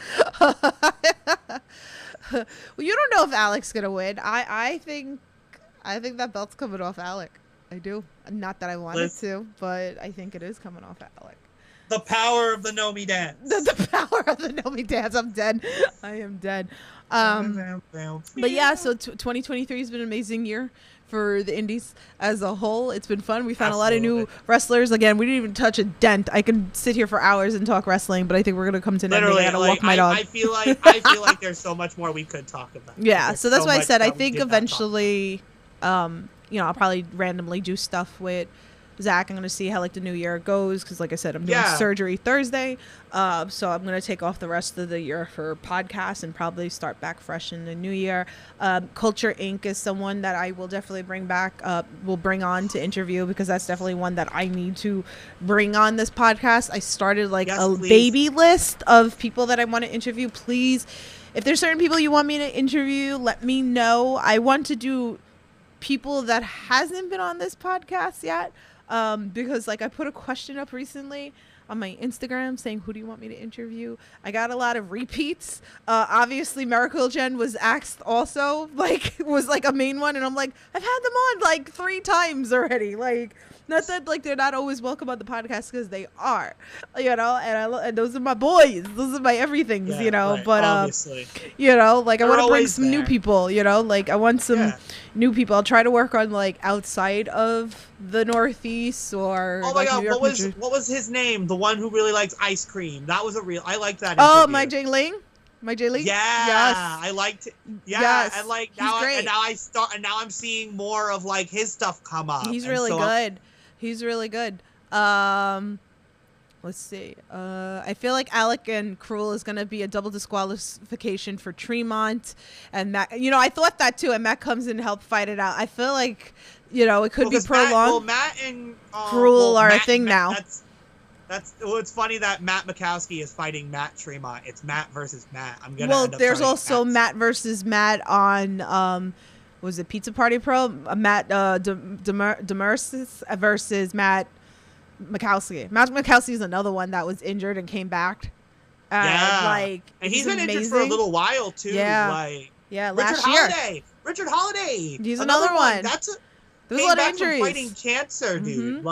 Well, you don't know if Alec's gonna win. I think that belt's coming off Alec. I do. Not that I want it to, but I think it is coming off Alec. The power of the Nomi dance. The power of the Nomi dance. I'm dead. I am dead. But yeah, so 2023 has been an amazing year for the Indies as a whole. It's been fun. We found a lot of new wrestlers. Again, we didn't even touch a dent. I could sit here for hours and talk wrestling, but I think we're gonna come to an ending. I gotta walk my dog. I feel like there's so much more we could talk about. Yeah, so that's why I said I think eventually, you know, I'll probably randomly do stuff with Zach. I'm going to see how like the new year goes because like I said, I'm doing surgery Thursday. So I'm going to take off the rest of the year for podcasts and probably start back fresh in the new year. Culture Inc. is someone that I will definitely bring back, will bring on to interview because that's definitely one that I need to bring on this podcast. I started like baby list of people that I want to interview. Please, if there's certain people you want me to interview, let me know. I want to do people that hasn't been on this podcast yet. Because like I put a question up recently on my Instagram saying, who do you want me to interview? I got a lot of repeats. Obviously Miracle Jen was asked also, like was like a main one. And I'm like, I've had them on like 3 times already. Like, not that like they're not always welcome on the podcast because they are, you know, and those are my boys. Those are my everythings, you know, but, obviously. You know, like They're I want to bring some there. new people, you know, like I want some new people. I'll try to work on like outside of the Northeast or oh my like, god, New York, what was his name? The one who really likes ice cream. That was I like that. Oh, interview. my Jay Ling. Yeah, yes. I liked it. Yeah, yes. and like He's great. now I'm seeing more of like his stuff come up. He's really good. He's really good. Let's see. I feel like Alec and Cruel is going to be a double disqualification for Tremont. And Matt, you know, I thought that too. And Matt comes in and help fight it out. I feel like, you know, it could be prolonged. Matt and Cruel are a thing now. It's funny that Matt Mikowski is fighting Matt Tremont. It's Matt versus Matt. There's also Matt versus Matt on was it Pizza Party Pro? Matt Demersis versus Matt Mikowski. Matt Mikowski is another one that was injured and came back. And he's been injured for a little while too. Last year. Richard Holiday. He's another one. There's a lot of injuries. Fighting cancer, dude.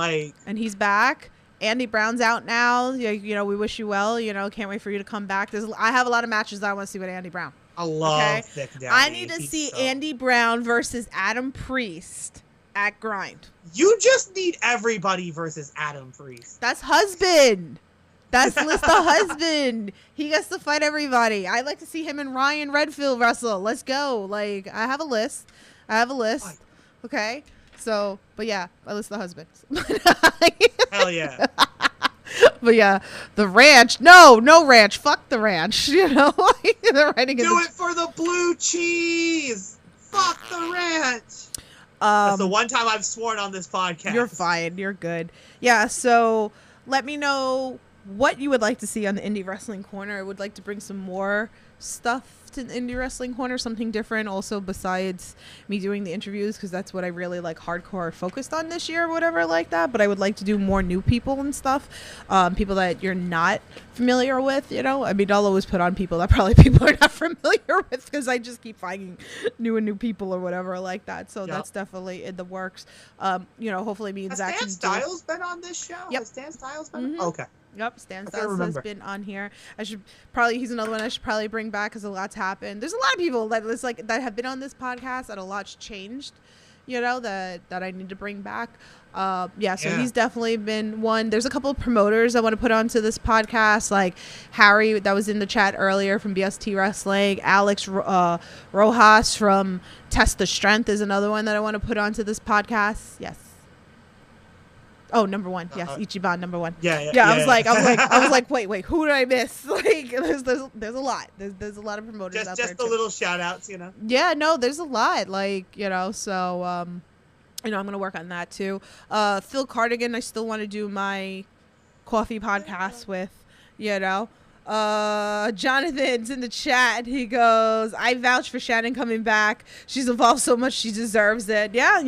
And he's back. Andy Brown's out now. You know, we wish you well. You know, can't wait for you to come back. I have a lot of matches that I want to see with Andy Brown. I love Thick Daddy. I need to see Andy Brown versus Adam Priest at Grind. You just need everybody versus Adam Priest. That's husband. That's list the husband. He gets to fight everybody. I'd like to see him and Ryan Redfield wrestle. Let's go. Like, I have a list. Okay. So, but yeah, I list the husbands. Hell yeah. But yeah, the ranch. No ranch. Fuck the ranch. You know, they're writing Do it for the blue cheese. Fuck the ranch. That's the one time I've sworn on this podcast. You're fine. You're good. Yeah. So let me know what you would like to see on the Indie Wrestling Corner. I would like to bring some more stuff to the Indie Wrestling Corner, something different also besides me doing the interviews, because that's what I really like hardcore focused on this year or whatever like that. But I would like to do more new people and stuff, people that you're not familiar with, you know. I mean, I'll always put on people that probably people are not familiar with because I just keep finding new people or whatever like that. So that's definitely in the works. You know, hopefully me and Zach can do. Has Stan Styles been on this show? Yep. Has Stan Styles been? Okay. Yep, Stan Styles has been on here. He's another one I should probably bring back because a lot's happened. There's a lot of people that have been on this podcast and a lot's changed, you know, that I need to bring back. So he's definitely been one. There's a couple of promoters I want to put onto this podcast, like Harry that was in the chat earlier from BST Wrestling. Alex Rojas from Test the Strength is another one that I want to put onto this podcast. Yes. Oh, number one. Yes, Ichiban, number one. Yeah. I was like, wait, who did I miss? Like, there's a lot. There's a lot of promoters out there. Just the little shout outs, you know. Yeah, no, there's a lot. Like, you know, so I'm gonna work on that too. Phil Cardigan, I still want to do my coffee podcast with. Jonathan's in the chat. He goes, I vouch for Shannon coming back. She's evolved so much, she deserves it. Yeah,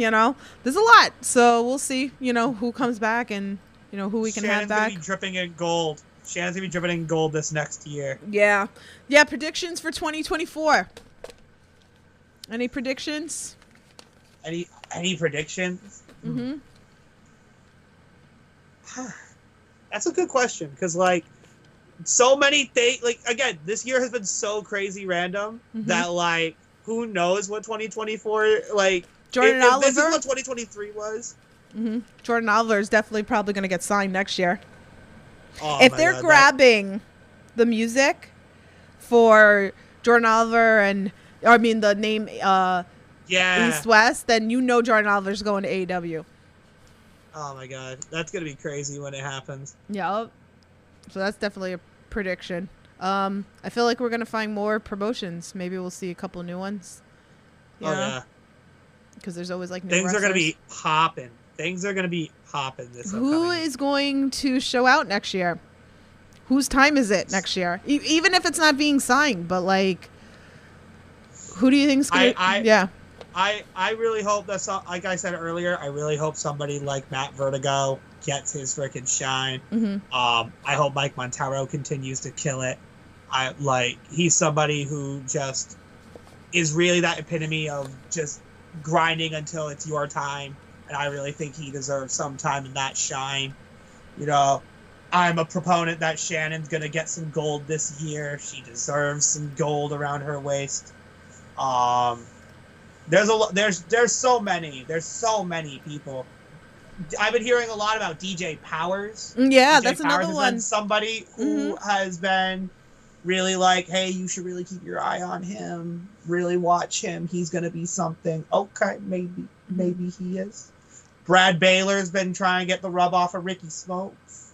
there's a lot. So we'll see, who comes back and, who we can have back. Shannon's going to be dripping in gold. Shannon's going to be dripping in gold this next year. Yeah. Yeah, predictions for 2024. Any predictions? Any predictions? Mm-hmm. That's a good question, because, like, so many things, like, again, this year has been so crazy random that, like, who knows what 2024, like, Jordan if Oliver. this is what 2023 was. Jordan Oliver is definitely probably going to get signed next year. Oh, if they're grabbing the music for Jordan Oliver the name East West, then Jordan Oliver's going to AEW. Oh my god, that's going to be crazy when it happens. Yeah. So that's definitely a prediction. I feel like we're going to find more promotions. Maybe we'll see a couple new ones. Yeah. Because there's always like new things wrestlers. are going to be hopping. Things are going to be hopping this Who is going to show out next year? Whose time is it next year? Even if it's not being signed, but like, who do you think's going to... Yeah. I really hope that, like I said earlier, I really hope somebody like Matt Vertigo gets his freaking shine. I hope Mike Montero continues to kill it. He's somebody who just is really that epitome of just grinding until it's your time, and I really think he deserves some time in that shine. I'm a proponent that Shannon's gonna get some gold this year. She deserves some gold around her waist. There's so many people. I've been hearing a lot about DJ Powers. Yeah, DJ that's Powers another one. Been somebody who has been really like, hey, you should really keep your eye on him. Really watch him. He's gonna be something. Okay, maybe he is. Brad Baylor's been trying to get the rub off of Ricky Smokes.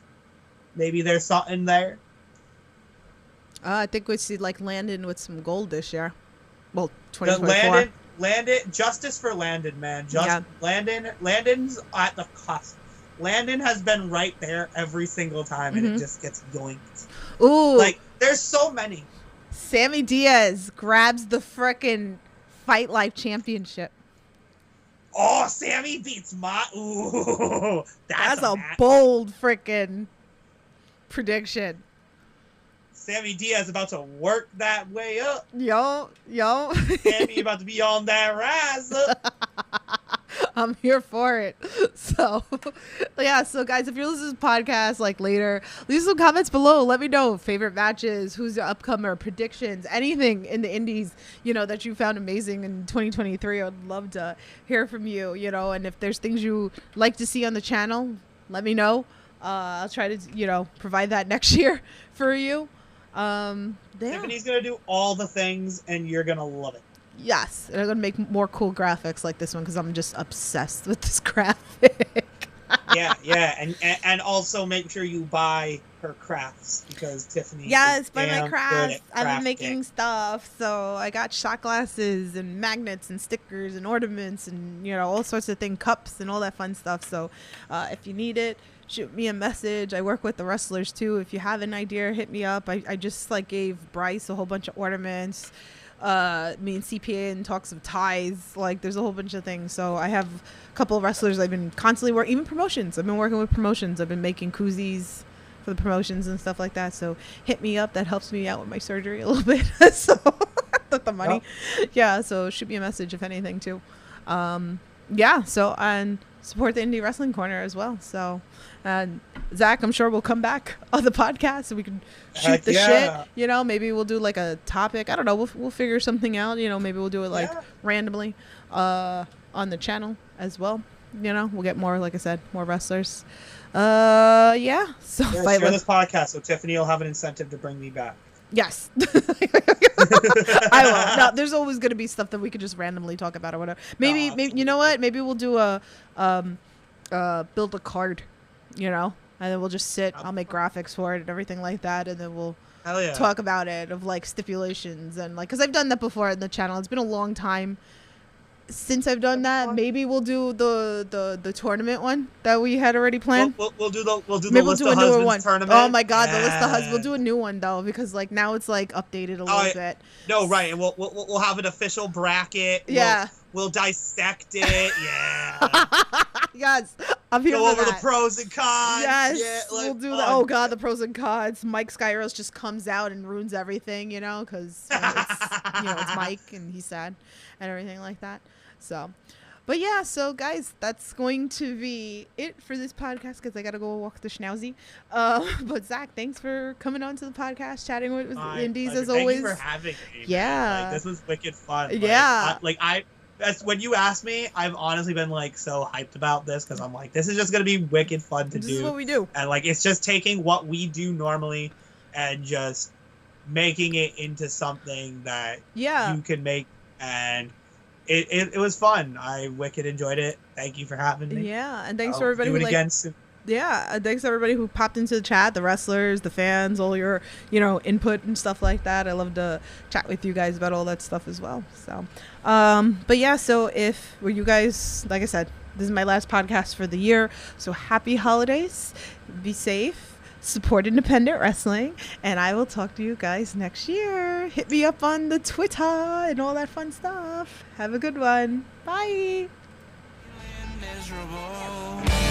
Maybe there's something there. I think we see like Landon with some gold this year. Well, 2024. Landon, justice for Landon, man. Landon's at the cusp. Landon has been right there every single time, and it just gets yoinked. Ooh. Like, there's so many. Sammy Diaz grabs the frickin' Fight Life Championship. Oh, Sammy beats ooh. That's a bold frickin' prediction. Sammy Diaz about to work that way up. Yo. Sammy about to be on that rise up. I'm here for it. So, yeah. So, guys, if you're listening to this podcast like later, leave some comments below. Let me know favorite matches, who's your upcomer, predictions, anything in the indies, that you found amazing in 2023. I would love to hear from you, and if there's things you like to see on the channel, let me know. I'll try to, provide that next year for you. Tiffany's gonna do all the things, and you're gonna love it. Yes, and I'm gonna make more cool graphics like this one because I'm just obsessed with this graphic. yeah, and also make sure you buy her crafts because Tiffany. Yes, buy my crafts. I've been making stuff, so I got shot glasses and magnets and stickers and ornaments and all sorts of things, cups and all that fun stuff. So, if you need it, shoot me a message. I work with the wrestlers too. If you have an idea, hit me up. I just gave Bryce a whole bunch of ornaments. Me and CPA and talks of ties. Like, there's a whole bunch of things. So I have a couple of wrestlers I've been constantly working, even promotions. I've been working with promotions. I've been making koozies for the promotions and stuff like that. So hit me up. That helps me out with my surgery a little bit. So the money. Yep. Yeah. So shoot me a message if anything too. So, and support the Indie Wrestling Corner as well. So, and Zach, I'm sure we'll come back on the podcast so we can shoot the shit. Maybe we'll do like a topic. I don't know. We'll figure something out. Maybe we'll do it randomly on the channel as well. We'll get more, like I said, more wrestlers. So share this podcast so Tiffany will have an incentive to bring me back. Yes. I will. No, there's always going to be stuff that we could just randomly talk about or whatever. Maybe you know what? Maybe we'll do a build a card, and then we'll just sit. I'll make graphics for it and everything like that, and then we'll talk about it of stipulations and because I've done that before in the channel. It's been a long time since I've done That'd be that, fun. maybe we'll do the tournament one that we had already planned. We'll do the Maybe we'll list do a of newer husbands one. tournament. Oh my god, the list of Yeah. husbands. We'll do a new one though, because like now it's like updated a little bit. No, right, and we'll have an official bracket. Yeah. We'll dissect it. Yeah. Yes, I'm here Go for over that. the pros and cons. Yes, Yeah, like, we'll do that. Oh god, the pros and cons. Mike Skyros just comes out and ruins everything, you know, because it's Mike and he's sad and everything like that. So, but yeah, so guys, that's going to be it for this podcast because I gotta go walk the schnauzy. But Zach, thanks for coming on to the podcast, chatting with My Indies pleasure. as always. Thank you for having me. man. Yeah. Like, this was wicked fun. Yeah. That's when you asked me, I've honestly been like so hyped about this because I'm like, this is just gonna be wicked fun to This do. is what we do. And like, it's just taking what we do normally and just making it into something that Yeah. you can make. And it was fun. I wicked enjoyed it. Thank you for having me. Yeah, and thanks I'll to everybody do who it again soon. Yeah, thanks to everybody who popped into the chat, the wrestlers, the fans, all your, input and stuff like that. I love to chat with you guys about all that stuff as well. So, but yeah, so you guys, like I said, this is my last podcast for the year. So happy holidays, be safe, support independent wrestling, and I will talk to you guys next year. Hit me up on the Twitter and all that fun stuff. Have a good one. Bye. Miserable.